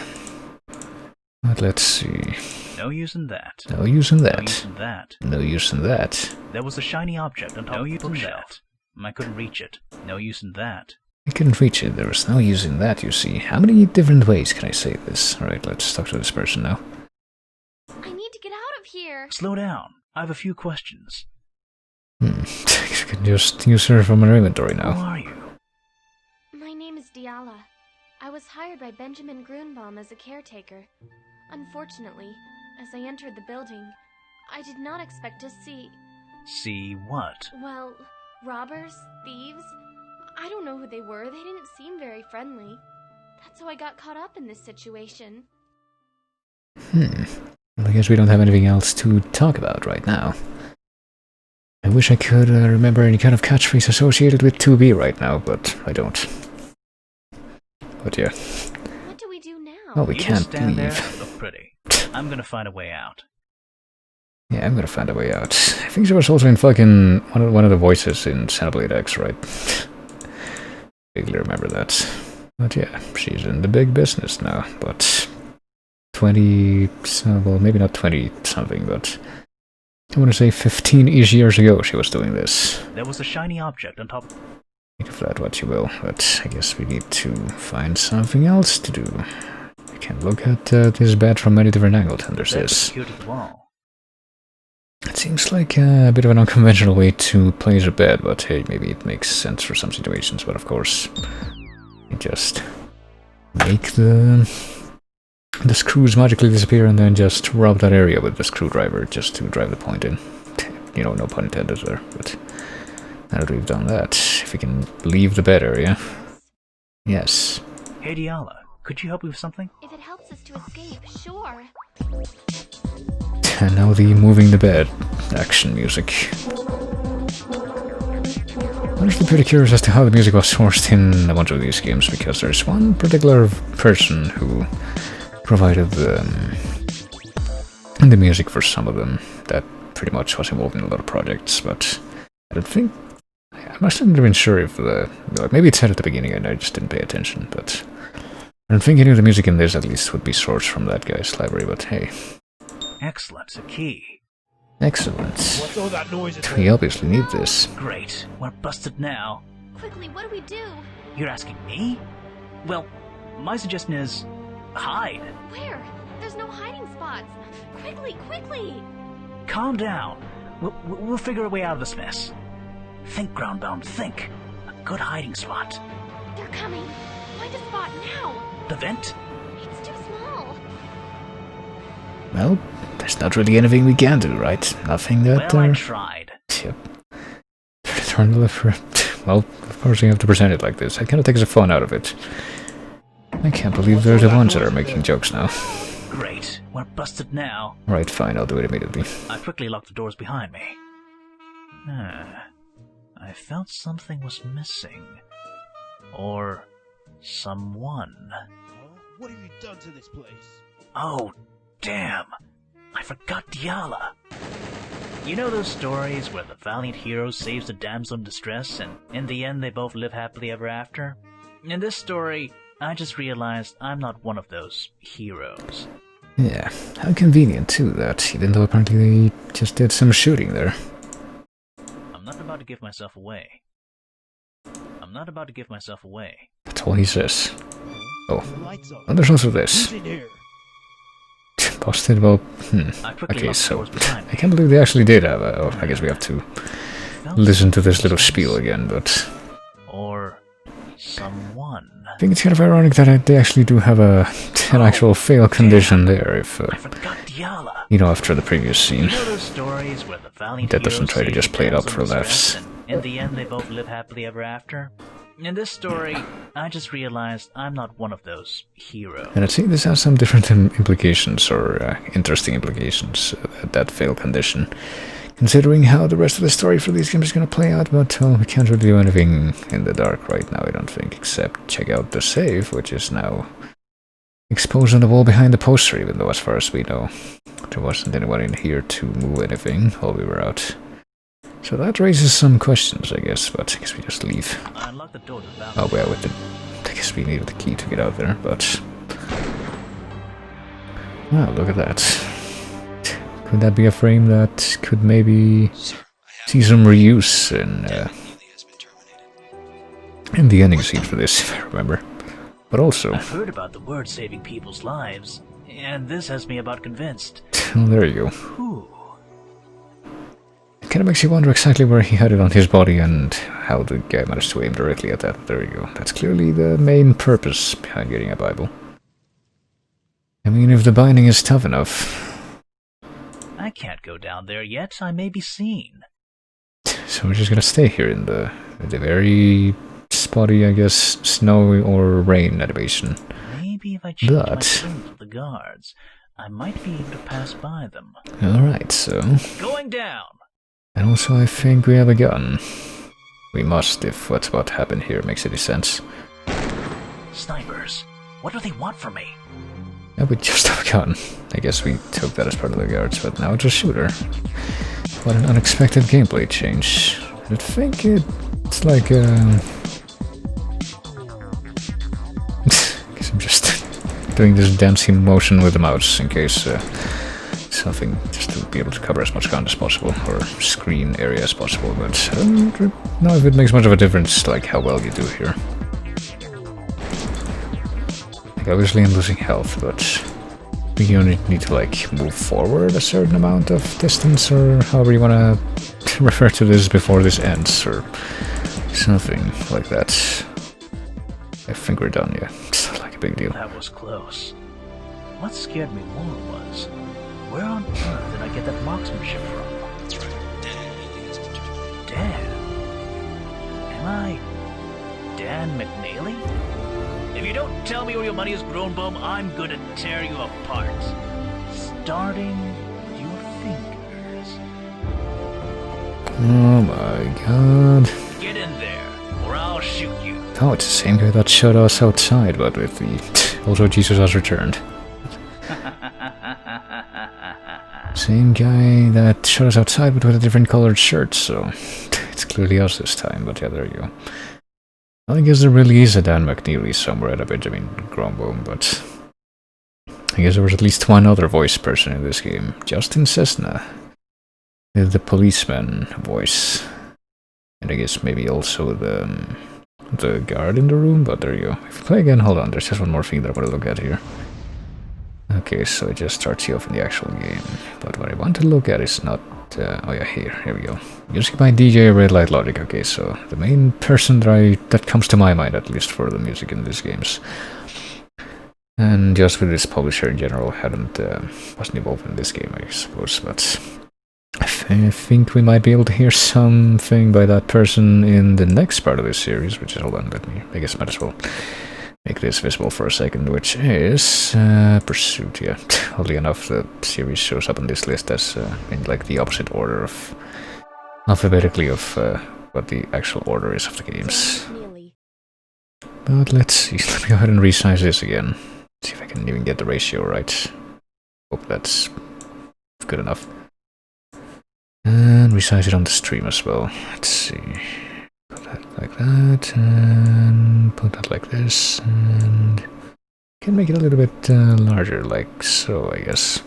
But let's see. No use in that. No use in that. No use in that. No use in that. There was a shiny object on top of the bookshelf. I couldn't reach it. No use in that. I couldn't reach it. There was no use in that, you see. How many different ways can I say this? Alright, let's talk to this person now. I need to get out of here. Slow down. I have a few questions. You can just use her from her inventory now. Who are you? My name is Diala. I was hired by Benjamin Grunbaum as a caretaker. Unfortunately, as I entered the building, I did not expect to see... See what? Well, robbers, thieves... I don't know who they were. They didn't seem very friendly. That's how I got caught up in this situation. Well, I guess we don't have anything else to talk about right now. I wish I could remember any kind of catchphrase associated with 2B right now, but I don't. But yeah. What do we do now? Oh, we You can't just stand leave. there, look pretty. I'm gonna find a way out. Yeah, I'm gonna find a way out. I think she was also in fucking one of the voices in Xenoblade X, right? Vaguely remember that. But yeah, she's in the big business now, but 20, well, maybe not 20 something, but I want to say 15-ish years ago she was doing this. There was a shiny object on top. Make of that what you will, but I guess we need to find something else to do. I can look at this bed from many different angles, and there's this. Secured to the wall. It seems like a bit of an unconventional way to place a bed, but hey, maybe it makes sense for some situations, but of course, you just make the screws magically disappear and then just rub that area with the screwdriver just to drive the point in. You know, no pun intended there, but now that we've done that, if we can leave the bed area. Yes. Hey Diala, could you help me with something? If it helps us to escape, sure. And now the moving the bed action music. I'm actually pretty curious as to how the music was sourced in a bunch of these games, because there's one particular person who provided the music for some of them that pretty much was involved in a lot of projects, but I don't think... I must have been sure if maybe it said at the beginning and I just didn't pay attention, but I don't think any of the music in this at least would be sourced from that guy's library, but hey. Excellent, a key. Excellent. What's all that noise? We obviously need this. Great, we're busted now. Quickly, what do we do? You're asking me? Well, my suggestion is... hide. Where? There's no hiding spots. Quickly, quickly! Calm down. We'll figure a way out of this mess. Think, Groundbound, think. A good hiding spot. They're coming. Find a spot now. The vent? It's too small. Well, there's not really anything we can do, right? Nothing that... Well, I tried. Yep. Turn the left. Well, of course you have to present it like this. It kind of takes the fun out of it. I can't believe they're the ones that are making jokes now. Great, we're busted now. Right, fine, I'll do it immediately. I quickly locked the doors behind me. I felt something was missing. Or... someone. What have you done to this place? Oh, damn! I forgot Diala! You know those stories where the valiant hero saves the damsel in distress and in the end they both live happily ever after? In this story, I just realized I'm not one of those heroes. Yeah, how convenient too that, even though apparently they just did some shooting there. I'm not about to give myself away. That's all he says. Oh, The lights on. and there's also this. Who's in here? Busted, well, I quickly okay, locked the so doors behind I me. can't believe they actually did have a... Oh, I guess we have to listen to this little spiel again, but... Or... someone. I think it's kind of ironic that they actually do have an actual fail condition there, if... I forgot Diala! you know, after the previous scene. You know those stories where the valiant That hero doesn't try to saves just play it up damsel for in distress laughs. and in the end they both live happily ever after? In this story, I just realized I'm not one of those heroes. And I'd say this has some different implications, or interesting implications, that fail condition. Considering how the rest of the story for these games is going to play out, but we can't really do anything in the dark right now, I don't think, except check out the save, which is now exposed on the wall behind the poster, even though as far as we know, there wasn't anyone in here to move anything while we were out. So that raises some questions, I guess, but I guess we just leave. I unlocked the door to the balcony. Oh, well, I guess we needed the key to get out there, but... Wow, look at that. Could that be a frame that could maybe see some reuse in the ending scene for this, if I remember? But also... I've heard about the word saving people's lives, and this has me about convinced. Oh, there you go. Whew. It kind of makes you wonder exactly where he had it on his body and how the guy managed to aim directly at that. There you go. That's clearly the main purpose behind getting a Bible. I mean, if the binding is tough enough... I can't go down there yet. I may be seen. So we're just gonna stay here in the very spotty, I guess, snow or rain animation. Maybe if I change my clothes with the guards, I might be able to pass by them. Alright, so... Going down! And also I think we have a gun. We must, if what's about to happen here makes any sense. Snipers. What do they want from me? Yeah, we just have a gun. I guess we took that as part of the guards, but now it's a shooter. What an unexpected gameplay change. I think it's like I guess I'm just doing this dancing motion with the mouse in case something, just to be able to cover as much ground as possible, or screen area as possible, but I don't know if it makes much of a difference, like how well you do here. Like, obviously I'm losing health, but we only need to like move forward a certain amount of distance, or however you want to refer to this before this ends, or something like that. I think we're done, yeah. It's not like a big deal. That was close. What scared me more was, where on earth did I get that marksmanship from? Dan? Am I Dan McNally? If you don't tell me where your money is grown, Bum, I'm gonna tear you apart. Starting with your fingers. Oh my god. Get in there, or I'll shoot you. Oh, it's the same guy that shot us outside, but with the... Also, Jesus has returned. Same guy that shot us outside, but with a different colored shirt, so... It's clearly us this time, but yeah, there you go. I guess there really is a Dan McNeely somewhere at a Benjamin Gromboom, but... I guess there was at least one other voice person in this game, Justin Cessna. With the policeman voice. And I guess maybe also the guard in the room, but there you go. If you play again, hold on, there's just one more thing that I want to look at here. Okay, so it just starts you off in the actual game, but what I want to look at is not... oh yeah, here we go. Music by DJ Red Light Logic. Okay, so the main person that comes to my mind, at least for the music in these games. And just with this publisher in general, wasn't involved in this game, I suppose, but... I think we might be able to hear something by that person in the next part of this series, which is, hold on, I guess I might as well make this visible for a second, which is Pursuit, yeah. Oddly enough, the series shows up on this list as in like the opposite order of, alphabetically, of what the actual order is of the games. But let's see, let me go ahead and resize this again. See if I can even get the ratio right. Hope that's good enough. And resize it on the stream as well. Let's see. Put that like that, and put that like this, and can make it a little bit larger, like so, I guess.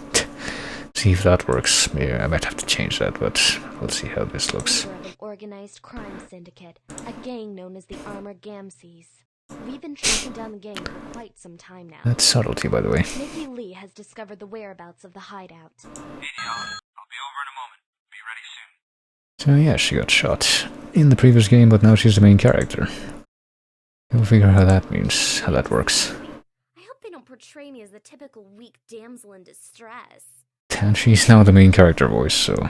See if that works. Maybe I might have to change that, but we'll see how this looks. Member of an organized crime syndicate, a gang known as the Armored Gamsees. We've been tracking down the gang for quite some time now. That's subtlety, by the way. Nikki Lee has discovered the whereabouts of the hideout. Hey, I'll be over in a moment. Be ready soon. So yeah, she got shot in the previous game, but now she's the main character. We'll figure out how that means, how that works. I hope they don't portray me as the typical weak damsel in distress. And she's now the main character voice, so...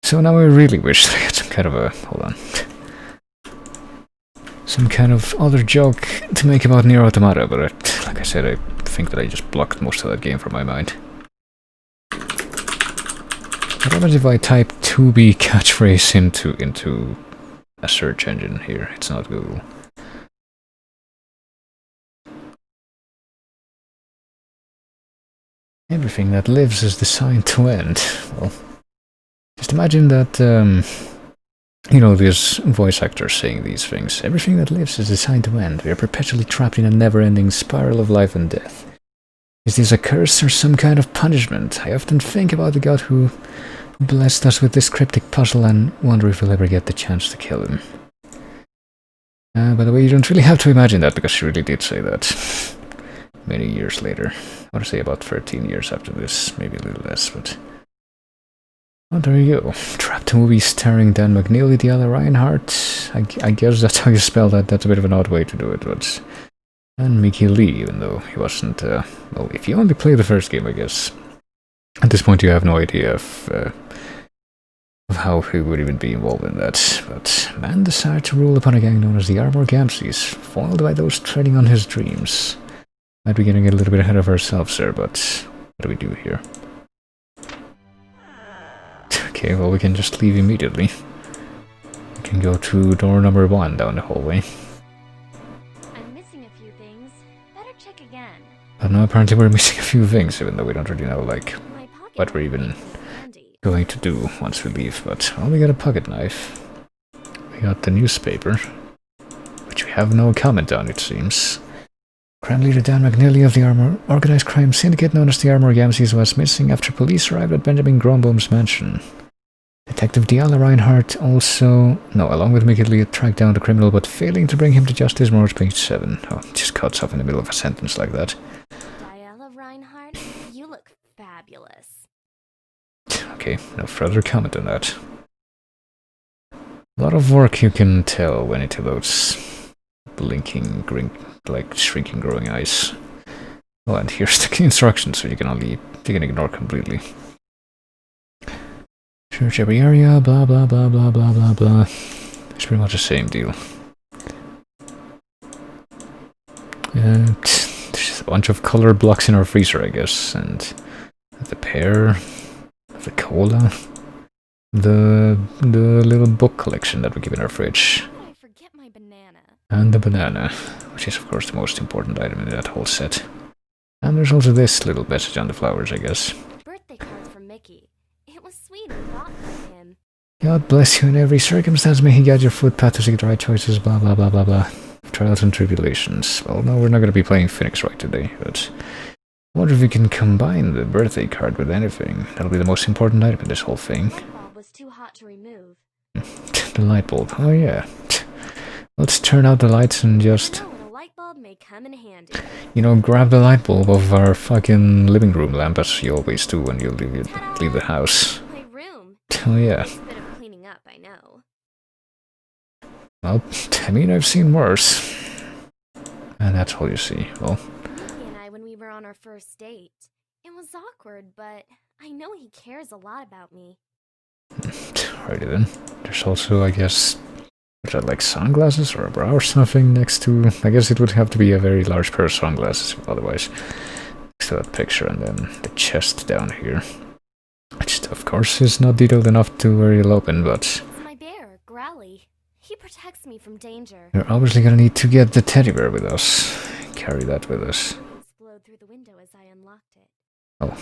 So now I really wish that I had some kind of a... Hold on. some kind of other joke to make about Nier Automata, but like I said, I think that I just blocked most of that game from my mind. What happens if I type 2B catchphrase into a search engine here? It's not Google. Everything that lives is designed to end. Well, just imagine that, you know, this voice actor saying these things. Everything that lives is designed to end. We are perpetually trapped in a never-ending spiral of life and death. Is this a curse or some kind of punishment? I often think about the god who blessed us with this cryptic puzzle and wonder if we'll ever get the chance to kill him. By the way, you don't really have to imagine that, because she really did say that many years later. I want to say about 13 years after this, maybe a little less, but... Oh, there you go. Trapped movie starring Dan McNeely, Diala Reinhardt. I guess that's how you spell that. That's a bit of an odd way to do it, but... And Mickey Lee, even though he wasn't... well, if you only play the first game, I guess. At this point you have no idea of how he would even be involved in that. But man decided to rule upon a gang known as the Armor Gamseys, foiled by those treading on his dreams. Might be getting a little bit ahead of ourselves there, but what do we do here? Okay, well, we can just leave immediately. We can go to door number 1 down the hallway. I'm missing a few things. Better check again. But no, apparently we're missing a few things, even though we don't really know, like, My pocket what we're even knife is handy. going to do once we leave. But, well, we got a pocket knife. We got the newspaper, which we have no comment on, it seems. Crime leader Dan McNeely of the organized crime syndicate known as the Armor Gamseys was missing after police arrived at Benjamin Gromboom's mansion. Detective Diala Reinhardt along with Mickey Lee, tracked down the criminal, but failing to bring him to justice, more page 7. Oh, just cuts off in the middle of a sentence like that. Diala Reinhardt, you look fabulous. Okay, no further comment on that. A lot of work, you can tell, went into those blinking, shrinking, growing eyes. Oh, and here's the instructions, so you can ignore completely. Search every area, blah blah blah blah blah blah blah. It's pretty much the same deal. There's a bunch of color blocks in our freezer, I guess, and the pear, the cola, the little book collection that we keep in our fridge. How did I forget my banana? And the banana, which is of course the most important item in that whole set. And there's also this little message on the flowers, I guess. Birthday card from Mickey. It was sweet and thoughtful of him. God bless you in every circumstance, may he guide your footpath to seek the right choices, blah blah blah blah blah. Trials and tribulations. Well, no, we're not going to be playing Phoenix Wright today, but I wonder if we can combine the birthday card with anything. That'll be the most important item in this whole thing. The light bulb was too hot to remove. The light bulb, oh yeah. Let's turn out the lights and just... You know when a light bulb may come in handy. You know, grab the light bulb of our fucking living room lamp, as you always do when you leave the house. My room. Oh yeah. Nice bit of cleaning up, I know. Well, I mean, I've seen worse. And that's all you see. Well, Mickey and I, when we were on our first date, it was awkward, but I know he cares a lot about me. alrighty then. There's also, I guess, is that like sunglasses or a bra or something next to... I guess it would have to be a very large pair of sunglasses, otherwise. Next to that picture, and then the chest down here. Which, of course, is not detailed enough to where you'll open, but... It's my bear, Growly. He protects me from danger. We're obviously gonna need to get the teddy bear with us. Carry that with us. Flowed through the window as I unlocked it. Oh.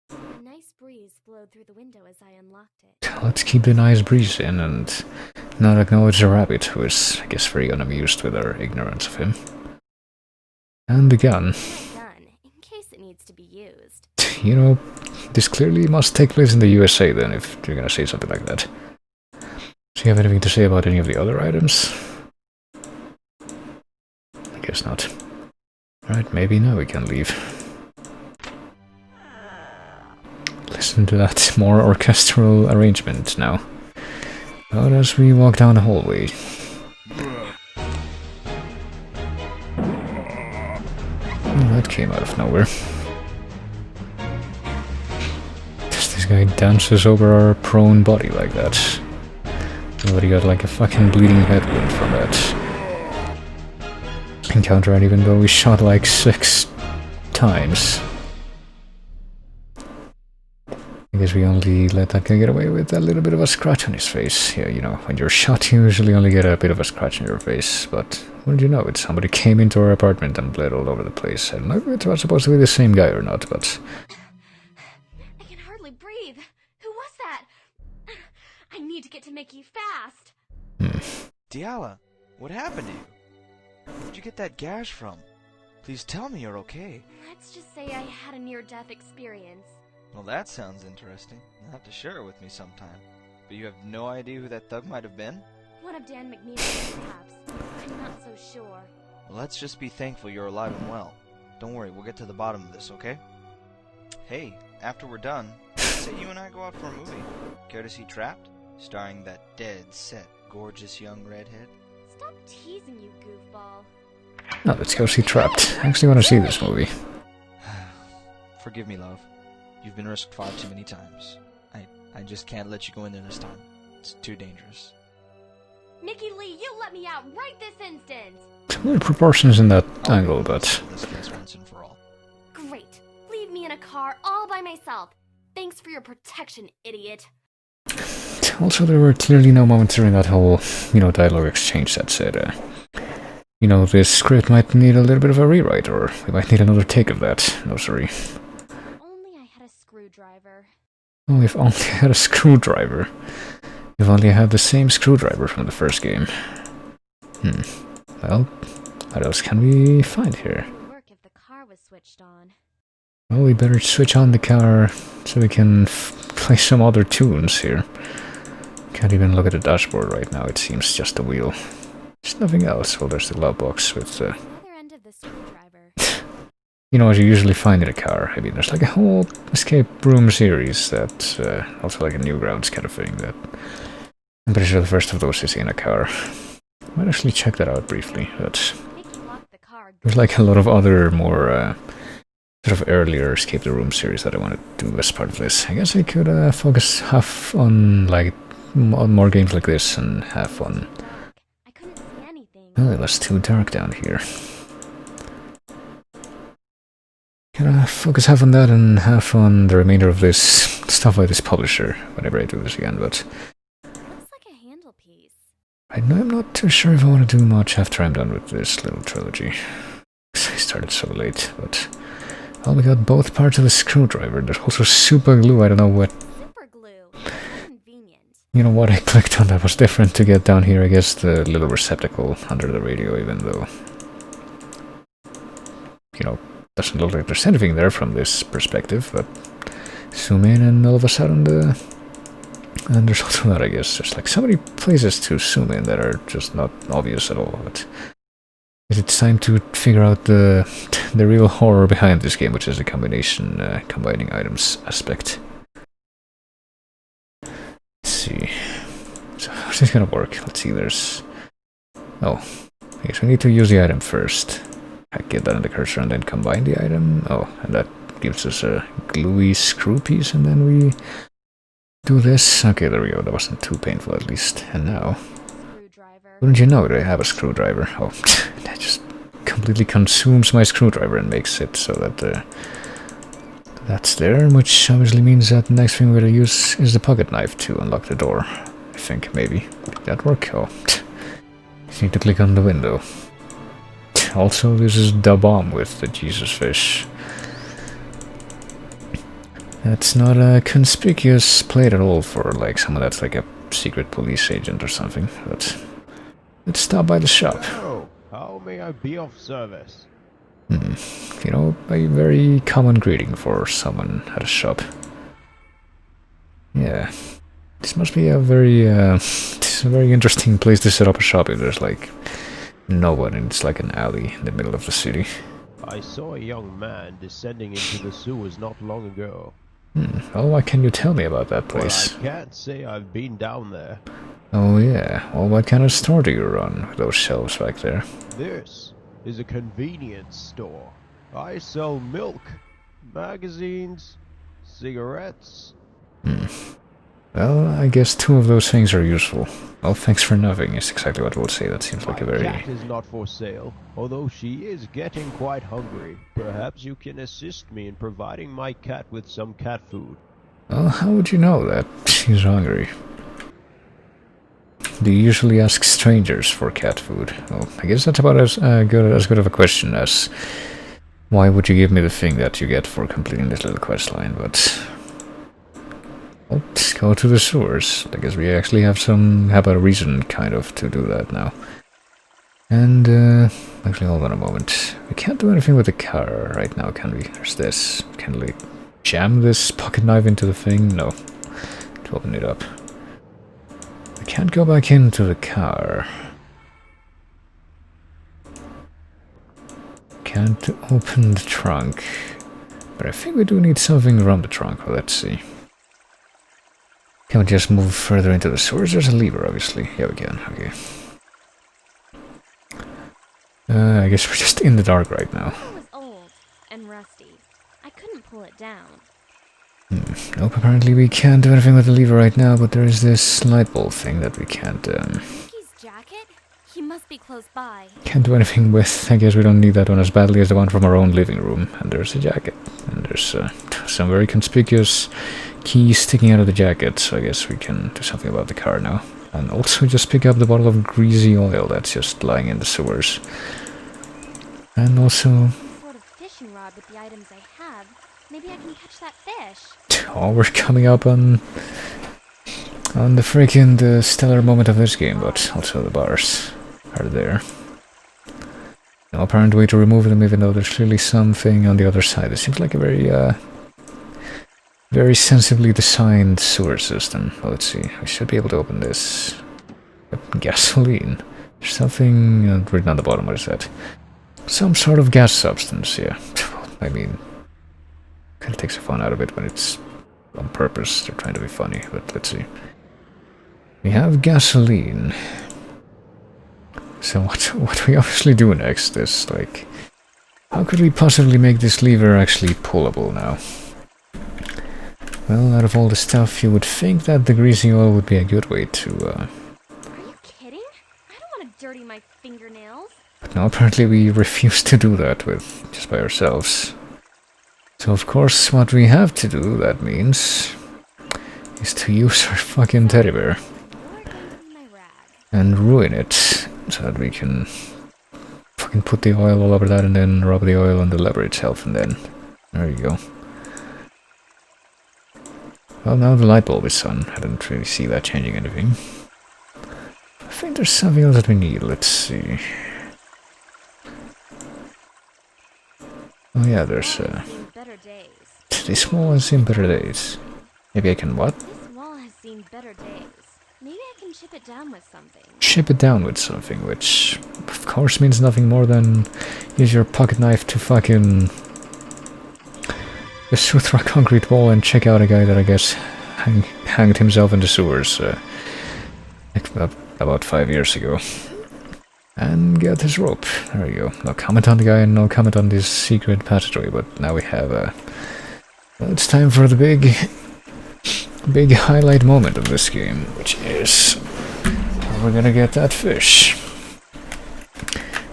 A nice breeze flowed through the window as I unlocked it. Let's keep the nice breeze in and not acknowledge the rabbit, who is, I guess, very unamused with our ignorance of him. And the gun. Gun, in case it needs to be used. You know, this clearly must take place in the USA then, if you're gonna say something like that. Do you have anything to say about any of the other items? I guess not. Right, maybe now we can leave. Listen to that more orchestral arrangement now. But as we walk down the hallway... Oh, that came out of nowhere. This guy dances over our prone body like that. Nobody got like a fucking bleeding head wound from that. encounter, and even though we shot like 6 times, I guess we only let that guy get away with a little bit of a scratch on his face. Yeah, you know, when you're shot, you usually only get a bit of a scratch on your face, but what did you know? It's somebody came into our apartment and bled all over the place. I don't know if it was supposed to be the same guy or not, but... I can hardly breathe. Who was that? I need to get to Mickey fast. Diala, what happened to you? Where'd you get that gash from? Please tell me you're okay. Let's just say I had a near-death experience. Well, that sounds interesting. You'll have to share it with me sometime. But you have no idea who that thug might have been? One of Dan McNeil's, perhaps. I'm not so sure. Well, let's just be thankful you're alive and well. Don't worry, we'll get to the bottom of this, okay? Hey, after we're done, say you and I go out for a movie. Care to see Trapped? Starring that dead-set, gorgeous young redhead. Stop teasing, you goofball. No, let's go see Trapped. I actually want to see this movie. Forgive me, love. You've been risked far too many times. I just can't let you go in there this time. It's too dangerous. Mickey Lee, you let me out right this instant! There are proportions in that angle, but... This case once and for all. Great. Leave me in a car all by myself. Thanks for your protection, idiot. Also, there were clearly no moments during that whole, dialogue exchange that said, this script might need a little bit of a rewrite, or we might need another take of that. No, sorry. Only I had a screwdriver. Oh, if only I had a screwdriver. If only I had the same screwdriver from the first game. Well, what else can we find here? It would work if the car was switched on. Well, we better switch on the car so we can play some other tunes here. Can't even look at the dashboard right now, it seems just a wheel. There's nothing else. Well, there's the glove box with The other end of the screwdriver. what you usually find in a car. I mean, there's like a whole escape room series that, also like a Newgrounds kind of thing, that I'm pretty sure the first of those is in a car. I might actually check that out briefly, but Mickey locked the car. there's like a lot of other more, sort of earlier escape the room series that I want to do as part of this. I guess I could focus half on like on more games like this and half on... I couldn't see anything. Oh, it was too dark down here. Gonna focus half on that and half on the remainder of this stuff by this publisher whenever I do this again, but Looks like a handle piece. I'm not too sure if I want to do much after I'm done with this little trilogy. I started so late, but... Well, we got both parts of the screwdriver. There's also super glue. I don't know what... Super glue. How convenient. You know what I clicked on that was different to get down here. I guess the little receptacle under the radio, even though... doesn't look like there's anything there from this perspective, but... Zoom in and all of a sudden And there's also that, I guess. There's like so many places to zoom in that are just not obvious at all, but... It's time to figure out the real horror behind this game, which is the combining items aspect. Let's see. So how's this gonna work? Let's see, there's... Oh, I guess we need to use the item first. I get that on the cursor and then combine the item. Oh, and that gives us a gluey screw piece, and then we do this. Okay, there we go. That wasn't too painful, at least. And now... Wouldn't you know they have a screwdriver? Oh, that just completely consumes my screwdriver and makes it so that that's there, which obviously means that the next thing we're going to use is the pocket knife to unlock the door. I think, maybe. Did that work? Oh, just need to click on the window. Also, this is the bomb with the Jesus fish. That's not a conspicuous plate at all for like someone that's like a secret police agent or something, but... Let's stop by the shop. Oh, how may I be of service? A very common greeting for someone at a shop. Yeah. This must be a very, this is a very interesting place to set up a shop if there's like no one and it's like an alley in the middle of the city. I saw a young man descending into the sewers not long ago. Well, what can you tell me about that place? Well, I can't say I've been down there. Oh yeah, well what kind of store do you run with those shelves back there? This is a convenience store. I sell milk, magazines, cigarettes. Well, I guess two of those things are useful. Oh, thanks for nothing is exactly what I would say. That seems like a My very... cat is not for sale, although she is getting quite hungry. Perhaps you can assist me in providing my cat with some cat food. Well, how would you know that she's hungry? Do you usually ask strangers for cat food? Well, I guess that's about as good of a question as why would you give me the thing that you get for completing this little quest line, but... Let's go to the sewers. I guess we actually have a reason, kind of, to do that now. And, actually, hold on a moment. We can't do anything with the car right now, can we? There's this. Can we jam this pocket knife into the thing? No. To open it up. We can't go back into the car. Can't open the trunk. But I think we do need something around the trunk. Well, let's see. Can we just move further into the sewers? There's a lever, obviously. Yeah, we can. Okay. I guess we're just in the dark right now. It was old and rusty. I couldn't pull it down. Nope, apparently we can't do anything with the lever right now, but there is this light bulb thing that we can't, Mickey's jacket? He must be close by. can't do anything with. I guess we don't need that one as badly as the one from our own living room. And there's a jacket. And there's some very conspicuous keys sticking out of the jacket, so I guess we can do something about the car now. And also just pick up the bottle of greasy oil that's just lying in the sewers. And also... Sort of fishing rod with the items I have. Maybe I can catch that fish. Oh, we're coming up on the freaking stellar moment of this game, but also the bars are there. No apparent way to remove them, even though there's clearly something on the other side. It seems like a very sensibly designed sewer system. Well, let's see. We should be able to open this. Yep, gasoline. There's something written on the bottom. What is that? Some sort of gas substance, yeah. I mean, kind of takes the fun out of it when it's on purpose. They're trying to be funny, but let's see. We have gasoline. So what we obviously do next is, like, how could we possibly make this lever actually pullable now? Well, out of all the stuff, you would think that the greasy oil would be a good way to, Are you kidding? I don't want to dirty my fingernails. But no, apparently we refuse to do that just by ourselves. So of course, what we have to do, that means, is to use our fucking teddy bear. You're going to be my rag. And ruin it, so that we can fucking put the oil all over that and then rub the oil on the lever itself, and then there you go. Well, now the light bulb is on. I didn't really see that changing anything. I think there's something else that we need. Let's see. Oh yeah, there's Seen better days. this wall has seen better days. Maybe I can what? This wall has seen better days. Maybe I can chip it down with something. Chip it down with something, which of course means nothing more than use your pocket knife to fucking just shoot through a concrete wall and check out a guy that I guess hanged himself in the sewers about 5 years ago. And get his rope. There we go. No comment on the guy and no comment on this secret passageway, but now we have well, it's time for the big highlight moment of this game, which is how we're gonna get that fish.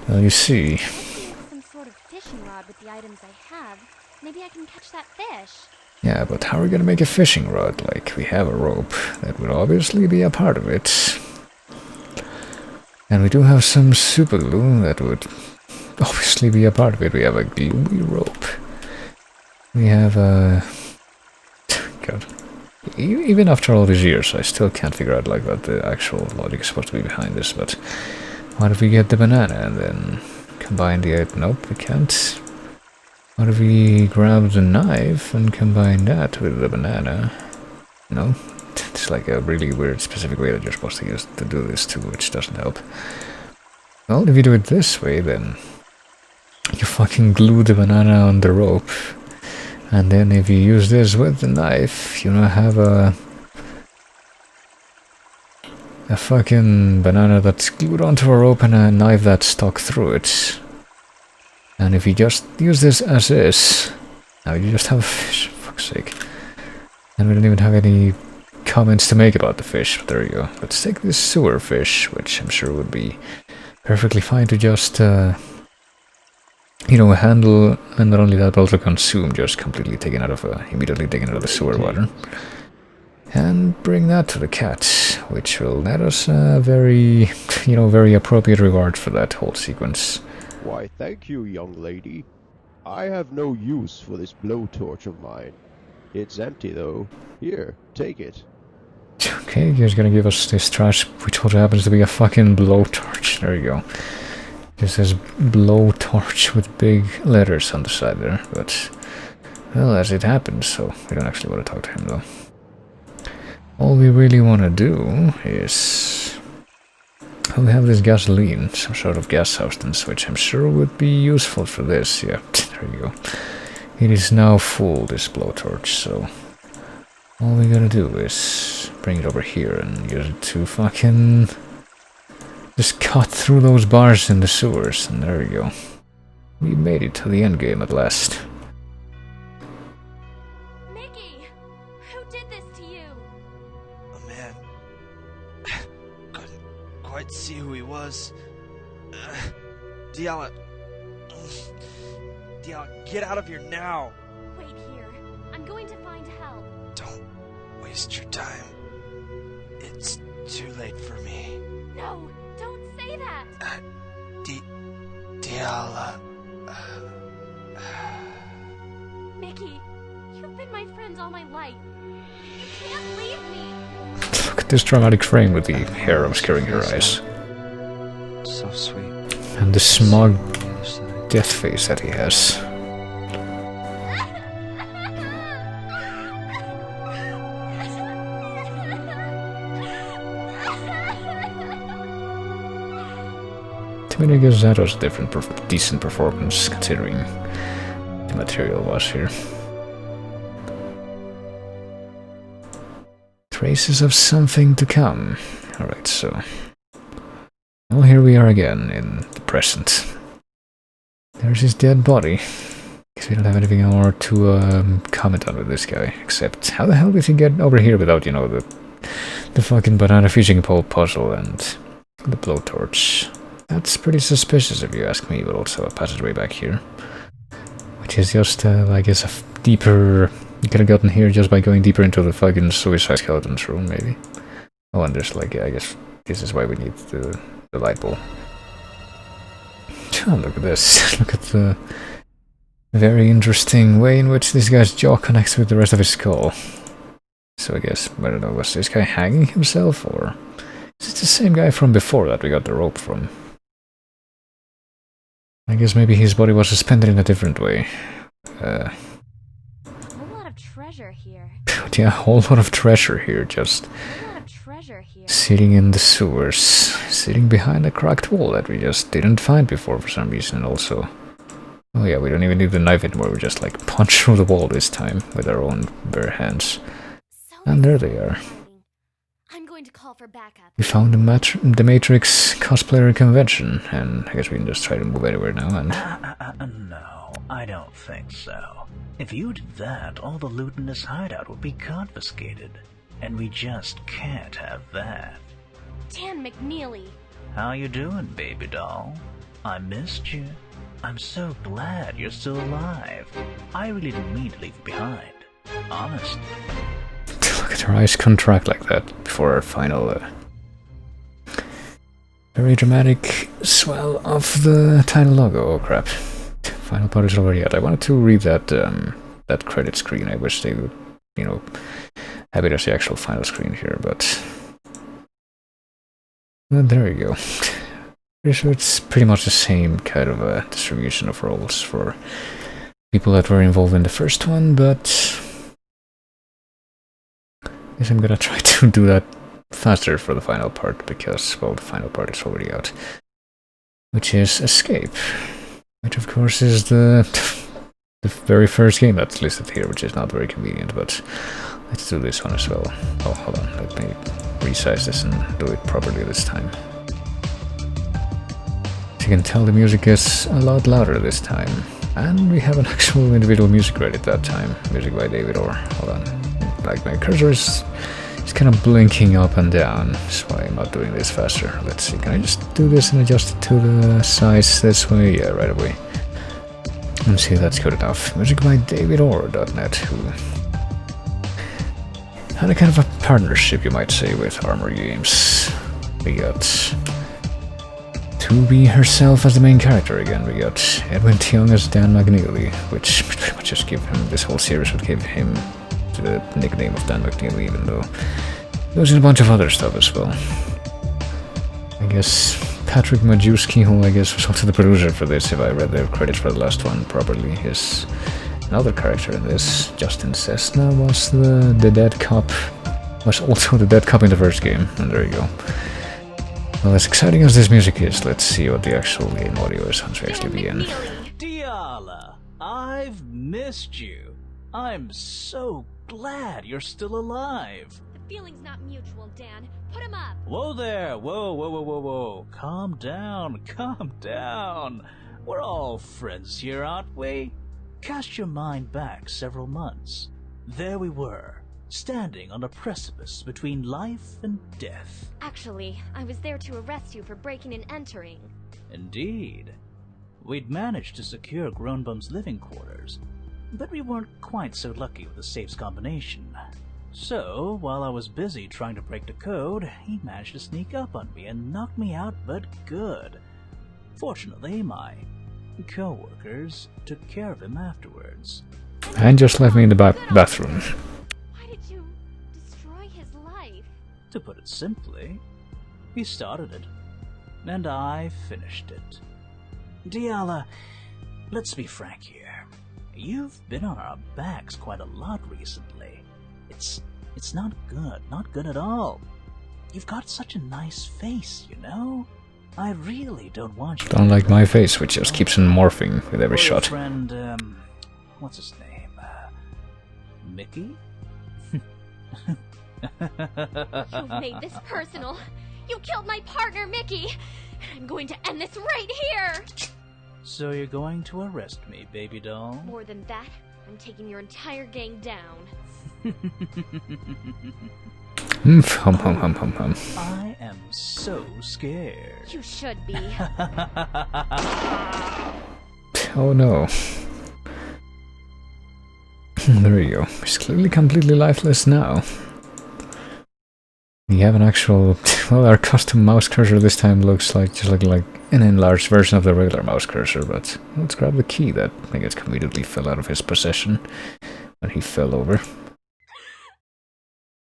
Well, you see. Some sort of fishing rod with the items I have. Maybe I can catch that fish. Yeah, but how are we gonna make a fishing rod? Like, we have a rope. That would obviously be a part of it. And we do have some super glue that would obviously be a part of it. We have a gluey rope. We have a... God. Even after all these years, I still can't figure out like what the actual logic is supposed to be behind this, but what if we get the banana and then combine the... Nope, we can't. What if we grab the knife and combine that with the banana? No? It's like a really weird specific way that you're supposed to use to do this too, which doesn't help. Well, if you do it this way, then you fucking glue the banana on the rope. And then if you use this with the knife, you now have a fucking banana that's glued onto a rope and a knife that's stuck through it. And if you just use this as is, now you just have a fish, for fuck's sake. And we don't even have any comments to make about the fish. But there you go. Let's take this sewer fish, which I'm sure would be perfectly fine to just, you know, handle, and not only that, but also consume, just completely taken out of, immediately taken out of the sewer water. And bring that to the cat, which will net us a very, you know, very appropriate reward for that whole sequence. Why, thank you, young lady. I have no use for this blowtorch of mine. It's empty, though. Here, take it. Okay, he's gonna give us this trash, which also happens to be a fucking blowtorch. There you go. This says blowtorch with big letters on the side there, but, well, as it happens, so we don't actually want to talk to him, though. All we really want to do is... oh, we have this gasoline, some sort of gas substance, which I'm sure would be useful for this. Yeah, there you go. It is now full, this blowtorch, so... all we gotta do is bring it over here and use it to fucking... just cut through those bars in the sewers, and there you go. We made it to the end game at last. Mickey! Who did this to you? Oh man. Couldn't quite see who he was. Diala. Diala, get out of here now! Wait here. I'm going to find help. Don't waste your time. It's too late for me. No! Don't say that! Diala. Mickey, you've been my friend all my life. You can't leave me! Look at this dramatic frame with the hair obscuring her eyes. So sweet. And the smug death face that he has. I mean, I guess that was a decent performance, considering the material was here. Traces of something to come. Alright, so... well, here we are again, in the present. There's his dead body. Guess we don't have anything more to comment on with this guy, except how the hell did he get over here without, you know, the fucking banana fishing pole puzzle and the blowtorch? That's pretty suspicious if you ask me, but also a passageway back here. Which is just, I guess, a deeper... you could have gotten here just by going deeper into the fucking suicide skeleton's room, maybe. Oh, and there's, like, I guess this is why we need the light bulb. Oh, look at this. Look at the very interesting way in which this guy's jaw connects with the rest of his skull. So I guess, I don't know, was this guy hanging himself, or... is it the same guy from before that we got the rope from? I guess maybe his body was suspended in a different way. A whole lot of treasure here. Yeah, a whole lot of treasure here, just A whole lot of treasure here. sitting in the sewers, sitting behind a cracked wall that we just didn't find before for some reason, and also... oh yeah, we don't even need the knife anymore, we just like punch through the wall this time with our own bare hands. So And there they are. I'm going to call for backup. We found the Matrix cosplayer convention, and I guess we can just try to move anywhere now, and... No, I don't think so. If you did that, all the loot in this hideout would be confiscated. And we just can't have that. Dan McNeely. How you doing, baby doll? I missed you. I'm so glad you're still alive. I really didn't mean to leave you behind. Honestly. Look at her eyes contract like that before our final... very dramatic swell of the title logo. Oh crap. Final part is already out. I wanted to read that that credit screen. I wish they would, you know, have it as the actual final screen here, but... well, there you go. Pretty sure it's pretty much the same kind of distribution of roles for people that were involved in the first one, but... I guess I'm gonna try to do that faster for the final part, because, well, the final part is already out. Which is Escape. Which, of course, is the very first game that's listed here, which is not very convenient, but let's do this one as well. Oh, hold on, let me resize this and do it properly this time. As you can tell, the music is a lot louder this time. And we have an actual individual music credit that time. Music by David Orr. Hold on. Like, my cursor is It's kind of blinking up and down. That's why I'm not doing this faster. Let's see, can I just do this and adjust it to the size this way? Yeah, right away. Let's see if that's good enough. Music by davidorr.net, who had a kind of a partnership, you might say, with Armor Games. We got Tubi herself as the main character again. We got Edwin Tiong as Dan McNeely, which pretty much just give him, this whole series would give him the nickname of Dan McNeely, even though there was a bunch of other stuff as well. I guess Patrick Majewski, who I guess was also the producer for this, if I read the credits for the last one properly, is another character in this. Justin Cessna was the dead cop, was also the dead cop in the first game, and there you go. Well, as exciting as this music is, let's see what the actual game audio is once we actually begin. Diala, I've missed you. I'm so glad you're still alive. The feeling's not mutual, Dan. Put him up. Whoa there! Whoa. Calm down. We're all friends here, aren't we? Cast your mind back several months. There we were, standing on a precipice between life and death. Actually, I was there to arrest you for breaking and entering. Indeed. We'd managed to secure Groenbum's living quarters, but we weren't quite so lucky with the safe's combination. So, while I was busy trying to break the code, he managed to sneak up on me and knock me out, but good. Fortunately, my co-workers took care of him afterwards. And just left me in the bathroom. Why did you destroy his life? To put it simply, he started it, and I finished it. Diala, let's be frank here. You've been on our backs quite a lot recently. It's not good at all. You've got such a nice face, you know? I really don't want you. Don't like my face, which just keeps on morphing with every shot. Friend, what's his name? Mickey? You've made this personal. You killed my partner, Mickey. I'm going to end this right here. So you're going to arrest me, baby doll? More than that, I'm taking your entire gang down. Hum. I am so scared. You should be. Oh no. There you go. He's clearly completely lifeless now. We have an actual... Well, our custom mouse cursor this time looks like just like an enlarged version of the regular mouse cursor, but let's grab the key that I guess immediately fell out of his possession when he fell over.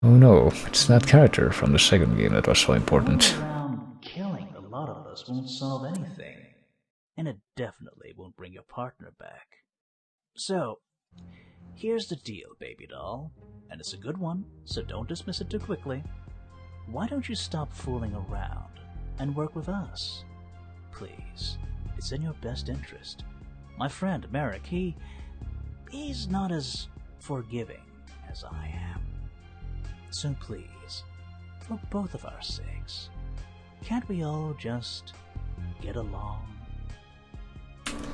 Oh no, it's that character from the second game that was so important. Going around killing a lot of us won't solve anything, and it definitely won't bring your partner back. So, here's the deal, baby doll, and it's a good one, so don't dismiss it too quickly. Why don't you stop fooling around and work with us? Please, it's in your best interest. My friend Merrick, he's not as forgiving as I am. So please, for both of our sakes, can't we all just get along?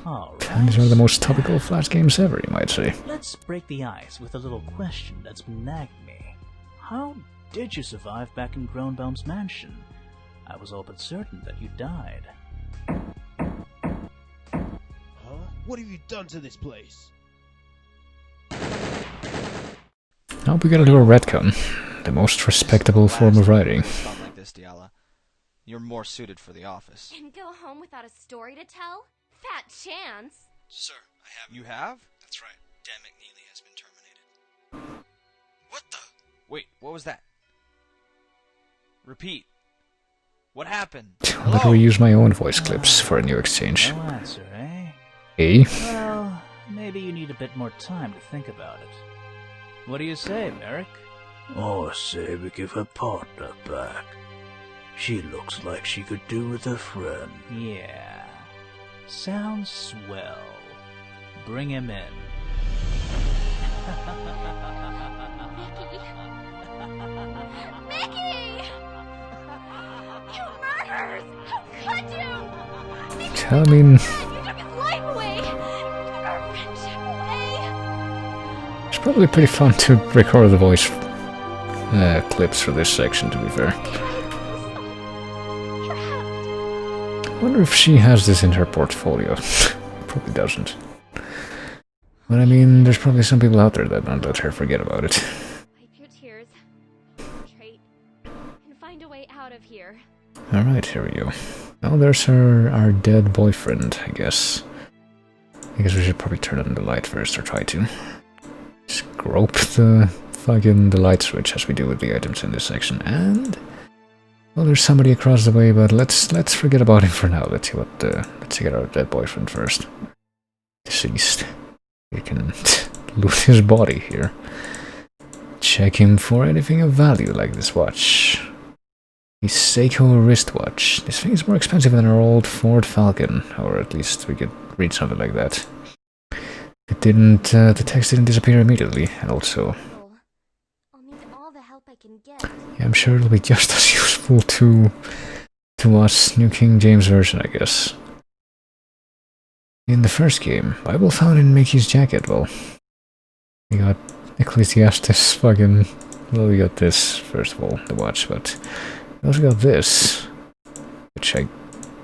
Alright. These are the most topical Flash games ever, you might say. Let's break the ice with a little question that's been nagging me. How did you survive back in Groenbaum's mansion? I was all but certain that you died. Huh? What have you done to this place? Now we gotta do a retcon. The most respectable form of writing. Fun like this, Diala. You're more suited for the office. And go home without a story to tell? Fat chance. Sir, I have... You have? That's right. Dan McNeely has been terminated. What the? Wait, what was that? Repeat. What happened? Let me use my own voice clips for a new exchange. No answer, eh? Eh? Well, maybe you need a bit more time to think about it. What do you say, Merrick? I say we give her partner back. She looks like she could do with a friend. Yeah. Sounds swell. Bring him in. Mickey! You murderers! How could you? Mickey, I mean, you took his life away! You took our friendship away! it's probably pretty fun to record the voice clips for this section, to be fair. Trapped. I wonder if she has this in her portfolio. Probably doesn't. But I mean, there's probably some people out there that don't let her forget about it. Wipe your tears. Concentrate. And find a way out of here. Alright, here we go. Oh, there's our dead boyfriend, I guess. I guess we should probably turn on the light first, or try to. Just grope the light switch as we do with the items in this section, and... Well, there's somebody across the way, but let's forget about him for now. Let's get our dead boyfriend first. Deceased. We can loot his body here. Check him for anything of value, like this watch. The Seiko wristwatch. This thing is more expensive than our old Ford Falcon, or at least we could read something like that. It didn't, the text didn't disappear immediately, and also... I'll need all the help I can get. Yeah, I'm sure it'll be just as useful to us, New King James Version, I guess. In the first game, Bible found in Mickey's jacket. Well, we got Ecclesiastes fucking... Well, we got this, first of all, the watch, but we also got this, which I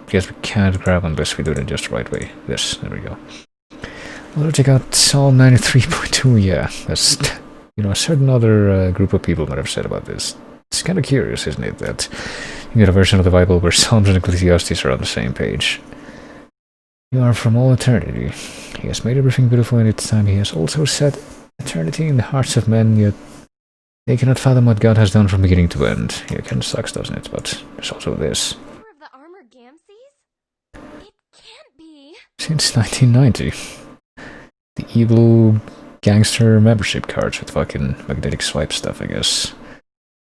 guess we can't grab unless we do it just the right way. This, there we go. Well, check out Psalm 93.2, yeah, that's, you know, a certain other group of people might have said about this. It's kind of curious, isn't it, that you get a version of the Bible where Psalms and Ecclesiastes are on the same page. You are from all eternity. He has made everything beautiful in its time. He has also set eternity in the hearts of men, yet they cannot fathom what God has done from beginning to end. Yeah, it kind of sucks, doesn't it? But there's also this. Member of the Armored Gamsees? It can't be. Since 1990. The evil gangster membership cards with fucking magnetic swipe stuff, I guess.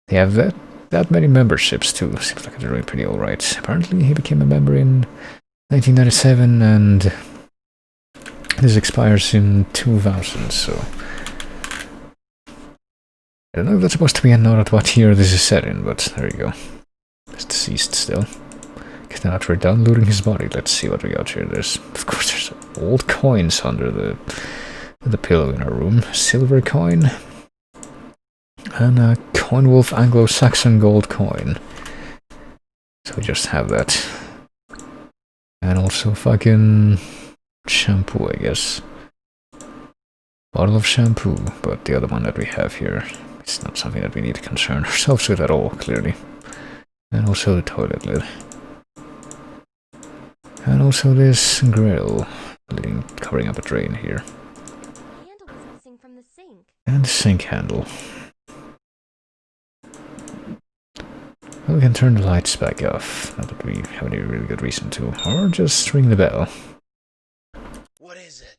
They have that many memberships too. Seems like they're doing pretty alright. Apparently he became a member in 1997 and this expires in 2000, so... I don't know if that's supposed to be a note at what year this is set in, but there you go. He's deceased still. Because now that we're done looting his body, let's see what we got here. Of course, there's old coins under the pillow in our room. Silver coin. And a Coinwolf Anglo-Saxon gold coin. So we just have that. And also fucking shampoo, I guess. Bottle of shampoo, but the other one that we have here, it's not something that we need to concern ourselves with at all, clearly. And also the toilet lid. And also this grill, covering up a drain here. The handle was missing from the sink. And the sink handle. Well, we can turn the lights back off, not that we have any really good reason to, or just ring the bell. What is it?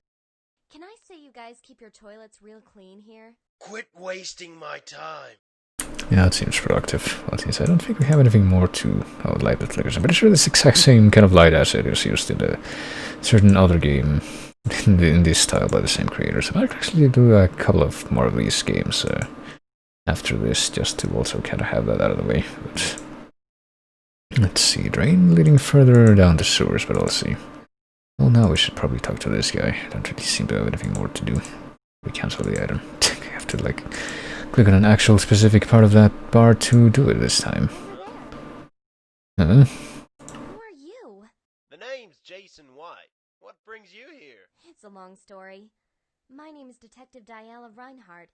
Can I say you guys keep your toilets real clean here? Quit wasting my time. Yeah, it seems productive. Well, since I don't think we have anything more to light that flickers. I'm pretty sure this exact same kind of light asset is used in a certain other game in this style by the same creators. I might actually do a couple of more of these games after this, just to also kind of have that out of the way. But let's see, drain leading further down the sewers, but I'll see. Well, now we should probably talk to this guy. Don't really seem to have anything more to do. We cancel the item. I have to, like, click on an actual specific part of that bar to do it this time. Who are you? The name's Jason White. What brings you here? It's a long story. My name is Detective Diala Reinhardt.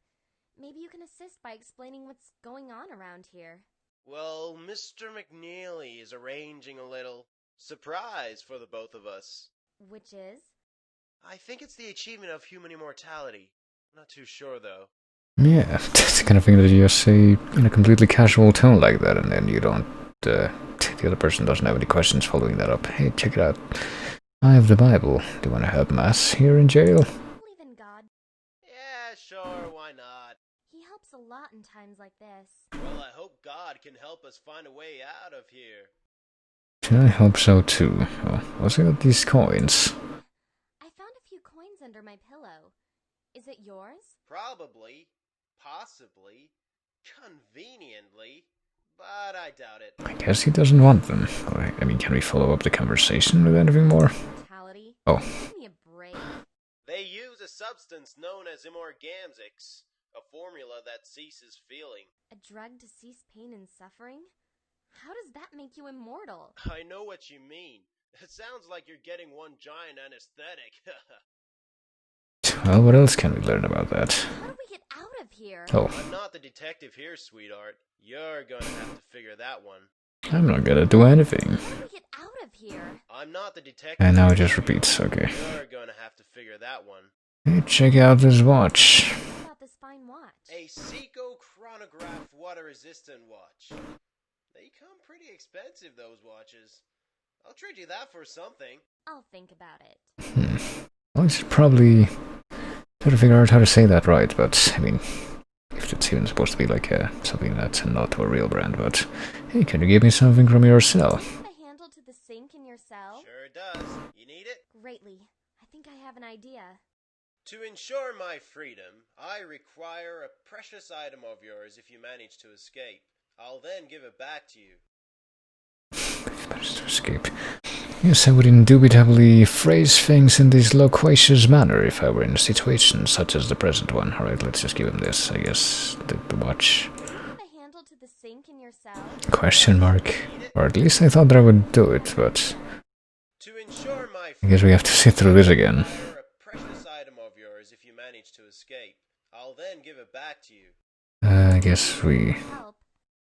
Maybe you can assist by explaining what's going on around here. Well, Mr. McNeely is arranging a little surprise for the both of us. Which is? I think it's the achievement of human immortality. I'm not too sure, though. Yeah, that's the kind of thing that you just say in a completely casual tone like that, and then you don't, the other person doesn't have any questions following that up. Hey, check it out. I have the Bible. Do you want to have Mass here in jail? I believe in God. Yeah, sure, why not? He helps a lot in times like this. Well, I hope God can help us find a way out of here. I hope so too. Oh, also got these coins. I found a few coins under my pillow. Is it yours? Probably. Possibly. Conveniently. But I doubt it. I guess he doesn't want them. I mean, can we follow up the conversation with anything more? Mortality? Oh. Give me a break. They use a substance known as immorgamsics. A formula that ceases feeling. A drug to cease pain and suffering? How does that make you immortal? I know what you mean. It sounds like you're getting one giant anesthetic. Well, what else can we learn about that? How do we get out of here? Oh, I'm not the detective here, sweetheart. You're gonna have to figure that one. I'm not gonna do anything. How do we get out of here? I'm not the detective. And now here, it just sweetheart. repeats, okay. You're gonna have to figure that one. Hey, check out this watch. What about this fine watch? A Seiko chronograph water-resistant watch. They come pretty expensive, those watches. I'll trade you that for something. I'll think about it. Well, I should probably try to figure out how to say that right, but, I mean, if it's even supposed to be like something that's not to a real brand, but, hey, can you give me something from your cell? A handle to the sink in your cell? Sure does. You need it? Greatly. I think I have an idea. To ensure my freedom, I require a precious item of yours if you manage to escape. I'll then give it back to you. Managed to escape. Yes, I would indubitably phrase things in this loquacious manner if I were in a situation such as the present one. Alright, let's just give him this, I guess, the watch. A handle to the sink in your cell? Question mark. Or at least I thought that I would do it, but To ensure my I guess we have to sit through this again. require a precious item of yours if you manage to escape. I'll then give it back to you. I guess we... Help.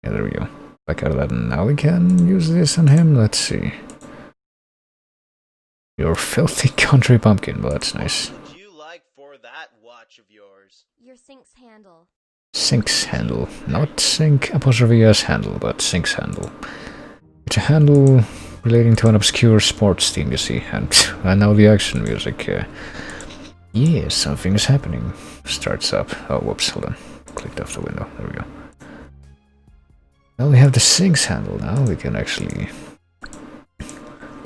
Yeah, there we go. Back out of that, and now we can use this on him. Let's see. Your filthy country pumpkin. Well, that's nice. What would you like for that watch of yours? Your sink's handle. Sink's handle. Not sink apostrophe S handle, but sink's handle. It's a handle relating to an obscure sports team, you see. And now the action music. Yeah, something is happening. Starts up. Oh, whoops, hold on. Clicked off the window. There we go. Well, we have the sink's handle now. We can actually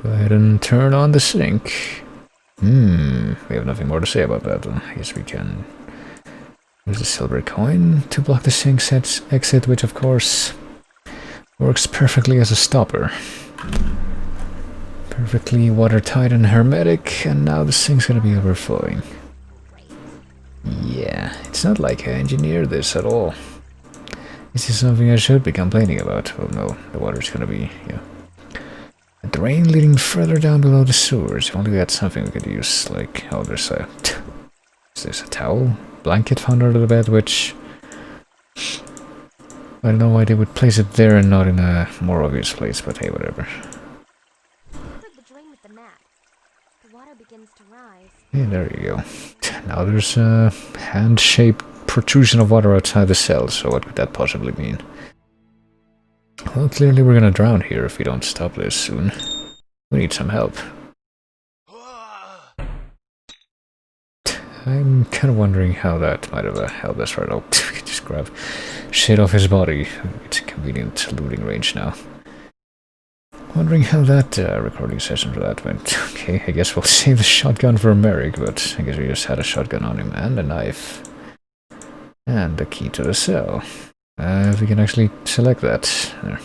go ahead and turn on the sink. We have nothing more to say about that. I guess we can use the silver coin to block the sink's exit, which of course works perfectly as a stopper. Perfectly watertight and hermetic, and now the sink's gonna be overflowing. Yeah, it's not like I engineered this at all. This is something I should be complaining about. Well, no, the water's gonna be, yeah. A drain leading further down below the sewers. If only we had something we could use, like, oh, there's a... Is this a towel? Blanket found under the bed, which... I don't know why they would place it there and not in a more obvious place, but hey, whatever. Covered the drain with the mat. The water begins to rise. Yeah, there you go. Now there's a hand-shaped protrusion of water outside the cell, so what could that possibly mean? Well, clearly we're gonna drown here if we don't stop this soon. We need some help. I'm kind of wondering how that might have helped us right out. We could just grab shit off his body. It's a convenient looting range now. Wondering how that recording session for that went. Okay, I guess we'll save the shotgun for Merrick, but I guess we just had a shotgun on him and a knife. And the key to the cell. If we can actually select that. There.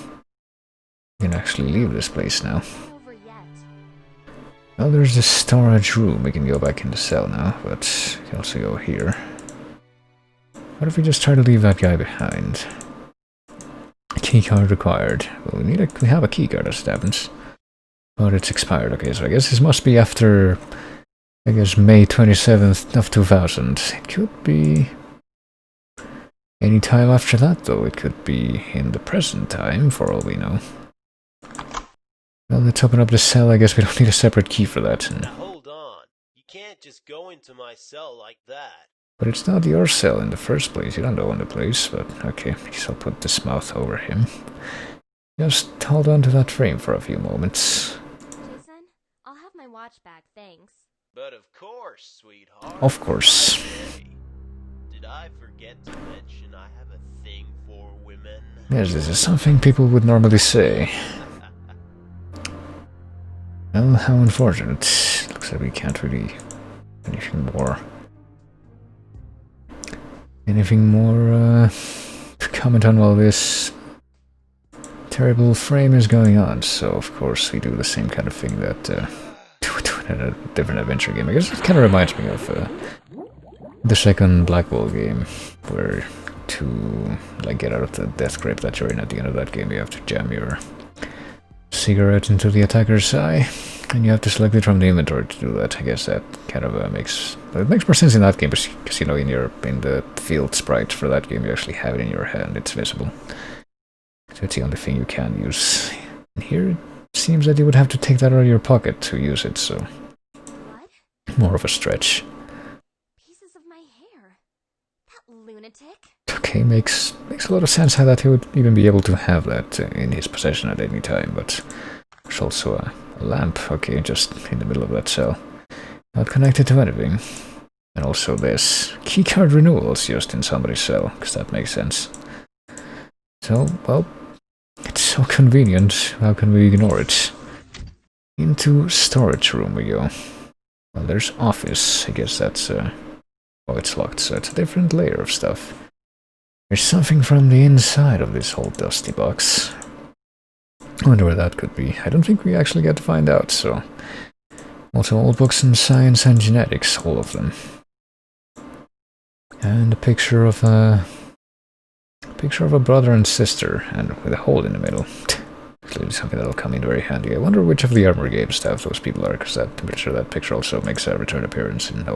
We can actually leave this place now. Not over yet. Well, there's the storage room. We can go back in the cell now, but we can also go here. What if we just try to leave that guy behind? Keycard required. Well, we have a keycard as it happens. But it's expired. Okay, so I guess this must be after, I guess, May 27th of 2000. It could be any time after that, though. It could be in the present time, for all we know. Well, let's open up the cell. I guess we don't need a separate key for that. Hold on. You can't just go into my cell like that. But it's not your cell in the first place. You don't own the place, but okay. I guess I'll put this mouth over him. Just hold on to that frame for a few moments. Jason, I'll have my watch back, thanks. But of course, sweetheart. Of course. Hey, did I forget to mention I have a thing for women? Yes, this is something people would normally say. Well, how unfortunate. Looks like we can't really do anything more. Anything more to comment on while this terrible frame is going on? So, of course, we do the same kind of thing that in a different adventure game. I guess it kind of reminds me of the second Blackwell game, where to like get out of the death grip that you're in at the end of that game, you have to jam your cigarette into the attacker's eye, and you have to select it from the inventory to do that. I guess that kind of makes more sense in that game, because you know, in the field sprite for that game, you actually have it in your hand, it's visible. So it's the only thing you can use. And here it seems that you would have to take that out of your pocket to use it, so What? more of a stretch. Pieces of my hair. That lunatic. Okay, makes a lot of sense how that he would even be able to have that in his possession at any time, but there's also a lamp, okay, just in the middle of that cell. Not connected to anything. And also this keycard renewals just in somebody's cell, because that makes sense. So, well, it's so convenient, how can we ignore it? Into storage room we go. Well, there's office, I guess that's, oh, it's locked, so it's a different layer of stuff. There's something from the inside of this whole dusty box. I wonder where that could be. I don't think we actually get to find out, so... Also old books in science and genetics, all of them. And a picture of a brother and sister, and with a hole in the middle. Clearly something that'll come in very handy. I wonder which of the Armor Game staff those people are, because I'm pretty sure that picture also makes a return appearance in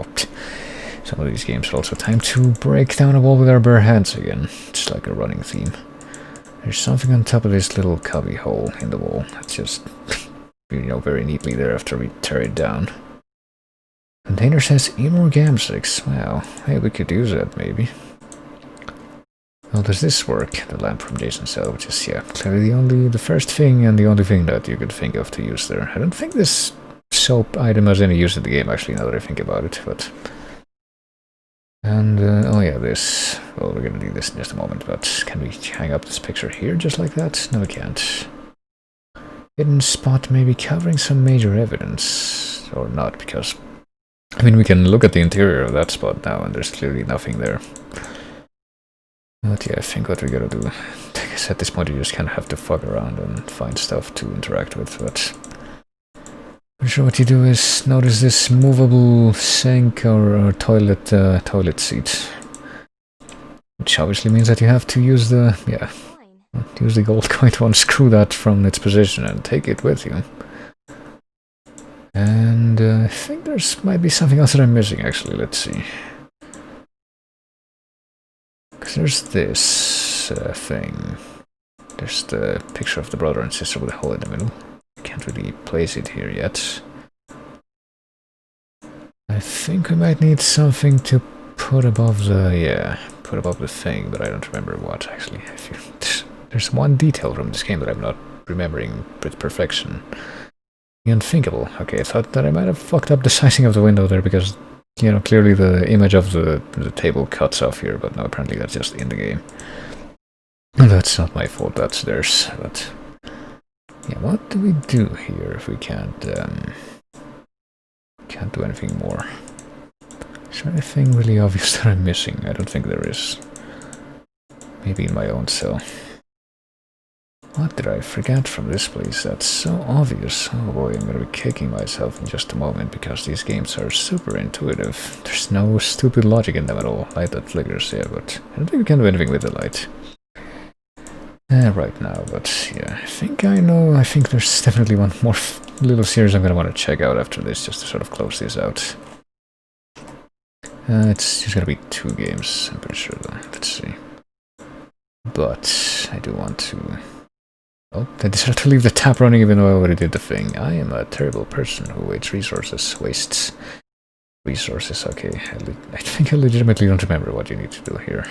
some of these games. Also time to break down a wall with our bare hands again. It's like a running theme. There's something on top of this little cubby hole in the wall. It's just, you know, very neatly there after we tear it down. Container says Gamsix. Wow, hey, we could use that maybe. How does this work? The lamp from Jason's cell, which is, yeah, clearly the first thing and the only thing that you could think of to use there. I don't think this soap item has any use in the game, actually, now that I think about it, but... And, oh yeah, this... Well, we're gonna do this in just a moment, but can we hang up this picture here just like that? No, we can't. Hidden spot maybe covering some major evidence. Or not, because... I mean, we can look at the interior of that spot now, and there's clearly nothing there. But yeah, I think what we gotta do... I guess at this point you just kind of have to fuck around and find stuff to interact with, but... I'm sure what you do is notice this movable sink or toilet seat. Which obviously means that you have to use the... yeah... use the gold coin to unscrew that from its position and take it with you. And I think there's might be something else that I'm missing, actually. Let's see. Because there's this thing. There's the picture of the brother and sister with a hole in the middle. Can't really place it here yet. I think we might need something to put above the... yeah, put above the thing, but I don't remember what, actually. There's one detail from this game that I'm not remembering with perfection. The unthinkable. Okay, I thought that I might have fucked up the sizing of the window there, because, you know, clearly the image of the table cuts off here, but no, apparently that's just in the game. That's not my fault, that's theirs, but... yeah, what do we do here if we can't do anything more? Is there anything really obvious that I'm missing? I don't think there is. Maybe in my own cell. What did I forget from this place? That's so obvious. Oh boy, I'm gonna be kicking myself in just a moment, because these games are super intuitive. There's no stupid logic in them at all. Light that flickers, yeah, but I don't think we can do anything with the light. Right now, but yeah, I think I know. I think there's definitely one more little series I'm gonna want to check out after this, just to sort of close this out. It's just gonna be 2 games, I'm pretty sure, though. Let's see. But I do want to... oh, I decided to leave the tap running even though I already did the thing. I am a terrible person who wastes resources. Okay, I think I legitimately don't remember what you need to do here.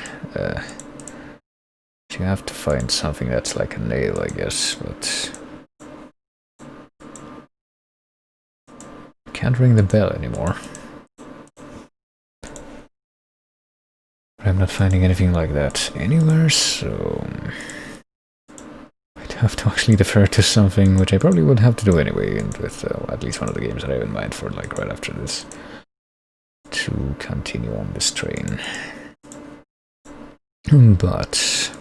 You have to find something that's like a nail, I guess, but... can't ring the bell anymore. But I'm not finding anything like that anywhere, so... I'd have to actually defer to something, which I probably would have to do anyway, and with at least one of the games that I have in mind for, like, right after this. To continue on this train. But...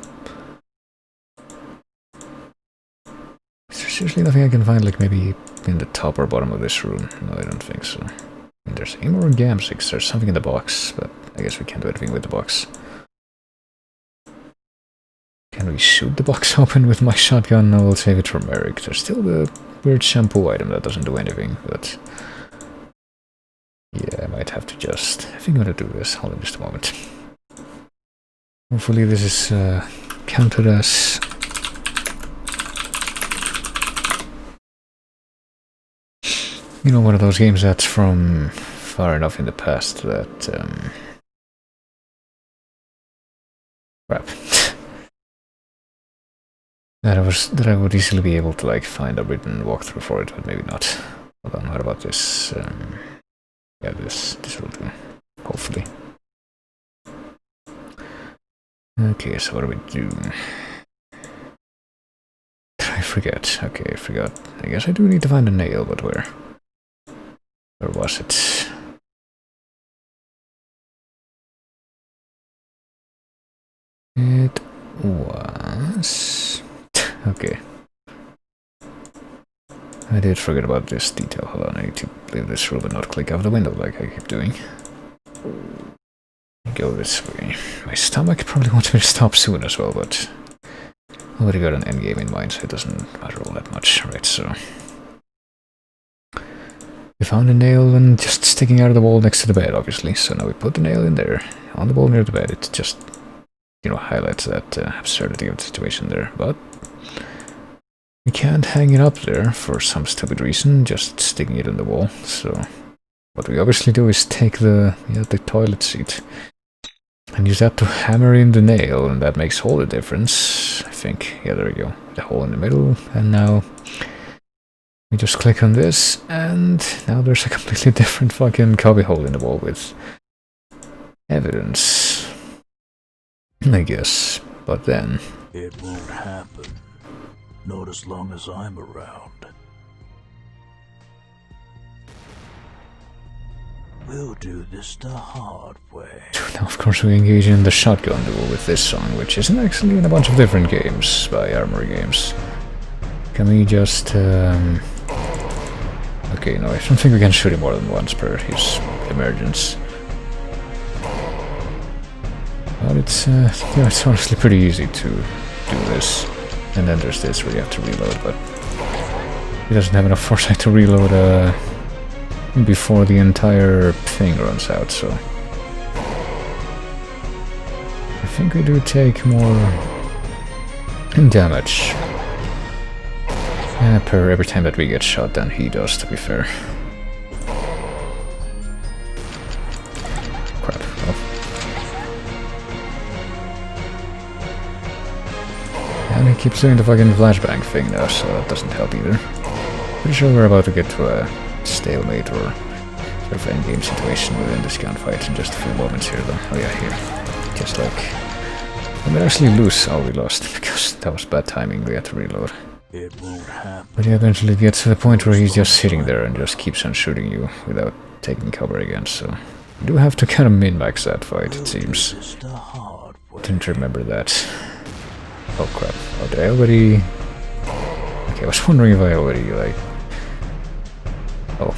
there's usually nothing I can find, like maybe in the top or bottom of this room. No, I don't think so. And there's Gamsix. There's something in the box, but I guess we can't do anything with the box. Can we shoot the box open with my shotgun? No, we'll save it for Merrick. There's still the weird shampoo item that doesn't do anything, but... yeah, I might have to just... I think I'm gonna do this. Hold on just a moment. Hopefully this is counted as... you know, one of those games that's from far enough in the past that... crap. that I would easily be able to like find a written walkthrough for it, but maybe not. Hold on, what about this? Yeah, this will do. Hopefully. Okay, so what do we do? I forget. Okay, I forgot. I guess I do need to find a nail, but where? Where was it? It was... okay. I did forget about this detail. Hold on, I need to leave this room and not click out the window like I keep doing. Go this way. My stomach probably wants me to stop soon as well, but I already got an endgame in mind, so it doesn't matter all that much. Right, so... we found a nail and just sticking out of the wall next to the bed, obviously. So now we put the nail in there, on the wall near the bed. It just, you know, highlights that absurdity of the situation there. But we can't hang it up there for some stupid reason, just sticking it in the wall. So what we obviously do is take the toilet seat and use that to hammer in the nail, and that makes all the difference, I think. Yeah, there we go. The hole in the middle, and now we just click on this, and now there's a completely different fucking cubby hole in the wall with evidence, I guess. But then... it won't happen. Not as long as I'm around. We'll do this the hard way. Now, of course, we engage in the shotgun duel with this song, which isn't actually in a bunch of different games by Armory Games. Can we just... okay, no, I don't think we can shoot him more than once per his emergence. But it's, yeah, it's honestly pretty easy to do this. And then there's this where you have to reload, but he doesn't have enough foresight to reload before the entire thing runs out, so... I think we do take more damage per every time that we get shot than he does, to be fair. Crap. Oh. And he keeps doing the fucking flashbang thing now, so that doesn't help either. Pretty sure we're about to get to a stalemate or sort of endgame situation within this gunfight in just a few moments here, though. Oh yeah, here. Just like... I might actually lose all we lost, because that was bad timing, we had to reload. It won't happen. But yeah, eventually it gets to the point where he's just sitting there and just keeps on shooting you without taking cover again, so... you do have to kind of min-max that fight, it seems. Didn't remember that. Oh crap. Oh, did I already... okay, I was wondering if I already, like... oh.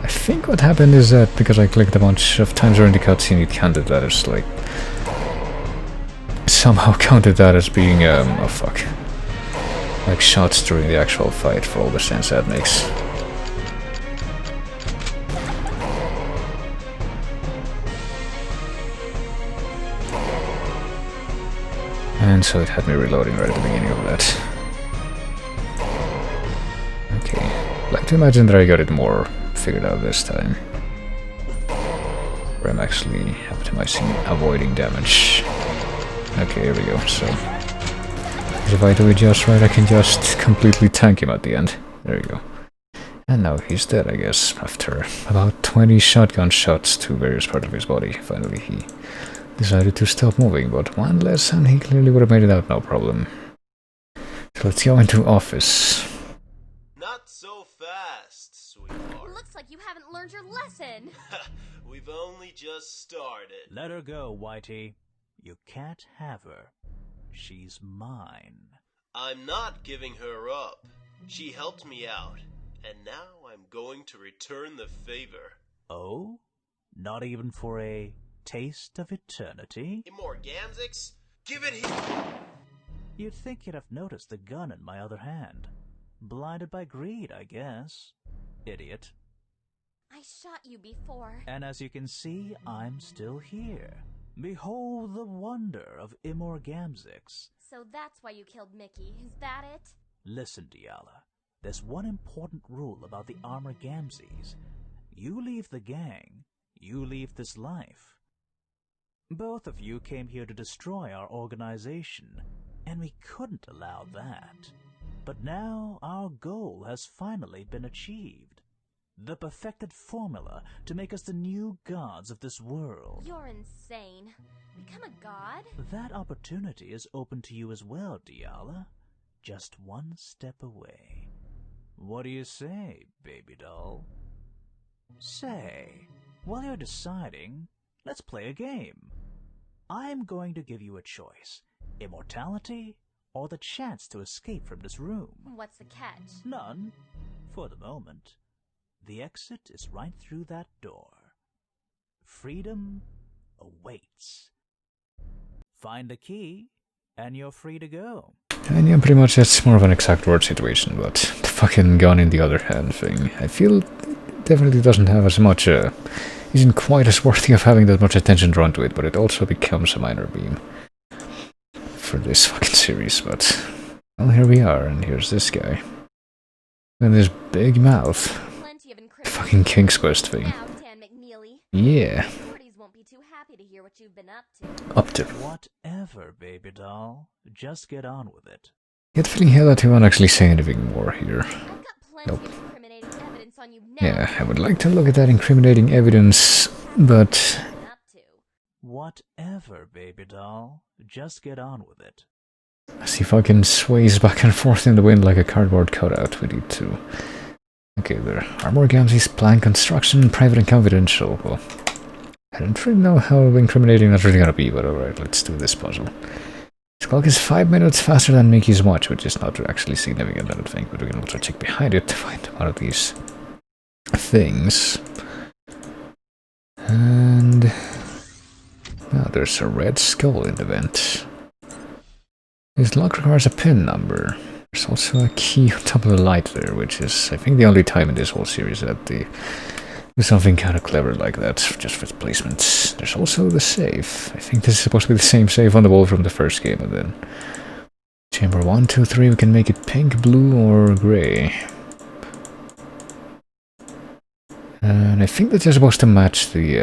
I think what happened is that because I clicked a bunch of times during the cutscene, it counted that as, like... somehow counted that as being, oh fuck. Like shots during the actual fight, for all the sense that makes. And so it had me reloading right at the beginning of that. Okay, I'd like to imagine that I got it more figured out this time. Where I'm actually optimizing avoiding damage. Okay, here we go, so... if I do it just right, I can just completely tank him at the end. There you go. And now he's dead, I guess, after about 20 shotgun shots to various parts of his body. Finally he decided to stop moving, but one less and he clearly would have made it out no problem. So let's go into office. Not so fast, sweetheart. Looks like you haven't learned your lesson. We've only just started. Let her go, Whitey. You can't have her. She's mine. I'm not giving her up. She helped me out, and now I'm going to return the favor. Oh? Not even for a taste of eternity? Immorgamzix? Give it here! You'd think you'd have noticed the gun in my other hand. Blinded by greed, I guess. Idiot. I shot you before. And as you can see, I'm still here. Behold the wonder of Immorgamzix. So that's why you killed Mickey, is that it? Listen, Diala. There's one important rule about the Armor Gamzees. You leave the gang, you leave this life. Both of you came here to destroy our organization, and we couldn't allow that. But now our goal has finally been achieved. The perfected formula to make us the new gods of this world. You're insane. Become a god? That opportunity is open to you as well, Diala. Just one step away. What do you say, baby doll? Say, while you're deciding, let's play a game. I'm going to give you a choice. Immortality or the chance to escape from this room. What's the catch? None, for the moment. The exit is right through that door. Freedom awaits. Find the key, and you're free to go. And yeah, pretty much that's more of an exact word situation, but the fucking gun in the other hand thing, I feel definitely doesn't have as much, isn't quite as worthy of having that much attention drawn to it, but it also becomes a minor beam for this fucking series, but, well, here we are, and here's this guy. And this big mouth. Plenty of Fucking King's Quest thing. Now, Dan McNeely. Yeah. Authorities won't be too happy to hear what you've been up to. Up to. Whatever, baby doll. Just get on with it. Get the feeling here that you won't actually say anything more here. I've got plenty Nope. of incriminating evidence on you now. Yeah, I would like to look at that incriminating evidence, but... Been up to. Whatever, baby doll. Just get on with it. As he fucking sways back and forth in the wind like a cardboard cutout, we need to... Okay, there. Armor Gamzee's plan construction, private and confidential. Well, I don't really know how incriminating that's really gonna be, but alright, let's do this puzzle. This clock is 5 minutes faster than Mickey's watch, which is not actually significant, I don't think, but we can also check behind it to find one of these things. And... now there's a red skull in the vent. This lock requires a PIN number. There's also a key on top of the light there, which is, I think, the only time in this whole series that they do something kind of clever like that, just with placements. There's also the safe. I think this is supposed to be the same safe on the wall from the first game, and then... chamber 1, 2, 3, we can make it pink, blue, or grey. And I think that they're supposed to match the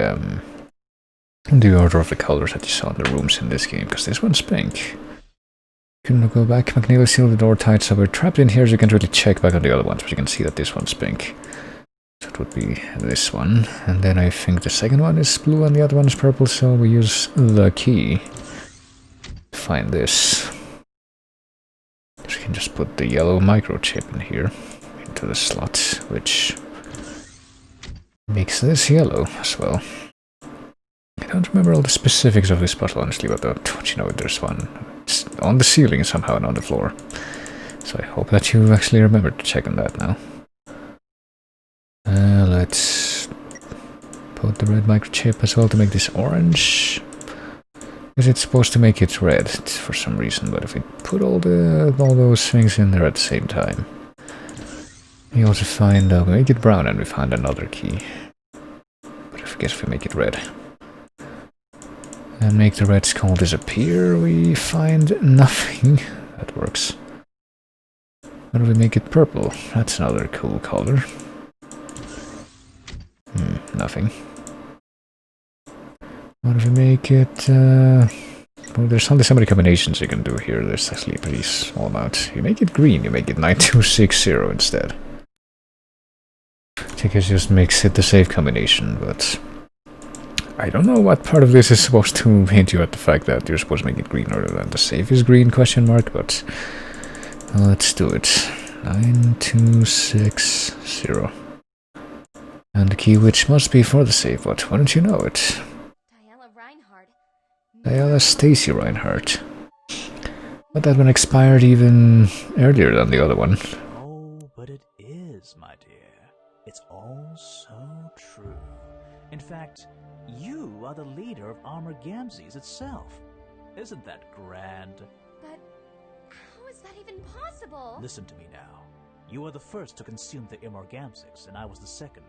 order of the colors that you saw in the rooms in this game, because this one's pink. Couldn't go back. McNeil sealed the door tight, so we're trapped in here, so you can't really check back on the other ones, but you can see that this one's pink. So it would be this one. And then I think the second one is blue and the other one is purple, so we use the key to find this. So you can just put the yellow microchip in here, into the slot, which makes this yellow as well. I don't remember all the specifics of this puzzle, honestly, but don't you know, there's one. It's on the ceiling somehow and on the floor. So I hope that you actually remembered to check on that now. Let's put the red microchip as well to make this orange. Because it's supposed to make it red for some reason, but if we put all those things in there at the same time, we also find we make it brown and we find another key. But I guess if we make it red and make the red skull disappear, we find nothing. That works. How do we make it purple? That's another cool color. Nothing. What if we make it... well, there's only so many combinations you can do here. There's actually a pretty small amount. You make it green, you make it 9260 instead. I think it just makes it the safe combination, but... I don't know what part of this is supposed to hint you at the fact that you're supposed to make it green rather than the safe is green, question mark, but... let's do it. 9260. And the key which must be for the safe, but why don't you know it? Diala Reinhardt. Diala Stacy Reinhardt. But that one expired even earlier than the other one. Oh, but it is, my dear. It's all so true. In fact, You are the leader of Armor Gamzes itself. Isn't that grand? But how is that even possible? Listen to me now. You were the first to consume the Gamzes, and I was the second.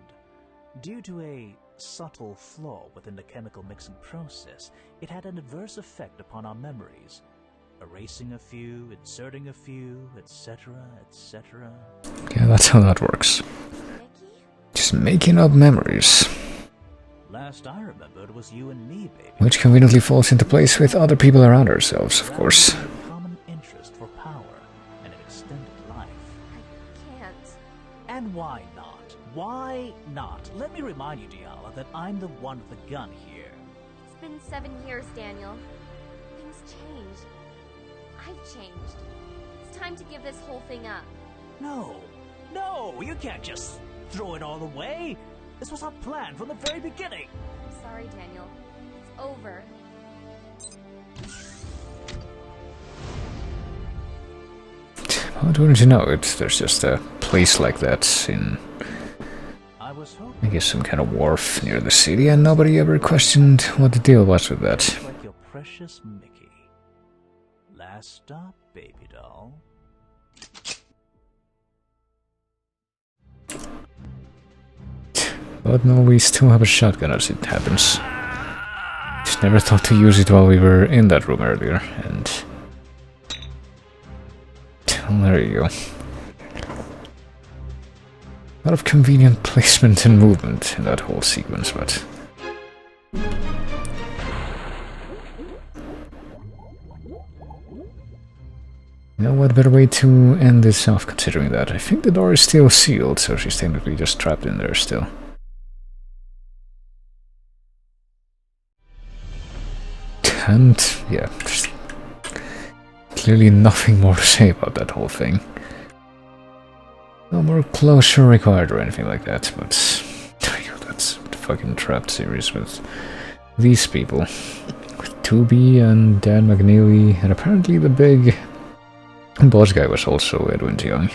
Due to a subtle flaw within the chemical mixing process, it had an adverse effect upon our memories. Erasing a few, inserting a few, etc., etc. Yeah, that's how that works. Mickey? Just making up memories. Last I remembered was you and me, baby. Which conveniently falls into place with other people around ourselves, of course. A common interest for power and an extended life. I can't. And why not? Why not? Let me remind you, Diala, that I'm the one with the gun here. It's been 7 years, Daniel. Things change. I've changed. It's time to give this whole thing up. No, you can't just throw it all away. This was our plan from the very beginning. I'm sorry, Daniel. It's over. How wouldn't you know it? There's just a place like that in, I guess, some kind of wharf near the city, and nobody ever questioned what the deal was with that. Like your precious Mickey. Last stop, baby doll. But no, we still have a shotgun as it happens. Just never thought to use it while we were in that room earlier, and... well, there you go. A lot of convenient placement and movement in that whole sequence, but... you know what better way to end this off, considering that I think the door is still sealed, so she's technically just trapped in there still. And, yeah, there's clearly nothing more to say about that whole thing. No more closure required or anything like that, but that's the fucking Trapped series with these people. With 2B and Dan McNeely, and apparently the big boss guy was also Edwin Young.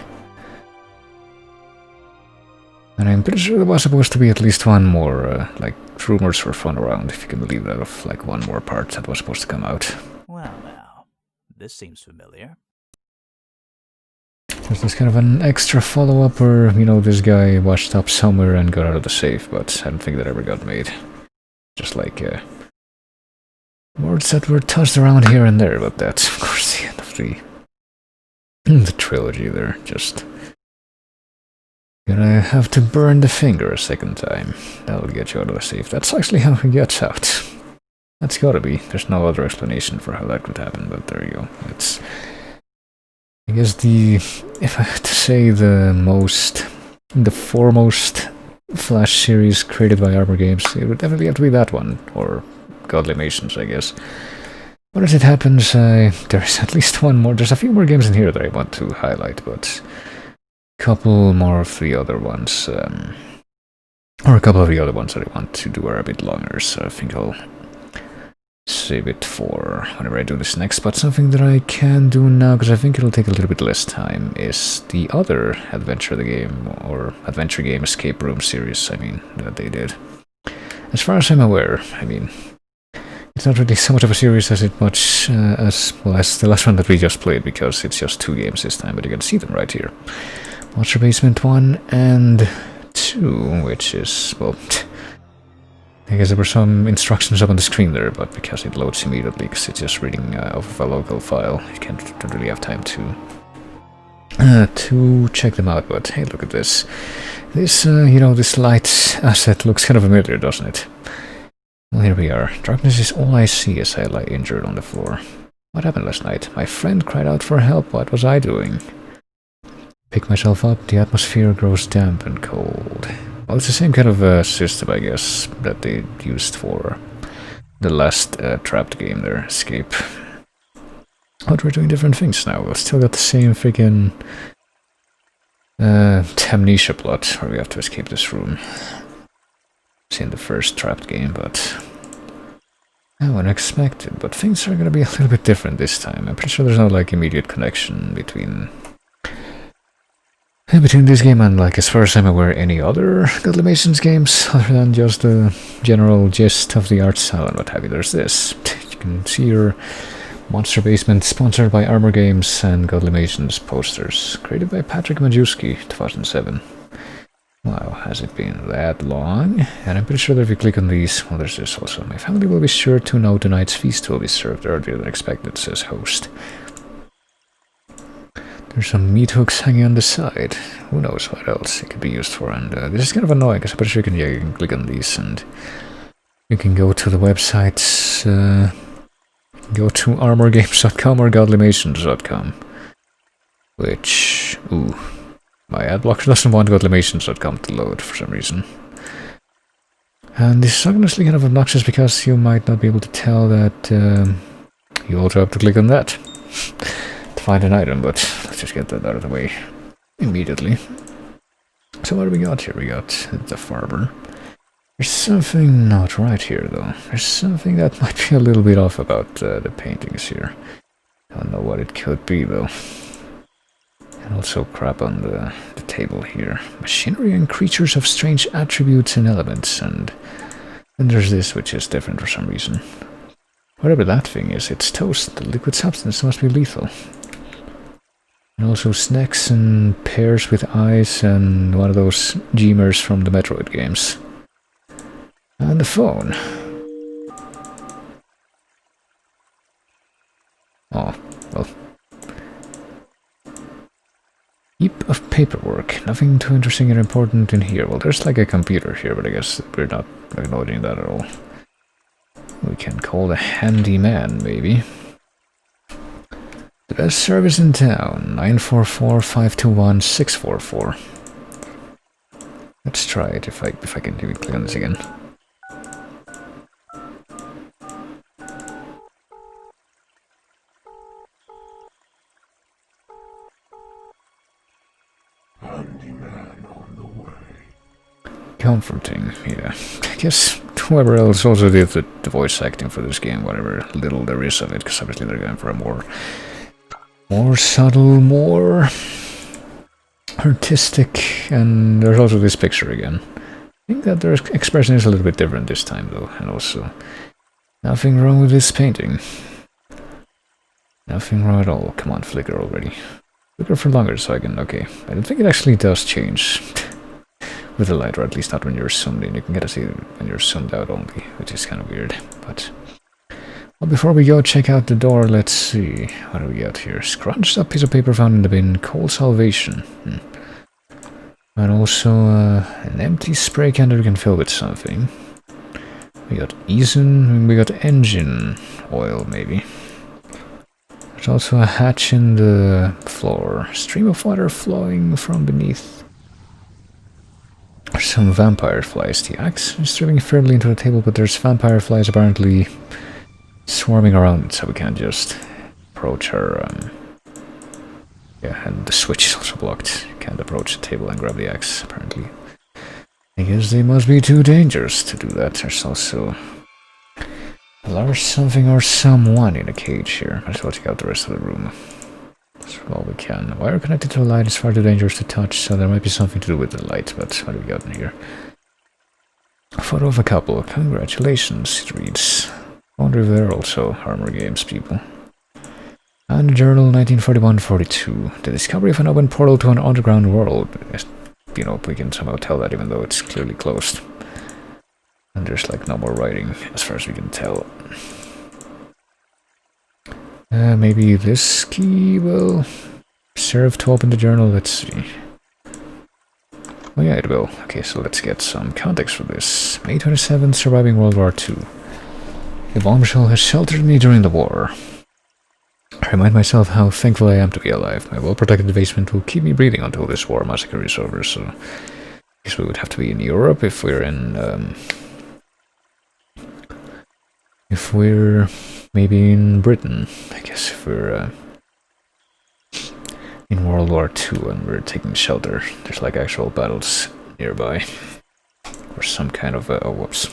And I'm pretty sure there was supposed to be at least one more, like, rumors were thrown around, if you can believe that, of like one more part that was supposed to come out. Well, now, this seems familiar. There's this kind of an extra follow-up where, you know, this guy washed up somewhere and got out of the safe, but I don't think that ever got made. Just like, words that were tossed around here and there, but that's, of course, the end of the trilogy there. Just gonna have to burn the finger a second time. That'll get you out of the safe. That's actually how he gets out. That's gotta be. There's no other explanation for how that could happen, but there you go. It's, I guess, if I had to say the foremost Flash series created by Armor Games, it would definitely have to be that one, or Godlimations, I guess. But as it happens, there's at least one more. There's a few more games in here that I want to highlight, but a couple more of the other ones, or a couple of the other ones that I want to do are a bit longer, so I think I'll save it for whenever I do this next. But something that I can do now, because I think it'll take a little bit less time, is the other adventure game escape room series, that they did. As far as I'm aware, it's not really so much of a series as as the last one that we just played, because it's just 2 games this time, but you can see them right here. Monster Basement 1 and 2, which is, well, I guess there were some instructions up on the screen there, but because it loads immediately, because it's just reading off of a local file, you don't really have time to check them out. But hey, look at this. This, this light asset looks kind of familiar, doesn't it? Well, here we are. Darkness is all I see as I lie injured on the floor. What happened last night? My friend cried out for help. What was I doing? Pick myself up. The atmosphere grows damp and cold. Well, it's the same kind of system, I guess, that they used for the last Trapped game there, Escape. But we're doing different things now. We've still got the same freaking amnesia plot, where we have to escape this room. It's in the first Trapped game, but unexpected. But things are gonna be a little bit different this time. I'm pretty sure there's no, like, immediate connection between between this game and, like, as far as I'm aware, any other Godly Masons games, other than just the general gist of the art style and what have you, there's this. You can see your Monster Basement, sponsored by Armor Games and Godly Masons posters, created by Patrick Majewski, 2007. Wow, has it been that long? And I'm pretty sure that if you click on these, well, there's this also. My family will be sure to know tonight's feast will be served earlier than expected, says host. There's some meat hooks hanging on the side. Who knows what else it could be used for. And this is kind of annoying, because I'm pretty sure you can click on these and you can go to the websites, go to armorgames.com or godlymasons.com. Which, ooh, my ad blocker doesn't want godlymasons.com to load for some reason. And this is honestly kind of obnoxious because you might not be able to tell that you also have to click on that to find an item, but let's just get that out of the way immediately. So what do we got here? We got the farmer. There's something not right here, though. There's something that might be a little bit off about the paintings here. Don't know what it could be, though. And also crap on the table here. Machinery and creatures of strange attributes and elements, and then there's this, which is different for some reason. Whatever that thing is, it's toast. The liquid substance must be lethal. And also snacks and pears with eyes and one of those Geemers from the Metroid games. And the phone. Oh, well. Heap of paperwork. Nothing too interesting and important in here. Well, there's like a computer here, but I guess we're not acknowledging that at all. We can call the handyman, maybe. The best service in town. 944-521-644. Let's try it if I can even click on this again. Comforting, yeah. I guess whoever else also did the voice acting for this game, whatever little there is of it, because obviously they're going for a more subtle, more artistic, and there's also this picture again. I think that their expression is a little bit different this time, though, and also nothing wrong with this painting. Nothing wrong at all. Come on, flicker already. Flicker for longer so I can... okay. I don't think it actually does change with the light, or at least not when you're zoomed in. You can get to see it when you're zoomed out only, which is kind of weird. But well, before we go check out the door, let's see. What do we got here? Scrunched up piece of paper found in the bin. Cold salvation. And also an empty spray can that we can fill with something. We got Eason, we got engine oil, maybe. There's also a hatch in the floor. Stream of water flowing from beneath. There's some vampire flies. The axe is dribbling firmly into the table, but there's vampire flies apparently swarming around it, so we can't just approach her. Yeah, and the switch is also blocked. You can't approach the table and grab the axe, apparently. I guess they must be too dangerous to do that. There's also a large something or someone in a cage here. Let's go check out the rest of the room. That's all we can. The wire connected to the light is far too dangerous to touch, so there might be something to do with the light, but what do we got in here? A photo of a couple. Congratulations, it reads. I wonder if they're also Armor Games people. And the journal 1941-42. The discovery of an open portal to an underground world. You know, we can somehow tell that even though it's clearly closed. And there's like no more writing as far as we can tell. Maybe this key will serve to open the journal. Let's see. Oh yeah, it will. Okay, so let's get some context for this. May 27th, surviving World War II. A bombshell has sheltered me during the war. I remind myself how thankful I am to be alive. My well-protected basement will keep me breathing until this war massacre is over, so I guess we would have to be in Europe if we're in... if we're maybe in Britain. I guess if we're in World War II and we're taking shelter, there's like actual battles nearby. Or some kind of... oh, whoops.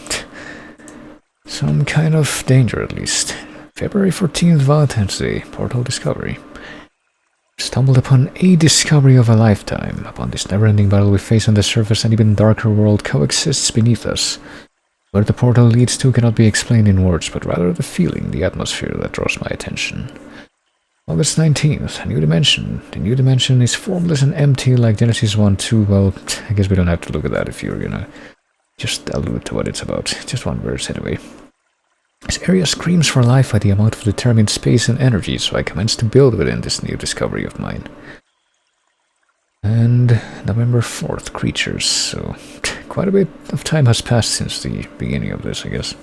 Some kind of danger, at least. February 14th, Valentine's Day, portal discovery. Stumbled upon a discovery of a lifetime. Upon this never-ending battle we face on the surface, an even darker world coexists beneath us. Where the portal leads to cannot be explained in words, but rather the feeling, the atmosphere that draws my attention. August 19th, a new dimension. The new dimension is formless and empty like Genesis 1-2. Well, I guess we don't have to look at that if you're gonna just allude to what it's about. Just one verse anyway. This area screams for life by the amount of determined space and energy, so I commenced to build within this new discovery of mine. And November 4th, creatures, so quite a bit of time has passed since the beginning of this, I guess.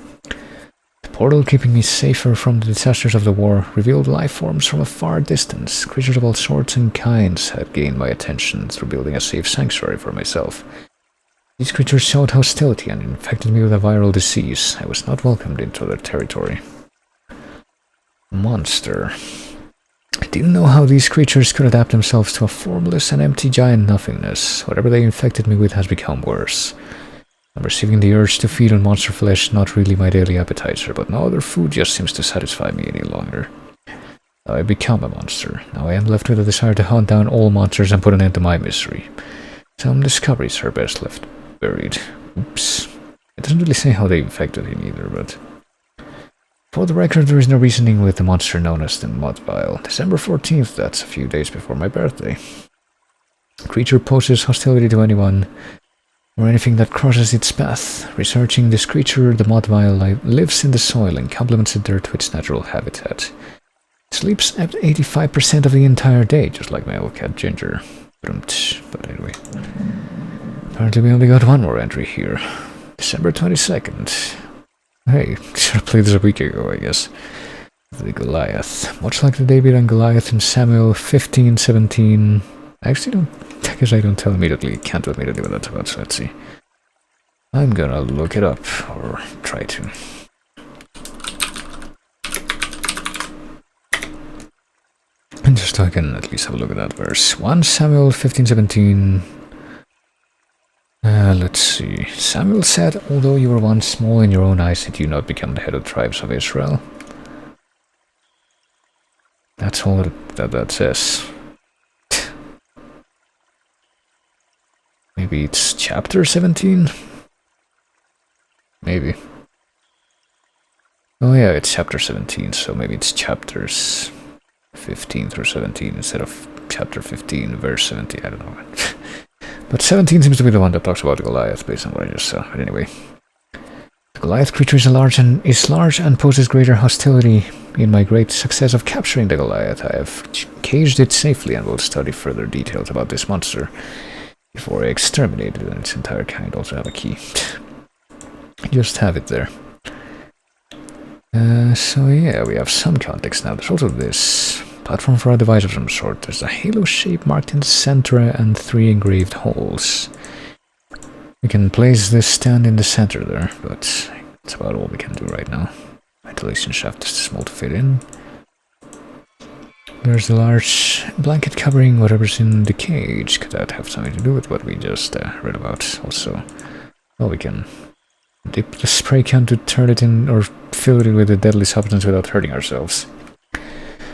The portal keeping me safer from the disasters of the war revealed life forms from a far distance. Creatures of all sorts and kinds had gained my attention through building a safe sanctuary for myself. These creatures showed hostility and infected me with a viral disease. I was not welcomed into their territory. Monster. I didn't know how these creatures could adapt themselves to a formless and empty giant nothingness. Whatever they infected me with has become worse. I'm receiving the urge to feed on monster flesh, not really my daily appetizer, but no other food just seems to satisfy me any longer. Now I become a monster. Now I am left with a desire to hunt down all monsters and put an end to my misery. Some discoveries are best left buried. Oops. It doesn't really say how they infected him either, but... For the record, there is no reasoning with the monster known as the Mud Vial. December 14th, that's a few days before my birthday. Creature poses hostility to anyone or anything that crosses its path. Researching this creature, the Mud Vial lives in the soil and complements the dirt to its natural habitat. It sleeps at 85% of the entire day, just like my old cat Ginger. But anyway. Apparently we only got one more entry here. December 22nd. Hey, should have played this a week ago, I guess. The Goliath. Much like the David and Goliath in Samuel 15:17. I guess I don't tell immediately. Can't tell immediately what that's about, so let's see. I'm gonna look it up, or try to. And just so I can at least have a look at that verse. 1 Samuel 15:17. Let's see. Samuel said, although you were once small in your own eyes, did you not become the head of the tribes of Israel? That's all that says. Maybe it's chapter 17? Maybe. Oh yeah, it's chapter 17, so maybe it's chapters 15 through 17 instead of chapter 15, verse 17, I don't know. But 17 seems to be the one that talks about Goliath, based on what I just saw. But anyway. The Goliath creature is large and poses greater hostility. In my great success of capturing the Goliath, I have caged it safely and will study further details about this monster before I exterminate it and its entire kind. Also have a key. Just have it there. So yeah, we have some context now. There's also this platform for a device of some sort. There's a halo shape marked in the center and 3 engraved holes. We can place this stand in the center there, but that's about all we can do right now. Ventilation shaft is too small to fit in. There's a large blanket covering whatever's in the cage. Could that have something to do with what we just read about? Also, well, we can dip the spray can to turn it in or fill it with a deadly substance without hurting ourselves.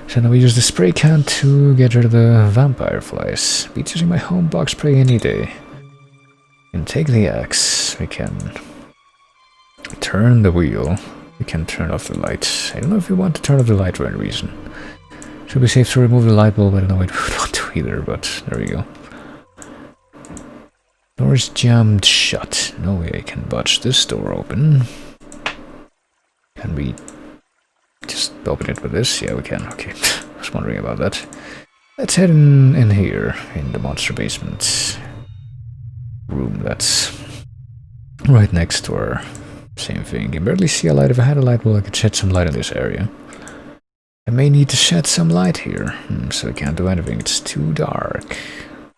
So now we use the spray can to get rid of the vampire flies. Beats using my home box spray any day. We can take the axe. We can turn the wheel. We can turn off the lights. I don't know if we want to turn off the light for any reason. Should be safe to remove the light bulb. I don't know if I would want to either, but there we go. Door is jammed shut. No way I can budge this door open. Can we just open it with this? Yeah, we can. Okay, I was wondering about that. Let's head in here, in the monster basement room that's right next to our same thing. You can barely see a light. If I had a light bulb, I could shed some light in this area. I may need to shed some light here, so I can't do anything. It's too dark.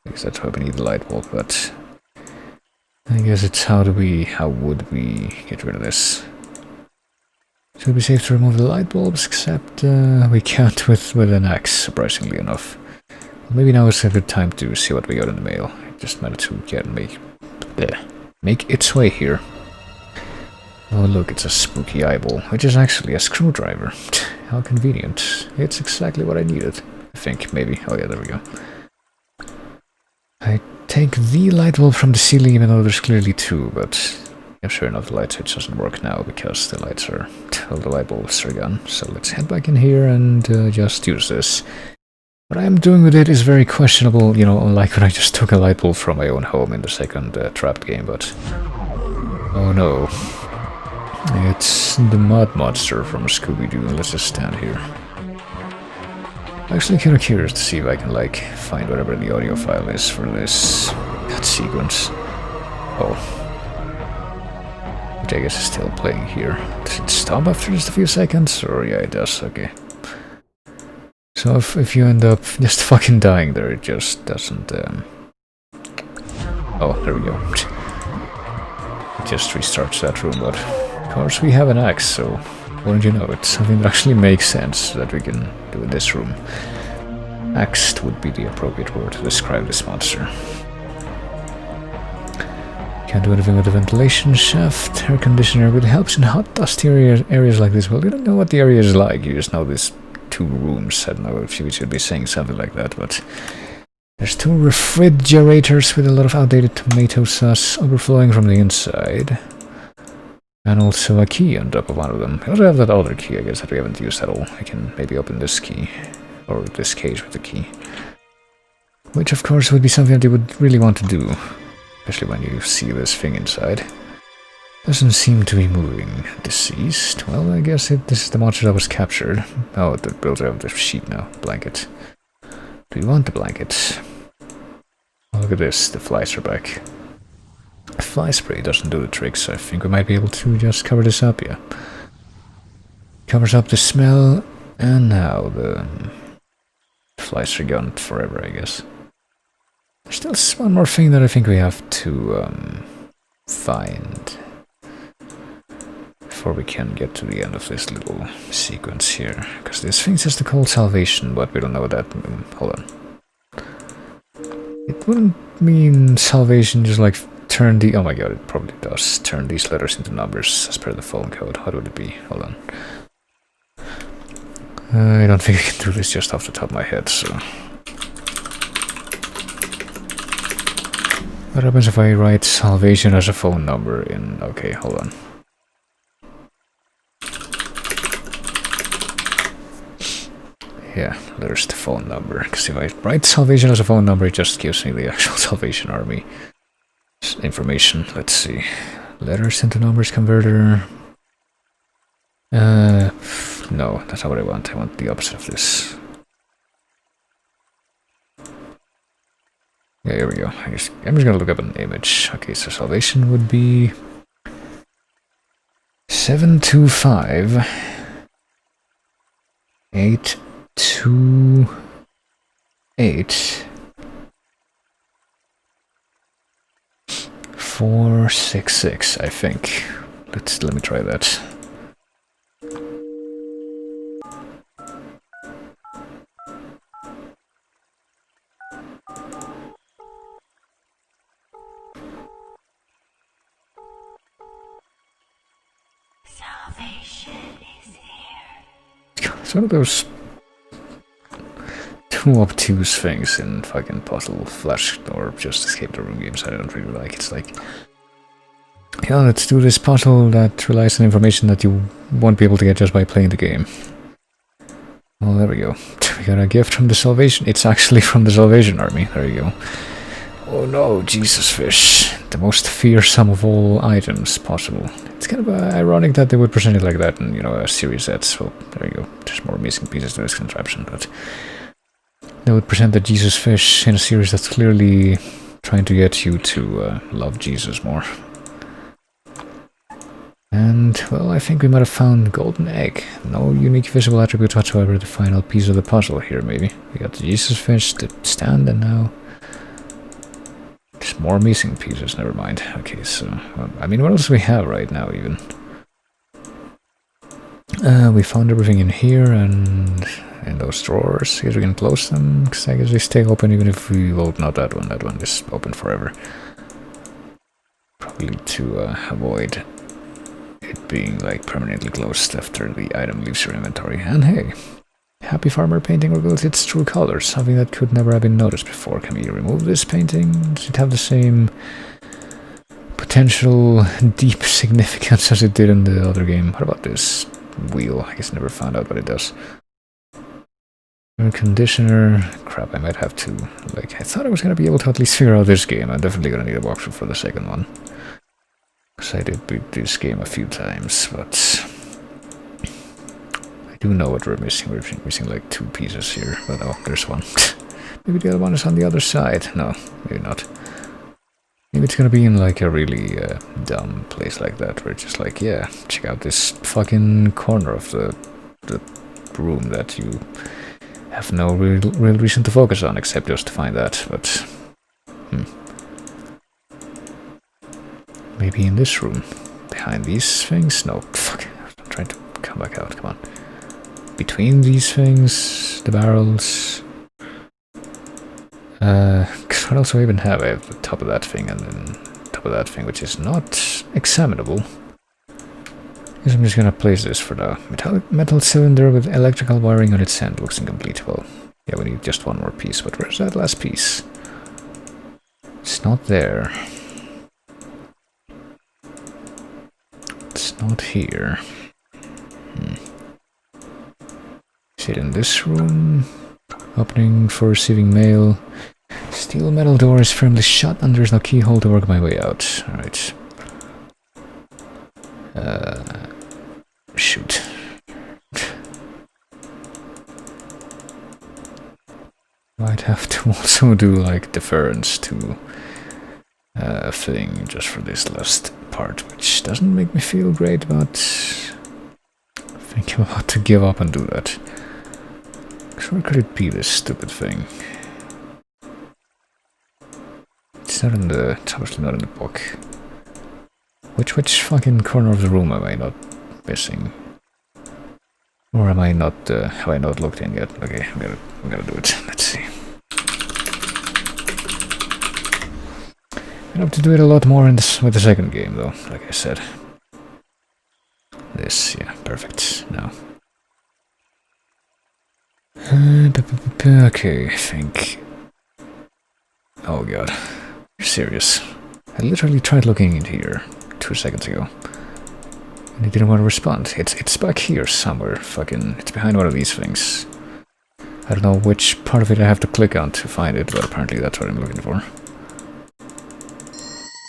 Because that's why we need the light bulb, but I guess it's how would we get rid of this? Should be safe to remove the light bulbs, except we can't with an axe, surprisingly enough. Well, maybe now is a good time to see what we got in the mail. It just managed to make its way here. Oh look, it's a spooky eyeball, which is actually a screwdriver. How convenient. It's exactly what I needed. I think, maybe. Oh yeah, there we go. I take the light bulb from the ceiling, even though there's clearly two, but yeah, sure enough, the light switch doesn't work now because the lights are, well, the light bulbs are gone. So let's head back in here and just use this. What I'm doing with it is very questionable, you know, unlike when I just took a light bulb from my own home in the second trapped game, but... Oh no. It's the mud monster from Scooby-Doo. Let's just stand here. I'm actually kind of curious to see if I can, like, find whatever the audio file is for this cut sequence. Oh. Which I guess is still playing here. Does it stop after just a few seconds? Or yeah, it does, okay. So if you end up just fucking dying there, it just doesn't... Oh, there we go. It just restarts that room, but... Of course we have an axe, so... Wouldn't you know, it's something that actually makes sense that we can do in this room. Axed would be the appropriate word to describe this monster. Can't do anything with the ventilation shaft, air conditioner, but it helps in hot, dusty areas like this. Well, you don't know what the area is like, you just know this 2 rooms. I don't know if you should be saying something like that, but... There's 2 refrigerators with a lot of outdated tomato sauce overflowing from the inside. And also a key on top of one of them. I also have that other key, I guess, that we haven't used at all. I can maybe open this key, or this cage with the key. Which, of course, would be something that you would really want to do. Especially when you see this thing inside. Doesn't seem to be moving. Deceased? Well, I guess this is the monster that was captured. Oh, the builder of the sheet now. Blanket. Do you want the blanket? Oh, look at this, the flies are back. Fly spray doesn't do the trick, so I think we might be able to just cover this up, yeah. Covers up the smell, and now the flies are gone forever, I guess. There's still one more thing that I think we have to find before we can get to the end of this little sequence here. Because this thing says to call salvation, but we don't know what that means. Hold on. It wouldn't mean salvation, just like turn the... Oh my god, it probably does. Turn these letters into numbers as per the phone code. What would it be? Hold on. I don't think I can do this just off the top of my head, so... What happens if I write salvation as a phone number in... Okay, hold on. Yeah, there's the phone number. Because if I write salvation as a phone number, it just gives me the actual Salvation Army information. Let's see. Letters into numbers converter. No, that's not what I want. I want the opposite of this. Yeah, here we go. I'm just gonna look up an image. Okay, so salvation would be 725 828 466, I think. Let me try that. Salvation is here. It's one of those too obtuse things in fucking Puzzle, Flash, or just Escape the Room games I don't really like. It's like, yeah, let's do this puzzle that relies on information that you won't be able to get just by playing the game. Well, there we go. We got a gift from the Salvation. It's actually from the Salvation Army. There you go. Oh no, Jesus fish. The most fearsome of all items possible. It's kind of ironic that they would present it like that in, you know, a Series Z. So there you go. There's more missing pieces to this contraption, but they would present the Jesus fish in a series that's clearly trying to get you to love Jesus more. And, well, I think we might have found golden egg. No unique visible attributes whatsoever. The final piece of the puzzle here, maybe. We got the Jesus fish, the stand, and now there's more missing pieces. Never mind. Okay, so I mean, what else do we have right now, even? We found everything in here and in those drawers. I guess we can close them, because I guess they stay open even if we... Well, not that one. That one is open forever. Probably to avoid it being, like, permanently closed after the item leaves your inventory. And hey, Happy Farmer painting reveals its true colors, something that could never have been noticed before. Can we remove this painting? Does it have the same potential deep significance as it did in the other game? What about this wheel? I guess I never found out what it does. Air conditioner. Crap, I might have to, like, I thought I was gonna be able to at least figure out this game. I'm definitely gonna need a walkthrough for the second one. Because I did beat this game a few times, but I do know what we're missing. We're missing like 2 pieces here, but oh, there's one. Maybe the other one is on the other side. No, maybe not. Maybe it's gonna be in like a really dumb place like that, where it's just like, yeah, check out this fucking corner of the room that you have no real reason to focus on, except just to find that, but... Maybe in this room. Behind these things? No, fuck. I'm trying to come back out, come on. Between these things, the barrels... what else do I even have? I have the top of that thing and then top of that thing, which is not examinable. Guess I'm just gonna place this for now. Metal cylinder with electrical wiring on its end. Looks incomplete. Well, yeah, we need just one more piece, but where's that last piece? It's not there. It's not here. Is it in this room? Opening for receiving mail. Steel metal door is firmly shut and there's no keyhole to work my way out. Alright. Shoot. Might have to also do like deference to a thing just for this last part, which doesn't make me feel great, but I think I'm about to give up and do that. Where could it be, this stupid thing? It's not in the... it's obviously not in the book. Which fucking corner of the room am I not missing? Or am I not... have I not looked in yet? Okay, I'm gonna do it. Let's see. I have to do it a lot more in this, with the second game, though, like I said. This, yeah, perfect. Now. Okay, I think... oh god. You're serious. I literally tried looking in here 2 seconds ago. And he didn't want to respond. It's back here somewhere. Fucking... it's behind one of these things. I don't know which part of it I have to click on to find it, but apparently that's what I'm looking for.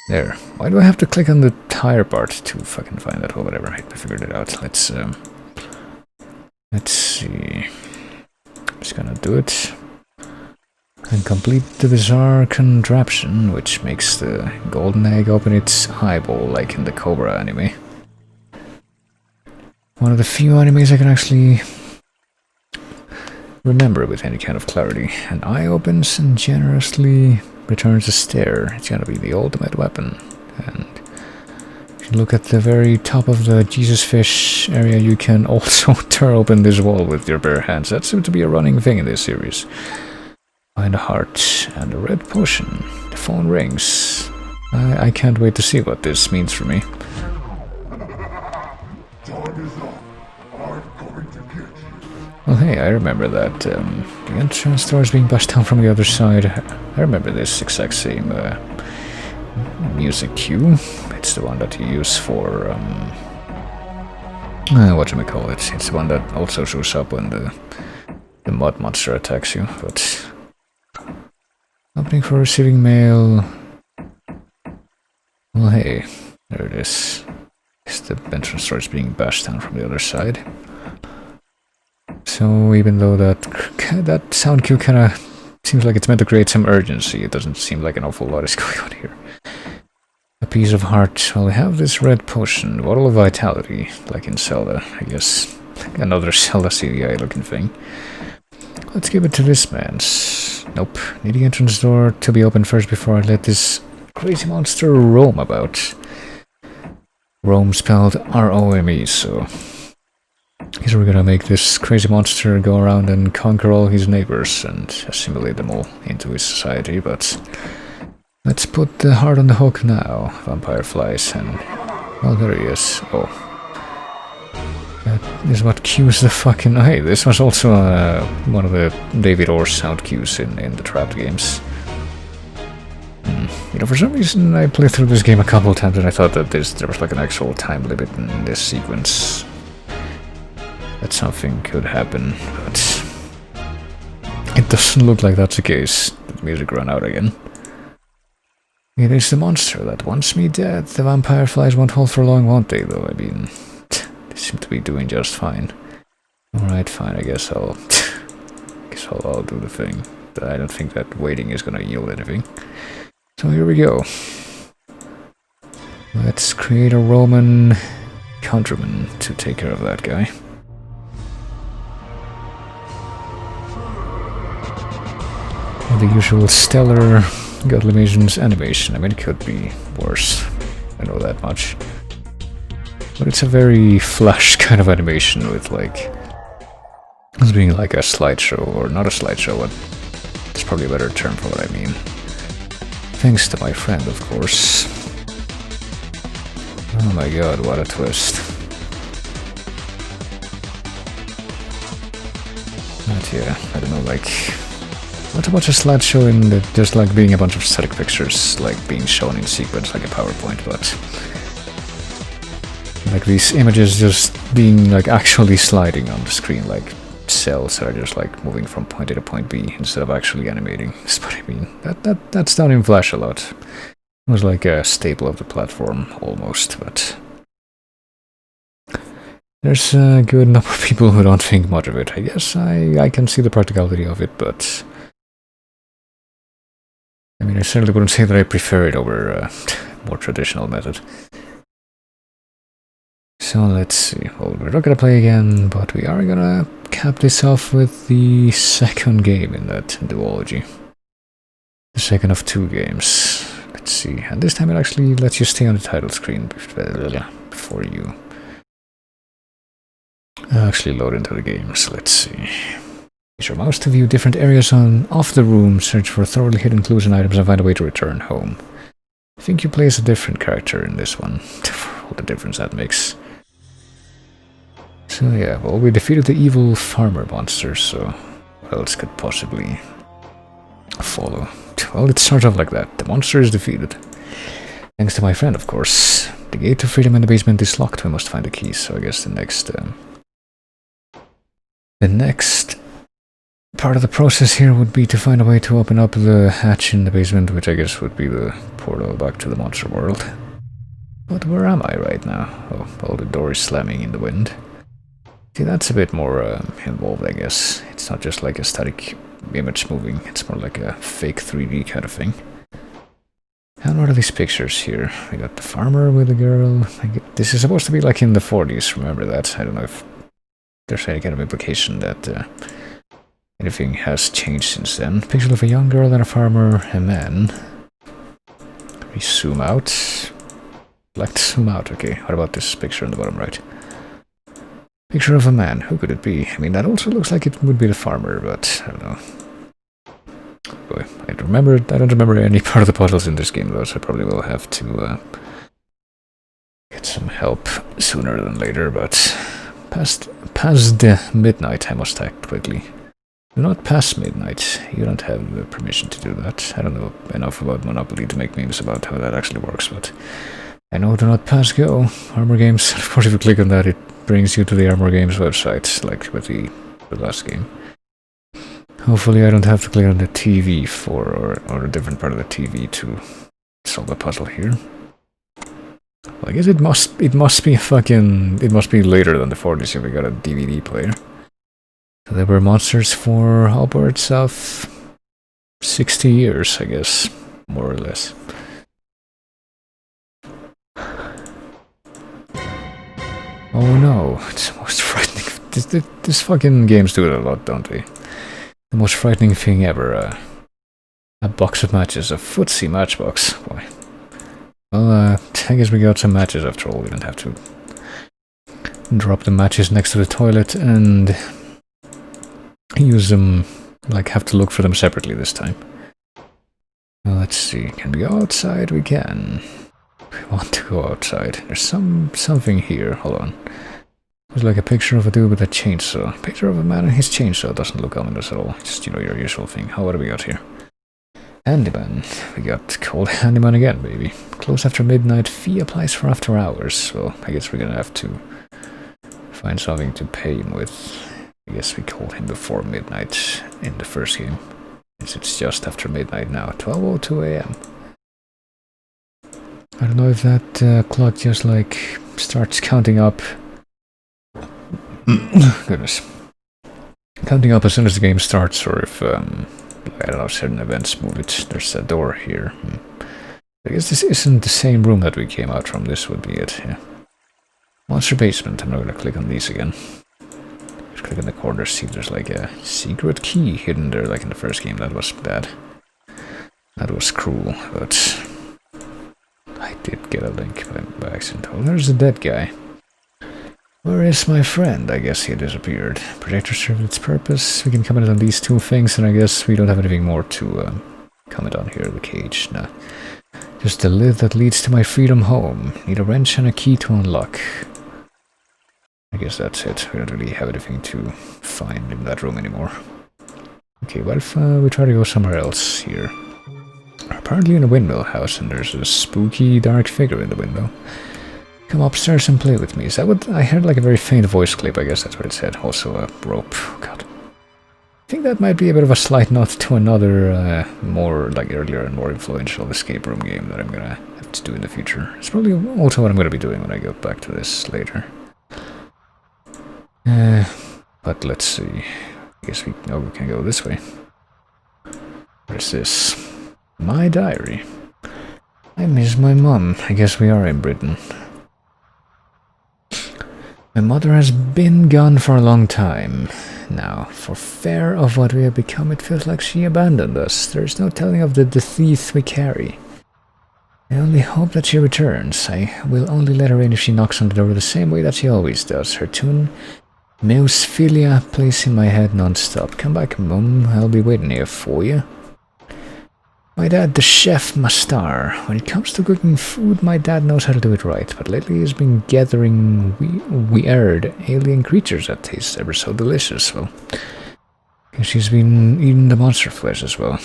There. Why do I have to click on the tire part to fucking find that? Well, whatever. I figured it out. Let's see. I'm just gonna do it. And complete the bizarre contraption, which makes the golden egg open its eyeball, like in the Cobra anime. One of the few animes I can actually remember with any kind of clarity. An eye opens and generously returns a stare. It's gonna be the ultimate weapon. And if you look at the very top of the Jesus fish area, you can also tear open this wall with your bare hands. That seems to be a running thing in this series. Find a heart and a red potion. The phone rings. I can't wait to see what this means for me. Well, hey, I remember that. The entrance door is being bashed down from the other side. I remember this exact same music cue. It's the one that you use for whatchamacallit. It's the one that also shows up when the mud monster attacks you, but opening for receiving mail. Well, hey, there it is. It's the entrance door is being bashed down from the other side. So even though that sound cue kind of seems like it's meant to create some urgency, it doesn't seem like an awful lot is going on here. A piece of heart. Well, we have this red potion, bottle of vitality, like in Zelda, I guess. Another Zelda CDI looking thing. Let's give it to this man's. Nope. Need the entrance door to be open first before I let this crazy monster roam about. Roam spelled R-O-M-E, so... I guess we're gonna make this crazy monster go around and conquer all his neighbors and assimilate them all into his society, but... let's put the heart on the hook now. Vampire flies and... well, there he is. Oh. is what cues the fucking... Hey, this was also one of the David Orr sound cues in the Trapped games. You know, for some reason I played through this game a couple of times and I thought that there was like an actual time limit in this sequence. That something could happen, but it doesn't look like that's the case. The music ran out again. It is the monster that wants me dead. The vampire flies won't hold for long, won't they, though? I mean, they seem to be doing just fine. Alright, fine, I guess I'll do the thing. I don't think that waiting is gonna yield anything. So here we go. Let's create a Roman countryman to take care of that guy. And the usual stellar Godly Mations animation. I mean, it could be worse. I know that much. But it's a very flash kind of animation with like... It's being like a slideshow, or not a slideshow, but it's probably a better term for what I mean. Thanks to my friend, of course. Oh my god, what a twist. But yeah, I don't know, like... Not to watch a slideshow in the, just like being a bunch of static pictures, like being shown in sequence like a PowerPoint, but... Like these images just being like actually sliding on the screen, like cells that are just like moving from point A to point B instead of actually animating. That's what I mean. That's done in Flash a lot. It was like a staple of the platform, almost, but... There's a good number of people who don't think much of it. I guess I can see the practicality of it, but... I mean, I certainly wouldn't say that I prefer it over a more traditional method. So let's see. Well, we're not gonna play again, but we are gonna cap this off with the second game in that duology. The second of 2 games. Let's see. And this time it actually lets you stay on the title screen before you actually load into the games. Let's see. Use your mouse to view different areas of the room, search for thoroughly hidden clues and items, and find a way to return home. I think you play as a different character in this one, for all the difference that makes. So yeah, well, we defeated the evil farmer monster, so what else could possibly follow? Well, it starts off like that. The monster is defeated. Thanks to my friend, of course. The gate to freedom in the basement is locked. We must find the keys, so I guess the next part of the process here would be to find a way to open up the hatch in the basement, which I guess would be the portal back to the monster world. But where am I right now? Oh, well, the door is slamming in the wind. See, that's a bit more involved, I guess. It's not just like a static image moving, it's more like a fake 3D kind of thing. And what are these pictures here? We got the farmer with the girl. This is supposed to be like in the 40s, remember that? I don't know if there's any kind of implication that anything has changed since then. Picture of a young girl and a farmer, a man. We zoom out. Like to zoom out, okay. What about this picture on the bottom right? Picture of a man. Who could it be? I mean, that also looks like it would be the farmer, but I don't know. Boy, I don't remember any part of the puzzles in this game, though, so I probably will have to get some help sooner than later, but past midnight I must act quickly. Do not pass midnight. You don't have the permission to do that. I don't know enough about Monopoly to make memes about how that actually works, but I know do not pass go. Armor Games, of course if you click on that it brings you to the Armor Games website, like with the last game. Hopefully I don't have to click on the TV or a different part of the TV to solve the puzzle here. Well, I guess it must be later than the 40s if we got a DVD player. So there were monsters for upwards of 60 years, I guess, more or less. Oh no, it's the most frightening... This fucking games do it a lot, don't they? The most frightening thing ever, a box of matches, a footsie matchbox. Boy. Well, I guess we got some matches after all. We didn't have to drop the matches next to the toilet and use them, like have to look for them separately this time. Well, let's see, can we go outside? We can. We want to go outside. There's something here, hold on. It's like a picture of a dude with a chainsaw. Picture of a man and his chainsaw doesn't look ominous at all. Just, you know, your usual thing. How, what do we got here? Handyman. We got called Handyman again, baby. Close after midnight. Fee applies for after hours. So I guess we're gonna have to find something to pay him with. I guess we called him before midnight in the first game. It's just after midnight now. 12:02 AM. I don't know if that clock just like starts counting up. Goodness. Counting up as soon as the game starts, or if, I don't know, certain events move it. There's a door here. I guess this isn't the same room that we came out from. This would be it, yeah. Monster basement. I'm not gonna click on these again. Just click in the corner, see if there's like a secret key hidden there, like in the first game. That was bad. That was cruel, but I did get a link by accident. Oh, there's a dead guy. Where is my friend? I guess he disappeared. Projector served its purpose. We can comment on these two things, and I guess we don't have anything more to comment on here. The cage. Nah. Just the lid that leads to my freedom home. Need a wrench and a key to unlock. I guess that's it. We don't really have anything to find in that room anymore. Okay, what if we try to go somewhere else here? We're apparently in a windmill house, and there's a spooky dark figure in the window. Come upstairs and play with me. Is that what I heard? Like a very faint voice clip, I guess that's what it said. Also a rope. Oh, God. I think that might be a bit of a slight nod to another, more like earlier and more influential escape room game that I'm gonna have to do in the future. It's probably also what I'm gonna be doing when I go back to this later. But let's see. I guess we can go this way. What is this? My diary. I miss my mum. I guess we are in Britain. My mother has been gone for a long time. Now, for fear of what we have become, it feels like she abandoned us. There is no telling of the teeth we carry. I only hope that she returns. I will only let her in if she knocks on the door the same way that she always does. Her tune, Meus Filia, plays in my head non-stop. Come back, Mum. I'll be waiting here for you. My dad, the chef master. When it comes to cooking food, my dad knows how to do it right, but lately he's been gathering weird alien creatures that taste ever so delicious. Well, she's been eating the monster flesh as well.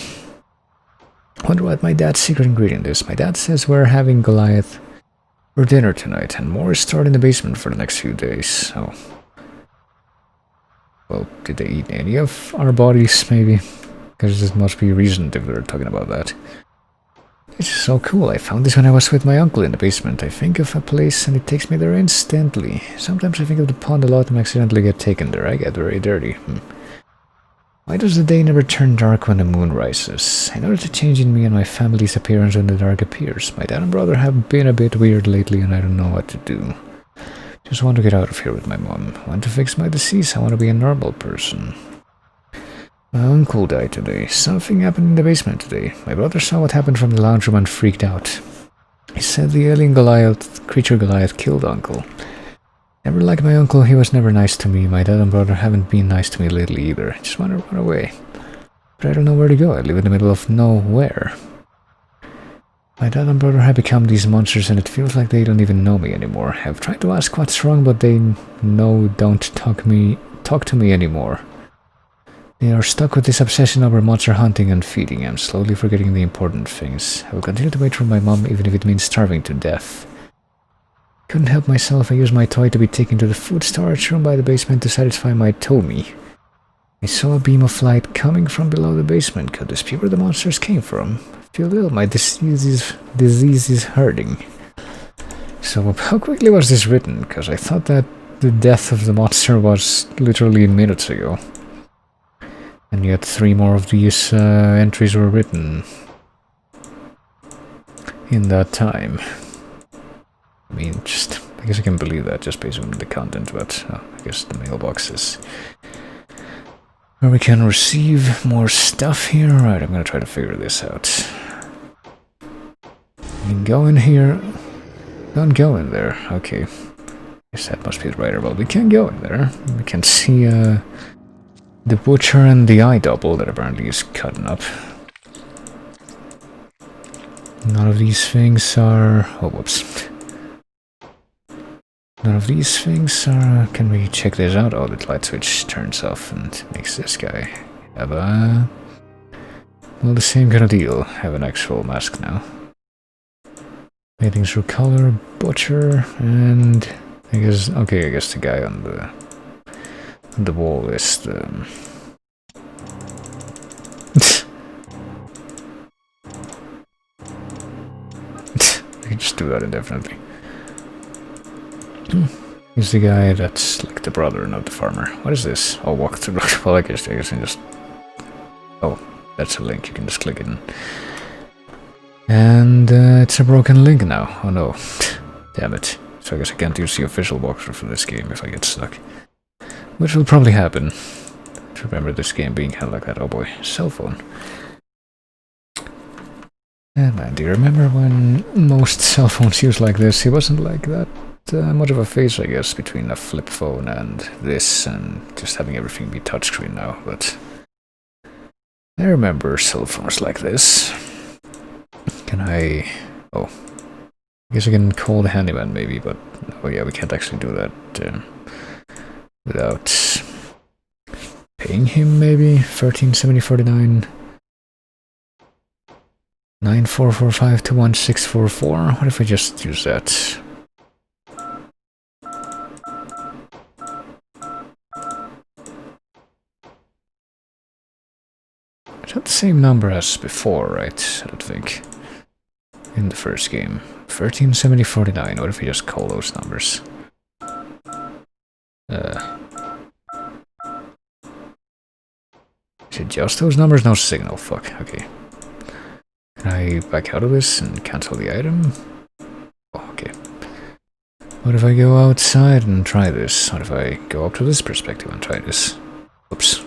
Wonder what my dad's secret ingredient is. My dad says we're having Goliath for dinner tonight, and more is stored in the basement for the next few days. Oh. Well, did they eat any of our bodies, maybe? Because this must be reasoned if they're talking about that. It's so cool. I found this when I was with my uncle in the basement. I think of a place and it takes me there instantly. Sometimes I think of the pond a lot and accidentally get taken there. I get very dirty. Why does the day never turn dark when the moon rises? I noticed a change in me and my family's appearance when the dark appears. My dad and brother have been a bit weird lately and I don't know what to do. Just want to get out of here with my mom. Want to fix my disease. I want to be a normal person. My uncle died today. Something happened in the basement today. My brother saw what happened from the lounge room and freaked out. He said the alien creature Goliath killed Uncle. Never liked my uncle, he was never nice to me. My dad and brother haven't been nice to me lately either. I just want to run away. But I don't know where to go. I live in the middle of nowhere. My dad and brother have become these monsters and it feels like they don't even know me anymore. I've tried to ask what's wrong, but they don't talk to me anymore. They are stuck with this obsession over monster hunting and feeding. I'm slowly forgetting the important things. I will continue to wait for my mom even if it means starving to death. Couldn't help myself. I used my toy to be taken to the food storage room by the basement to satisfy my tummy. I saw a beam of light coming from below the basement. Could this be where the monsters came from? I feel ill. My disease is hurting. So how quickly was this written? Because I thought that the death of the monster was literally minutes ago. And yet 3 more of these entries were written in that time. I mean, I guess I can believe that just based on the content, but I guess the mailbox is where we can receive more stuff here. Right, I'm gonna try to figure this out. You can go in here. Don't go in there. Okay. Guess that must be the writer. Well, we can go in there. We can see the butcher and the eye double that apparently is cutting up. None of these things are... Oh, whoops. None of these things are... Can we check this out? Oh, the light switch turns off and makes this guy have a... Well, the same kind of deal. Have an actual mask now. Painting through color, butcher, and... I guess... Okay, I guess the guy on the wall is the... I can just do that indefinitely. He's the guy that's like the brother, not the farmer. What is this? I'll walk through. Well, I guess I can just... Oh, that's a link. You can just click it. And it's a broken link now. Oh no. Damn it. So I guess I can't use the official walkthrough for this game if I get stuck. Which will probably happen. To remember this game being kind of like that. Oh boy. Cell phone. And man, do you remember when most cell phones used like this? It wasn't like that much of a phase, I guess, between a flip phone and this, and just having everything be touchscreen now, but I remember cell phones like this. Can I... Oh. I guess I can call the handyman, maybe, but... Oh yeah, we can't actually do that without paying him, maybe? 1370.49... 9445216444. What if we just use that? Is that the same number as before, right? I don't think. In the first game. 1370.49. What if we just call those numbers? Is it just those numbers? No signal. Fuck. Okay. Can I back out of this and cancel the item? Oh, okay. What if I go outside and try this? What if I go up to this perspective and try this? Oops.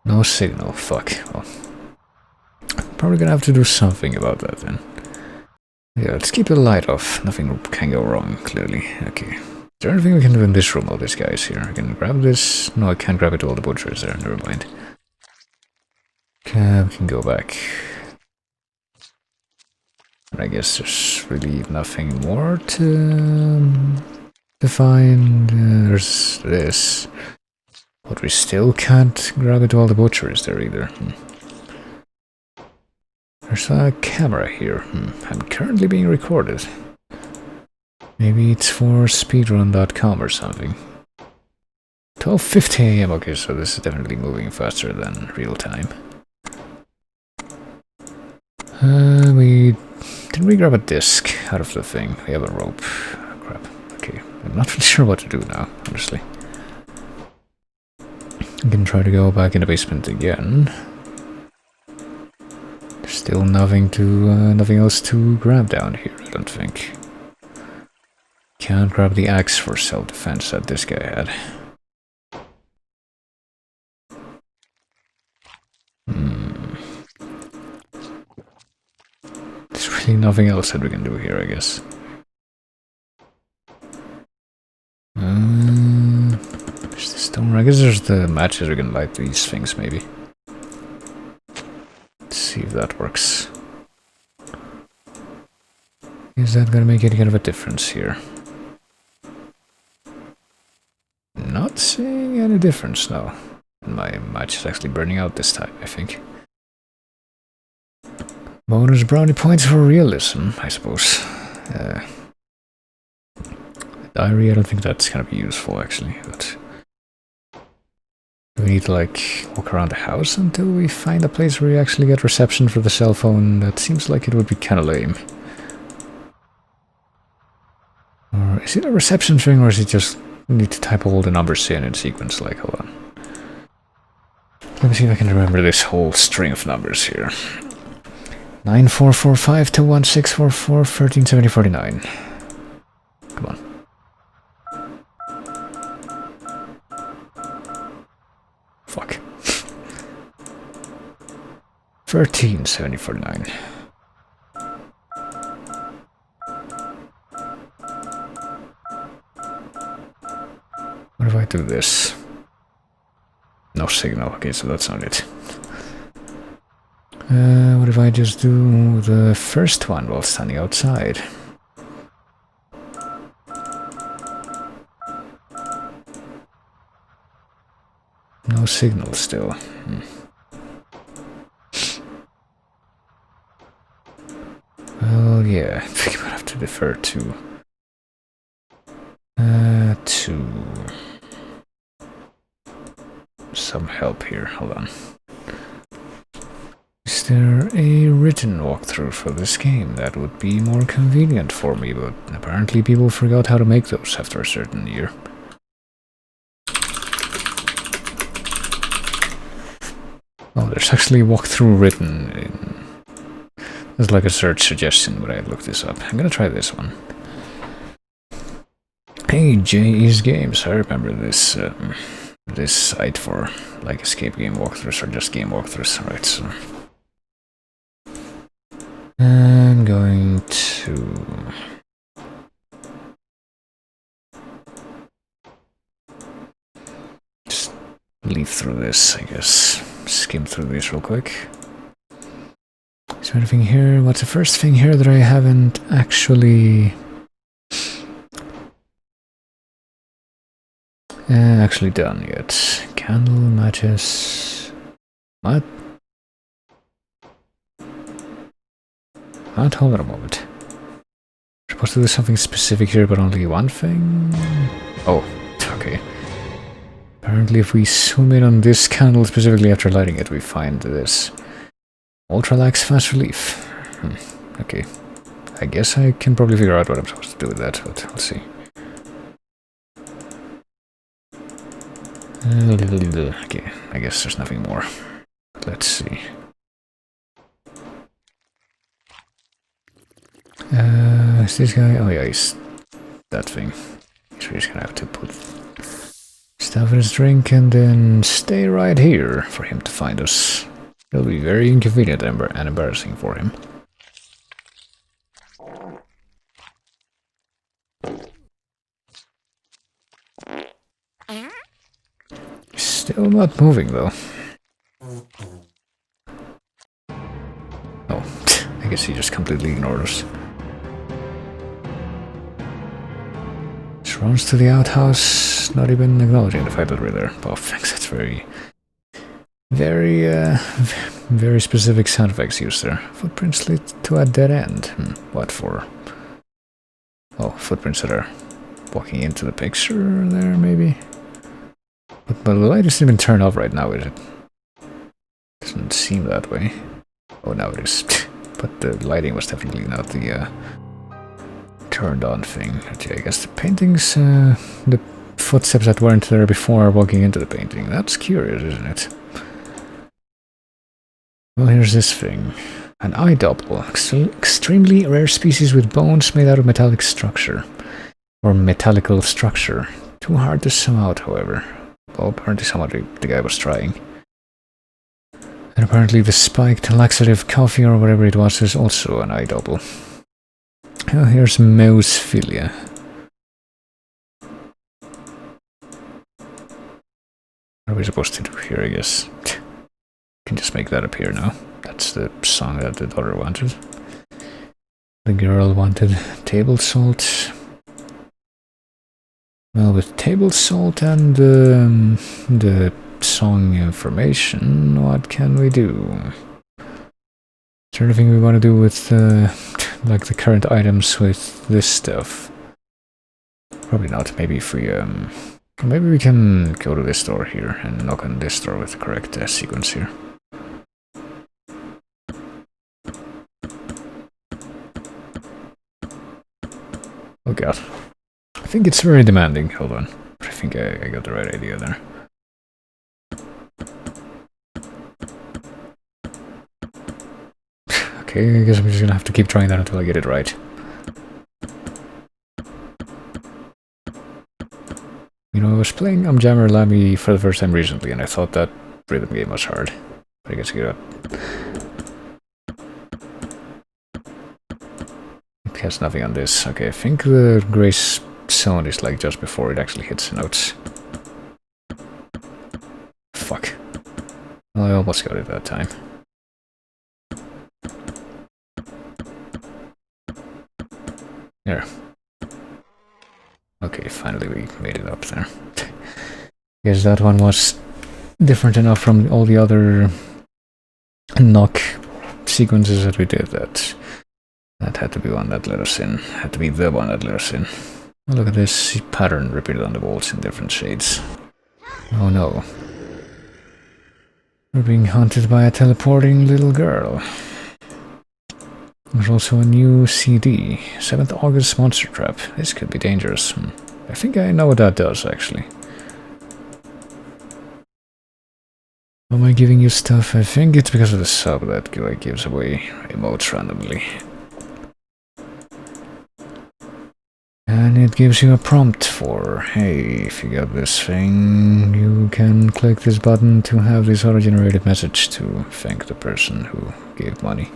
No signal. Fuck. Well, probably gonna have to do something about that then. Yeah, let's keep the light off. Nothing can go wrong, clearly. Okay. Is there anything we can do in this room while this guy is here? I can grab this. No, I can't grab it while the butcher is there. Never mind. Okay, we can go back. I guess there's really nothing more to find. There's this. But we still can't grab it while the butcher is there either. There's a camera here. I'm currently being recorded. Maybe it's for speedrun.com or something. 12:50 AM. Okay, so this is definitely moving faster than real time. Didn't we grab a disc out of the thing? We have a rope. Crap. Okay, I'm not really sure what to do now, honestly. I can try to go back in the basement again. There's still nothing else to grab down here, I don't think. Can't grab the axe for self-defense that this guy had. There's really nothing else that we can do here, I guess. There's the stone. I guess there's the matches we can light these things, maybe. Let's see if that works. Is that gonna make any kind of a difference here? Not seeing any difference now. My match is actually burning out this time, I think. Bonus brownie points for realism, I suppose. Diary, I don't think that's gonna be useful actually, but we need to like walk around the house until we find a place where we actually get reception for the cell phone. That seems like it would be kinda lame. Or is it a reception thing, or is it just need to type all the numbers in sequence? Like, hold on. Let me see if I can remember this whole string of numbers here. 9445216444 137049. Come on. Fuck. 137049. What if I do this? No signal. Okay, so that's not it. What if I just do the first one while standing outside? No signal still. Well, yeah, I think I might have to defer to some help here. Hold on. Is there a written walkthrough for this game? That would be more convenient for me, but apparently people forgot how to make those after a certain year. Oh, there's actually a walkthrough written in... There's like a search suggestion when I look this up. I'm gonna try this one. Hey, J.E.'s Games. I remember this this site for like escape game walkthroughs or just game walkthroughs. Right, so I'm going to just leaf through this, I guess. Skim through these real quick. Is there anything here? What's the first thing here that I haven't actually done yet? Candle, matches. What? What? Hold on a moment. I'm supposed to do something specific here, but only one thing? Oh, okay. Apparently if we zoom in on this candle specifically after lighting it, we find this. Ultra lax fast relief. Okay. I guess I can probably figure out what I'm supposed to do with that, but let's see. Okay, I guess there's nothing more. Let's see. Is this guy? Oh yeah, he's that thing. So he's gonna have to put stuff in his drink and then stay right here for him to find us. It'll be very inconvenient and embarrassing for him. Still not moving though. Oh, I guess he just completely ignored us. Just runs to the outhouse, not even acknowledging the fact that we're there. Oh, thanks, that's very specific sound effects used there. Footprints lead to a dead end. What for? Oh, footprints that are walking into the picture there, maybe? But the light isn't even turned off right now, is it? Doesn't seem that way. Oh, now it is. But the lighting was definitely not the turned on thing. Okay, I guess the paintings, the footsteps that weren't there before are walking into the painting. That's curious, isn't it? Well, here's this thing. An eye double. Extremely rare species with bones made out of metallic structure. Or metallical structure. Too hard to sum out, however. Well, apparently somebody, the guy was trying. And apparently the spiked laxative coffee or whatever it was is also an eye double. Oh, here's Mousephilia. What are we supposed to do here, I guess? Can just make that appear now. That's the song that the daughter wanted. The girl wanted table salt. Well, with table salt and the song information, what can we do? Is there anything we want to do with like the current items with this stuff? Probably not. Maybe if we maybe we can go to this door here and knock on this door with the correct sequence here. Oh god. I think it's very demanding. Hold on. I think I got the right idea there. Okay, I guess I'm just gonna have to keep trying that until I get it right. You know, I was playing Jammer Lamy for the first time recently, and I thought that rhythm game was hard. But I guess I got it has nothing on this. Okay, I think the grace zone is like just before it actually hits the notes. Fuck. Well, I almost got it that time. finally we made it up there. Guess that one was different enough from all the other knock sequences that we did that had to be one that let us in. Had to be the one that let us in. Oh, look at this pattern repeated on the walls in different shades. Oh no. We're being hunted by a teleporting little girl. There's also a new CD. 7th August Monster Trap. This could be dangerous. I think I know what that does, actually. Why am I giving you stuff? I think it's because of the sub that like, gives away emotes randomly. And it gives you a prompt for, hey, if you got this thing, you can click this button to have this auto-generated message to thank the person who gave money.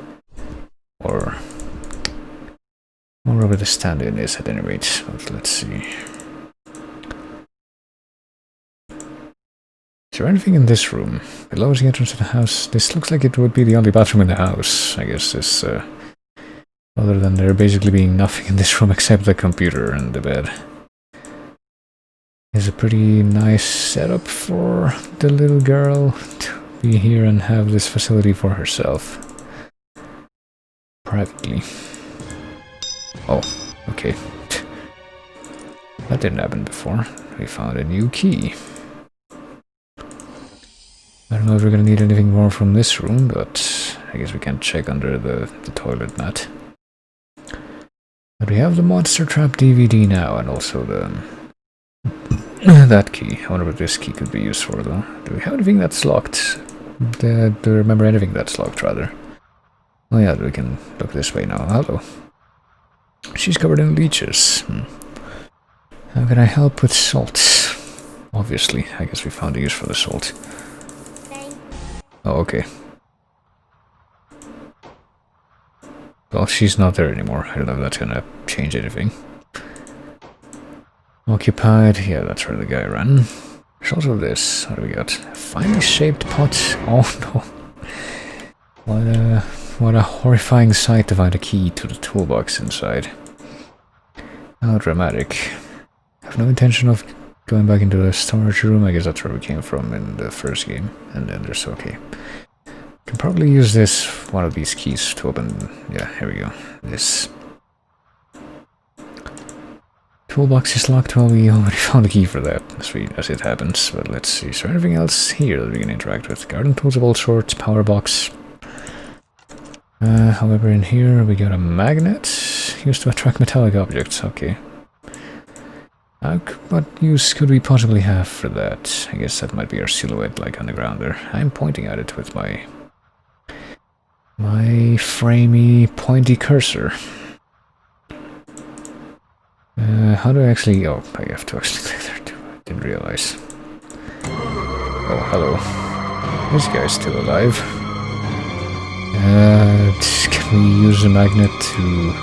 Or wherever the stand-in is at any rate. But let's see. Is there anything in this room? Below is the entrance to the house. This looks like it would be the only bathroom in the house. I guess this, other than there basically being nothing in this room except the computer and the bed. Is a pretty nice setup for the little girl to be here and have this facility for herself. Privately. Oh, okay. That didn't happen before. We found a new key. I don't know if we're gonna need anything more from this room, but I guess we can check under the toilet mat. But we have the Monster Trap DVD now, and also the that key. I wonder what this key could be used for, though. Do we have anything that's locked? Do we remember anything that's locked, rather? Oh yeah, we can look this way now. Hello. She's covered in leeches. How can I help with salt? Obviously, I guess we found a use for the salt. Oh, okay. Well, she's not there anymore. I don't know if that's gonna change anything. Occupied. Yeah, that's where the guy ran. There's also this. What do we got? A finely shaped pot. Oh no. What a horrifying sight to find a key to the toolbox inside. How dramatic. I have no intention of going back into the storage room. I guess that's where we came from in the first game. And then there's okay. Can probably use this, one of these keys to open, yeah, here we go, this. Toolbox is locked. Well, we already found a key for that, as it happens, but let's see, is there anything else here that we can interact with? Garden tools of all sorts, power box. However, in here we got a magnet, used to attract metallic objects, okay. What use could we possibly have for that? I guess that might be our silhouette, like on the ground there. I'm pointing at it with my framey, pointy cursor. How do I actually... Oh, I have to actually click there too. I didn't realize. Oh, hello. This guy's still alive. Can we use a magnet to...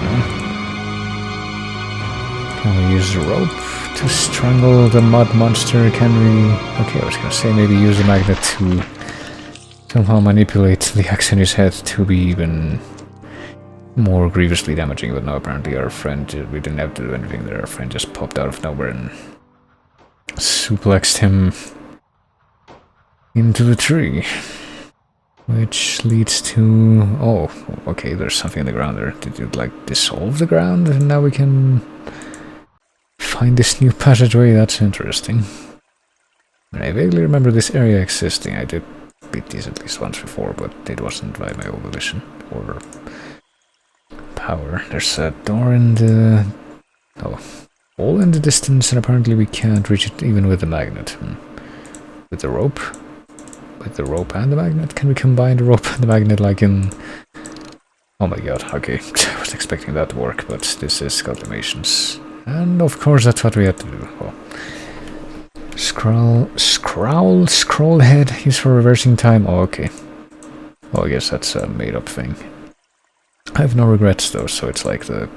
Can we use a rope to strangle the mud monster? Can we... Okay, I was gonna say maybe use a magnet to somehow manipulate the axe in his head to be even more grievously damaging, but no, apparently our friend, we didn't have to do anything there, our friend just popped out of nowhere and suplexed him into the tree. Which leads to... Oh, okay, there's something in the ground there. Did it, like, dissolve the ground? And now we can find this new passageway? That's interesting. I vaguely remember this area existing. I did beat these at least once before, but it wasn't by my own volition or power. There's a door in the... Oh, all in the distance, and apparently we can't reach it even with the magnet. With the rope? With the rope and the magnet? Can we combine the rope and the magnet like in... Oh my god, okay. I was expecting that to work, but this is Godlimations. And of course that's what we had to do. Well, scroll head used for reversing time. Oh, okay. Oh, I guess that's a made-up thing. I have no regrets though, so it's like the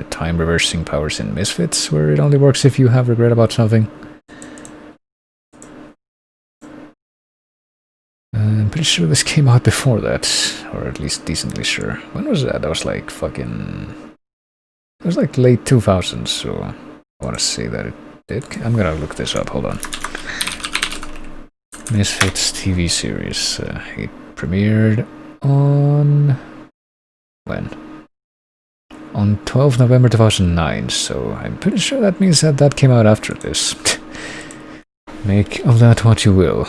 time reversing powers in Misfits, where it only works if you have regret about something. I'm pretty sure this came out before that, or at least decently sure. When was that? That was like fucking... It was like late 2000s, so I want to say that it I'm gonna look this up, hold on. Misfits TV series. It premiered on... when? On 12 November 2009, so I'm pretty sure that means that that came out after this. Make of that what you will.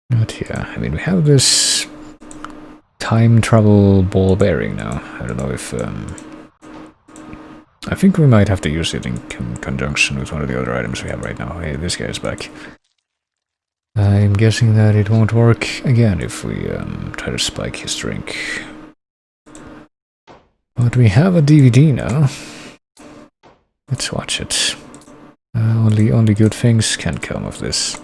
But yeah, I mean, we have this time travel ball bearing now. I don't know if... I think we might have to use it in conjunction with one of the other items we have right now. Hey, this guy's back. I'm guessing that it won't work again if we try to spike his drink. But we have a DVD now. Let's watch it. Only good things can come of this.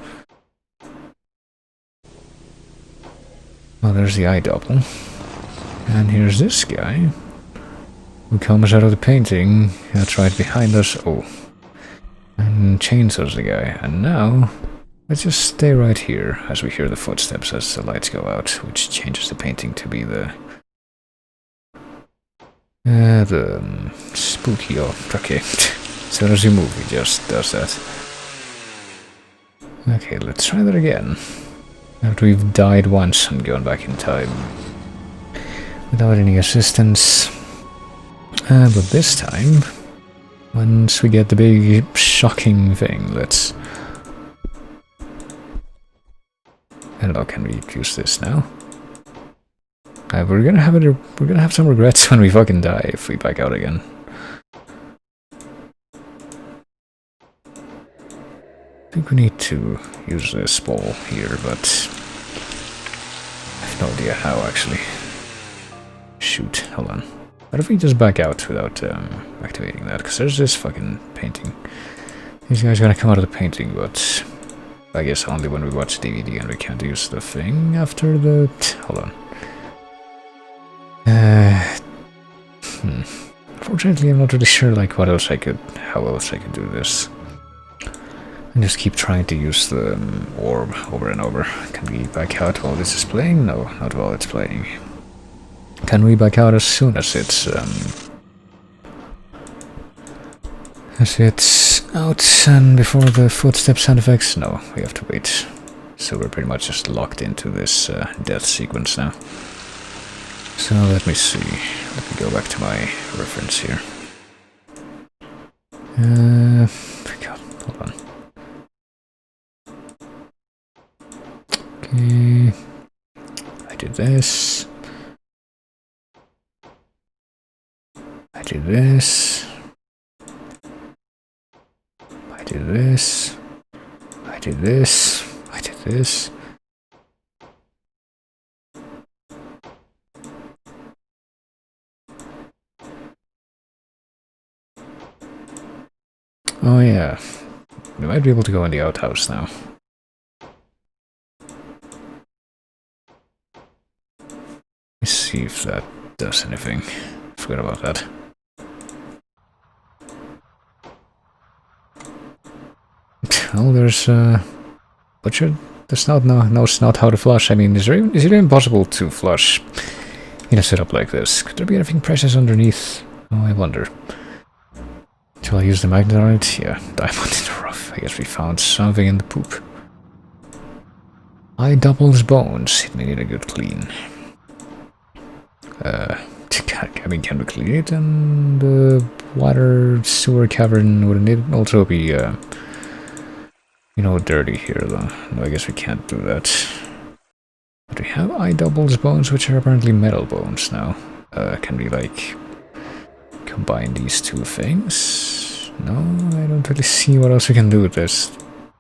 Well, there's the eye double. And here's this guy, who comes out of the painting that's right behind us. Oh. And chainsaws the guy. And now, let's just stay right here as we hear the footsteps as the lights go out, which changes the painting to be the spooky. Oh, okay. As soon as you move, he just does that. Okay, let's try that again. After we've died once and gone back in time. Without any assistance. But this time, once we get the big shocking thing, let's... I don't know, can we use this now? We're gonna have some regrets when we fucking die if we back out again. I think we need to use this ball here, but I have no idea how actually. Shoot, hold on. What if we just back out without activating that? Because there's this fucking painting. These guys are gonna come out of the painting, but I guess only when we watch DVD and we can't use the thing after the... Hold on. Unfortunately, I'm not really sure like how else I could do this. And just keep trying to use the orb over and over. Can we back out while this is playing? No, not while it's playing. Can we back out as soon as it's out and before the footstep sound effects? No, we have to wait. So we're pretty much just locked into this death sequence now. So let me see. Let me go back to my reference here. God, hold on. Okay. I did this. I did this. I did this. I did this. I did this. Oh yeah, we might be able to go in the outhouse now. Let's see if that does anything. Forgot about that. Well, there's butcher. There's no snout how to flush. I mean, is it even possible to flush in a setup like this? Could there be anything precious underneath? Oh, I wonder. Shall I use the magnet on it? Yeah, diamond in the rough. I guess we found something in the poop. Eye doubles bones. It may need a good clean. I mean, can we clean it in the water sewer cavern? Wouldn't it also be, you know, dirty here, though? No, I guess we can't do that. But we have eye doubles bones, which are apparently metal bones now. Can we, like, combine these two things? No, I don't really see what else we can do with this.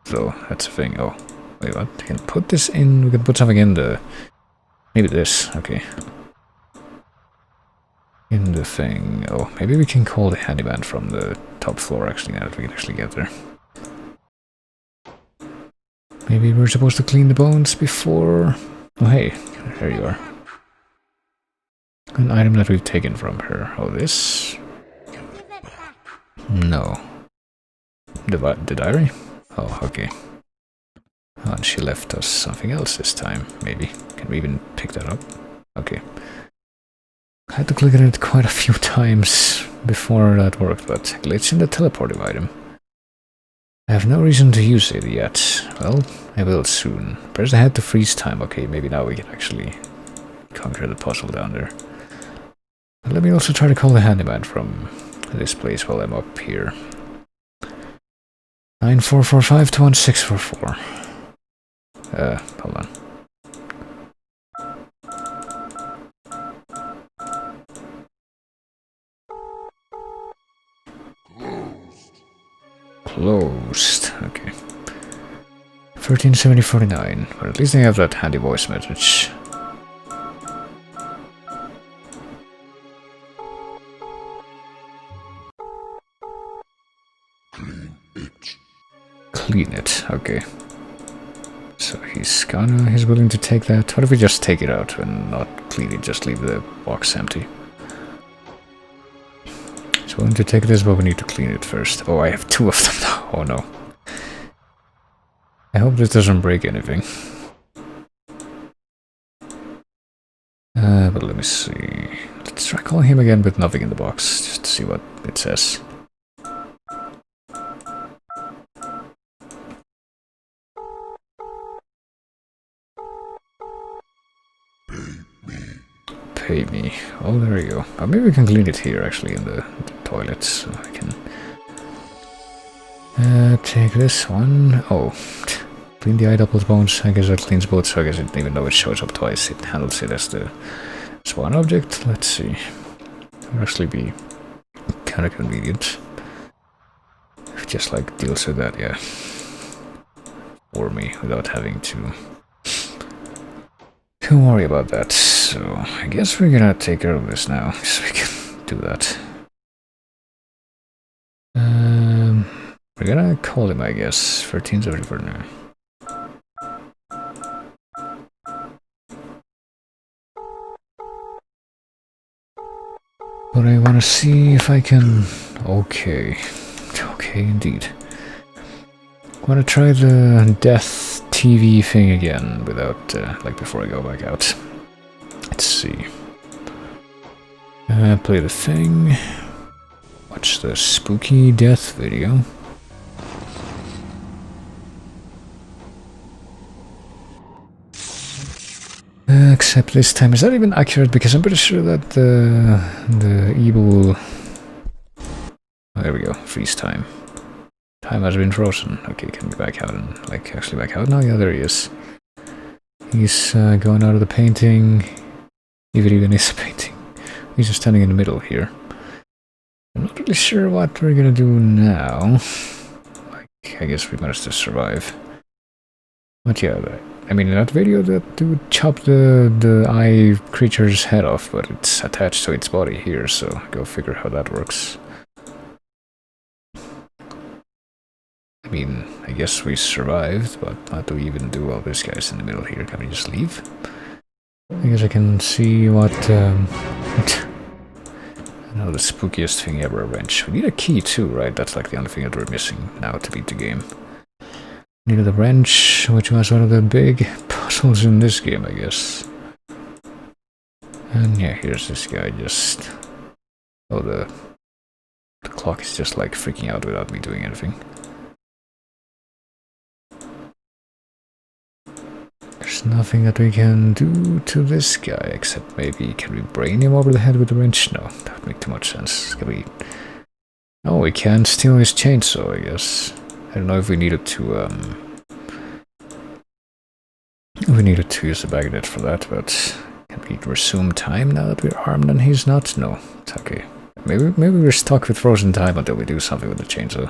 So, that's a thing. Oh, wait, what? We can put this in, we can put something in the... Maybe this, okay. In the thing. Oh, maybe we can call the handyman from the top floor, actually, now that we can actually get there. Maybe we're supposed to clean the bones before... Oh, hey, here you are. An item that we've taken from her. Oh, this? No. The diary? Oh, okay. Oh, and she left us something else this time, maybe. Can we even pick that up? Okay. I had to click on it quite a few times before that worked, but glitch in the teleporting item. I have no reason to use it yet. Well, I will soon. Press ahead to freeze time. Okay, maybe now we can actually conquer the puzzle down there. But let me also try to call the handyman from this place while I'm up here. 9445 to 1644. Hold on. Closed. Okay. 137049. But at least I have that handy voice message. Clean it. Okay. So he's willing to take that. What if we just take it out and not clean it, just leave the box empty? He's willing to take this, but we need to clean it first. Oh, I have 2 of them now. Oh no. I hope this doesn't break anything. But let me see. Let's try calling him again with nothing in the box, just to see what it says. Pay me. Oh, there you go. Oh, maybe we can clean it here, actually, in the toilet, so I can... take this one. Oh, clean the eye doubles bones. I guess that cleans both, so I guess it, even though it shows up twice, it handles it as one object. Let's see. It would actually be kind of convenient. If it just like deals with that, yeah. For me, without having to worry about that. So I guess we're gonna take care of this now, so we can do that. We're gonna call him, I guess. 1374 now. But I wanna see if I can... Okay. Okay, indeed. I wanna try the death TV thing again without, like, before I go back out. Let's see. Play the thing. Watch the spooky death video. Except this time, is that even accurate? Because I'm pretty sure that the evil... Oh, there we go, freeze time. Time has been frozen. Okay, can we back out and, like, actually back out now? Yeah, there he is. He's going out of the painting. If it even is a painting. He's just standing in the middle here. I'm not really sure what we're gonna do now. Like, I guess we managed to survive. But yeah, I mean, in that video, that dude chopped the eye creature's head off, but it's attached to its body here, so go figure how that works. I mean, I guess we survived, but what do we even do while this guy's in the middle here? Can we just leave? I guess I can see what... No, the spookiest thing ever, a wrench. We need a key too, right? That's like the only thing that we're missing now to beat the game. Needed a wrench, which was one of the big puzzles in this game, I guess. And yeah, here's this guy just... Oh, the clock is just like freaking out without me doing anything. There's nothing that we can do to this guy, except maybe can we brain him over the head with a wrench? No, that would make too much sense. Can we... Oh, we can steal his chainsaw, I guess. I don't know if we needed to, we needed to use the bagnet for that, but can we resume time now that we're armed and he's not? No, it's okay. Maybe we're stuck with frozen time until we do something with the chainsaw.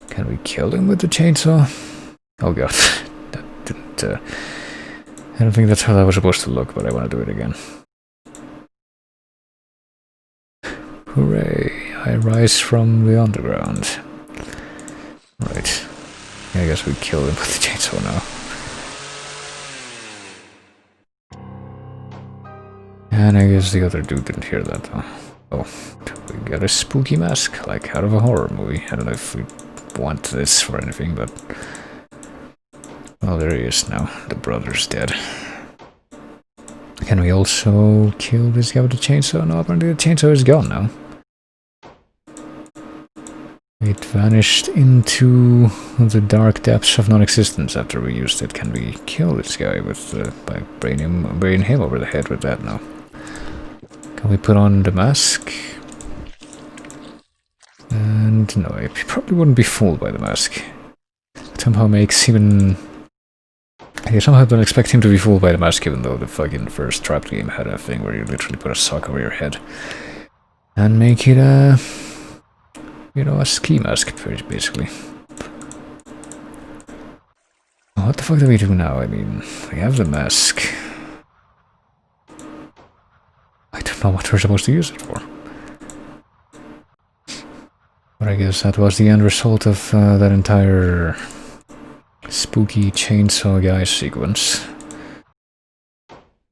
Can we kill him with the chainsaw? Oh god, that didn't, I don't think that's how that was supposed to look, but I want to do it again. Hooray, I rise from the underground. Right. I guess we kill him with the chainsaw now. And I guess the other dude didn't hear that though. Oh, we got a spooky mask, like out of a horror movie. I don't know if we want this for anything, but... Well, there he is now. The brother's dead. Can we also kill this guy with the chainsaw? No, apparently the chainsaw is gone now. It vanished into the dark depths of non-existence after we used it. Can we kill this guy with by spraying him over the head with that now? Can we put on the mask? And no, he probably wouldn't be fooled by the mask. It somehow makes even... I somehow don't expect him to be fooled by the mask, even though the fucking first Trapped game had a thing where you literally put a sock over your head and make it a... you know, a ski mask, basically. What the fuck do we do now? I mean, we have the mask. I don't know what we're supposed to use it for. But I guess that was the end result of that entire spooky chainsaw guy sequence.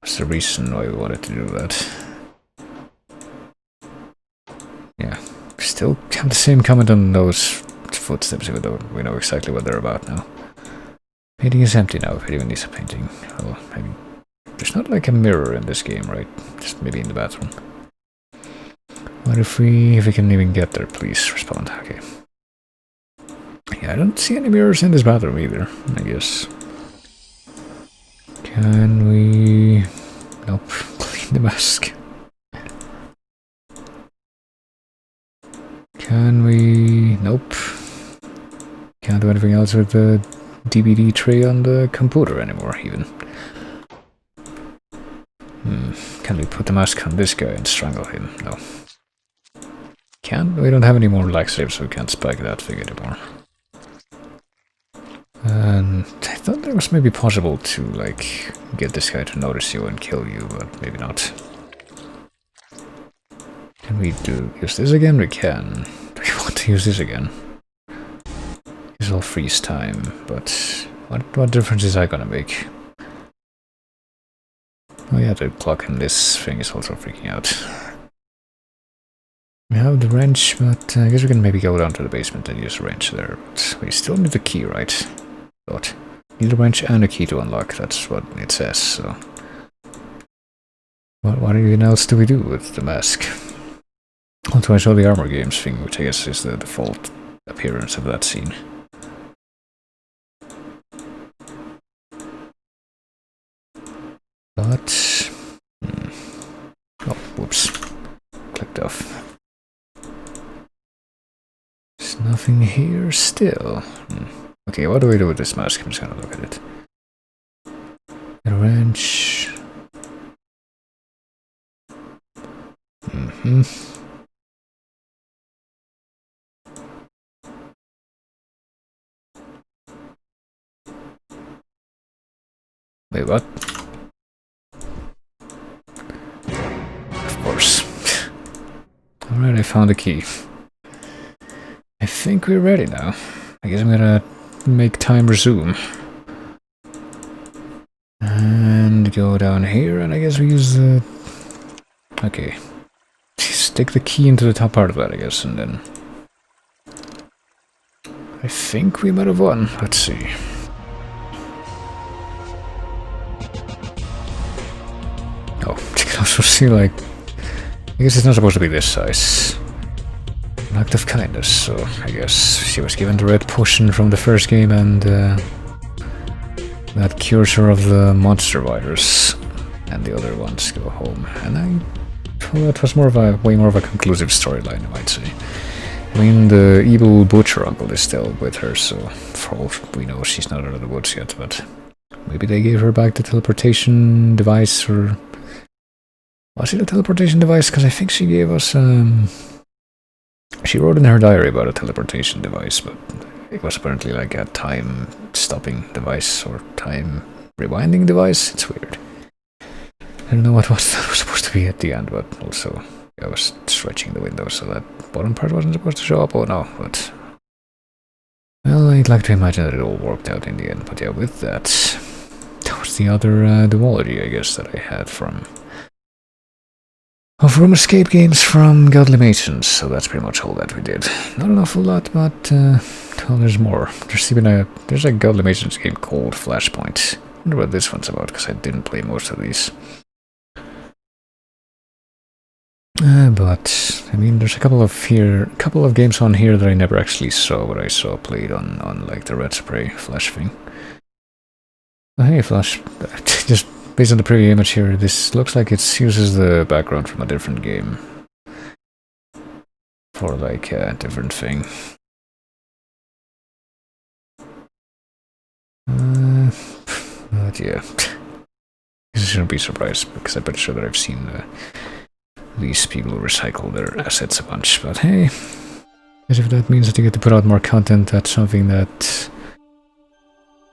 That's the reason why we wanted to do that. Yeah. Still have the same comment on those footsteps, even though we know exactly what they're about now. Painting is empty now, if it even needs a painting. Well, maybe. There's not like a mirror in this game, right? Just maybe in the bathroom. What if we can even get there, please respond. Okay. Yeah, I don't see any mirrors in this bathroom either, I guess. Can we... Nope. Clean the mask. Can we... Nope. Can't do anything else with the DVD tray on the computer anymore, even. Can we put the mask on this guy and strangle him? No. Can't? We don't have any more laxatives, so we can't spike that thing anymore. And I thought it was maybe possible to, like, get this guy to notice you and kill you, but maybe not. Can we use this again? We can. Do we want to use this again? This will freeze time, but what difference is that gonna make? Oh yeah, the clock in this thing is also freaking out. We have the wrench, but I guess we can maybe go down to the basement and use the wrench there. But we still need the key, right? But need a wrench and a key to unlock, that's what it says, so... What even else do we do with the mask? Also, I saw the Armor Games thing, which I guess is the default appearance of that scene. But... Oh, whoops. Clicked off. There's nothing here still. Okay, what do we do with this mask? I'm just gonna look at it. A wrench. Wait, what? Of course. Alright, I found the key. I think we're ready now. I guess I'm gonna make time resume. And go down here, and I guess we use the... Okay. Stick the key into the top part of that, I guess, and then... I think we might have won. Let's see. Oh, you can also see, like... I guess it's not supposed to be this size. An act of kindness, so I guess she was given the red potion from the first game, and that cures her of the monster virus, and the other ones go home. And well, that was way more of a conclusive storyline, I might say. I mean, the evil butcher uncle is still with her, so for all we know, she's not out of the woods yet, but maybe they gave her back the teleportation device, or... Was it a teleportation device? Because I think she gave us, she wrote in her diary about a teleportation device, but it was apparently like a time-stopping device, or time-rewinding device. It's weird. I don't know what that was supposed to be at the end, but also I was stretching the window, so that bottom part wasn't supposed to show up. Oh no, but... Well, I'd like to imagine that it all worked out in the end, but yeah, with that... That was the other duology, I guess, that I had from... Of room escape games from Godly Masons, so that's pretty much all that we did. Not an awful lot, but well, there's more. There's a Godly Masons game called Flashpoint. I wonder what this one's about, because I didn't play most of these. But I mean, there's a couple of games on here that I never actually saw, but I saw played on like the Red Spray Flash thing. Oh, hey, Flash, just based on the preview image here, this looks like it uses the background from a different game for like a different thing. But yeah, I shouldn't be surprised because I'm pretty sure that I've seen these people recycle their assets a bunch. But hey, as if that means that you get to put out more content, that's something that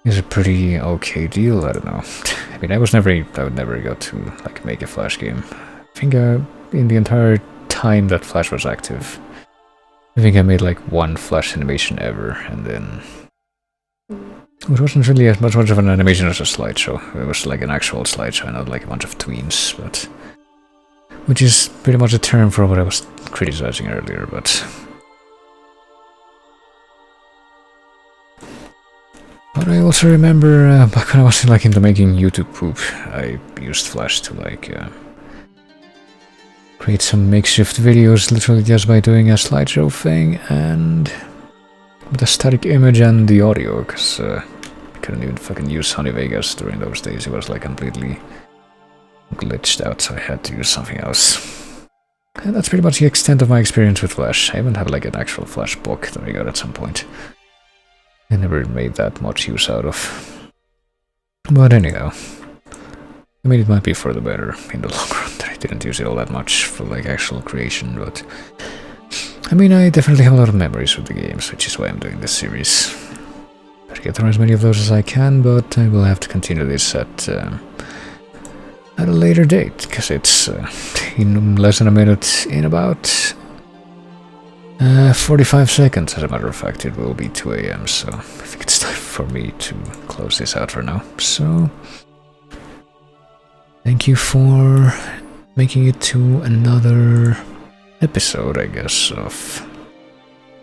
is a pretty okay deal. I don't know. I mean, I would never go to like make a Flash game. I think in the entire time that Flash was active, I think I made like one Flash animation ever, and then it wasn't really as much of an animation as a slideshow. It was like an actual slideshow, not like a bunch of tweens, but which is pretty much a term for what I was criticizing earlier. But I also remember back when I was like into making YouTube poop, I used Flash to like create some makeshift videos, literally just by doing a slideshow thing and with a static image and the audio, because I couldn't even fucking use Sony Vegas during those days. It was like completely glitched out, so I had to use something else. And that's pretty much the extent of my experience with Flash. I even have like an actual Flash book that I got at some point. I never made that much use out of. But anyhow, I mean, it might be for the better in the long run that I didn't use it all that much for like actual creation, but I mean, I definitely have a lot of memories with the games, which is why I'm doing this series. Better get through as many of those as I can, but I will have to continue this at a later date, because it's in less than a minute, in about 45 seconds, as a matter of fact. It will be 2 AM, so I think it's time for me to close this out for now. So, thank you for making it to another episode, I guess, of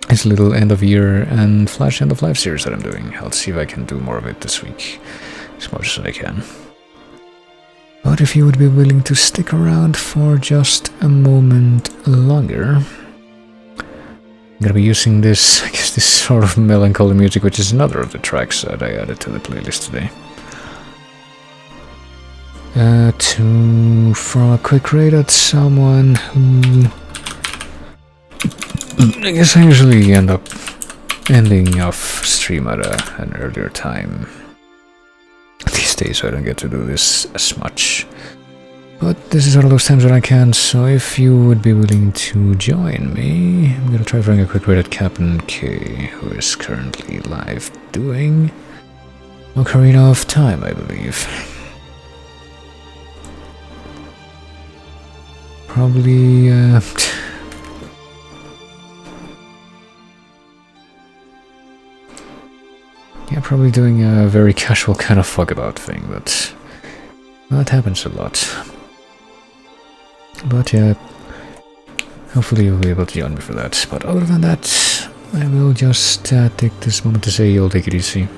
this little end of year and Flash End of Life series that I'm doing. I'll see if I can do more of it this week, as much as I can. But if you would be willing to stick around for just a moment longer, I'm gonna be using this, I guess, this sort of melancholy music, which is another of the tracks that I added to the playlist today. To throw a quick raid at someone who I guess I usually end up ending off stream at an earlier time these days, so I don't get to do this as much. But this is one of those times when I can, so if you would be willing to join me, I'm gonna try throwing a quick raid at Captain K, who is currently live doing Ocarina of Time, I believe. Probably, yeah, probably doing a very casual kind of fuck-about thing, but that happens a lot. But yeah, hopefully you'll be able to join me for that. But other than that, I will just take this moment to say you'll take it easy.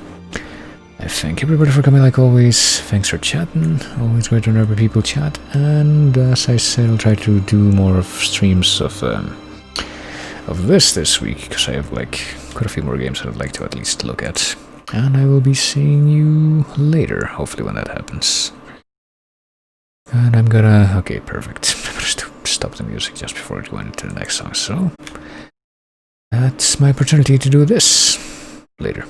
I thank everybody for coming like always. Thanks for chatting. Always great whenever people chat. And as I said, I'll try to do more of streams of this week, because I have like quite a few more games that I'd like to at least look at. And I will be seeing you later, hopefully, when that happens. And I'm gonna... okay, perfect. I'm gonna stop the music just before we go into the next song, so... that's my opportunity to do this. Later.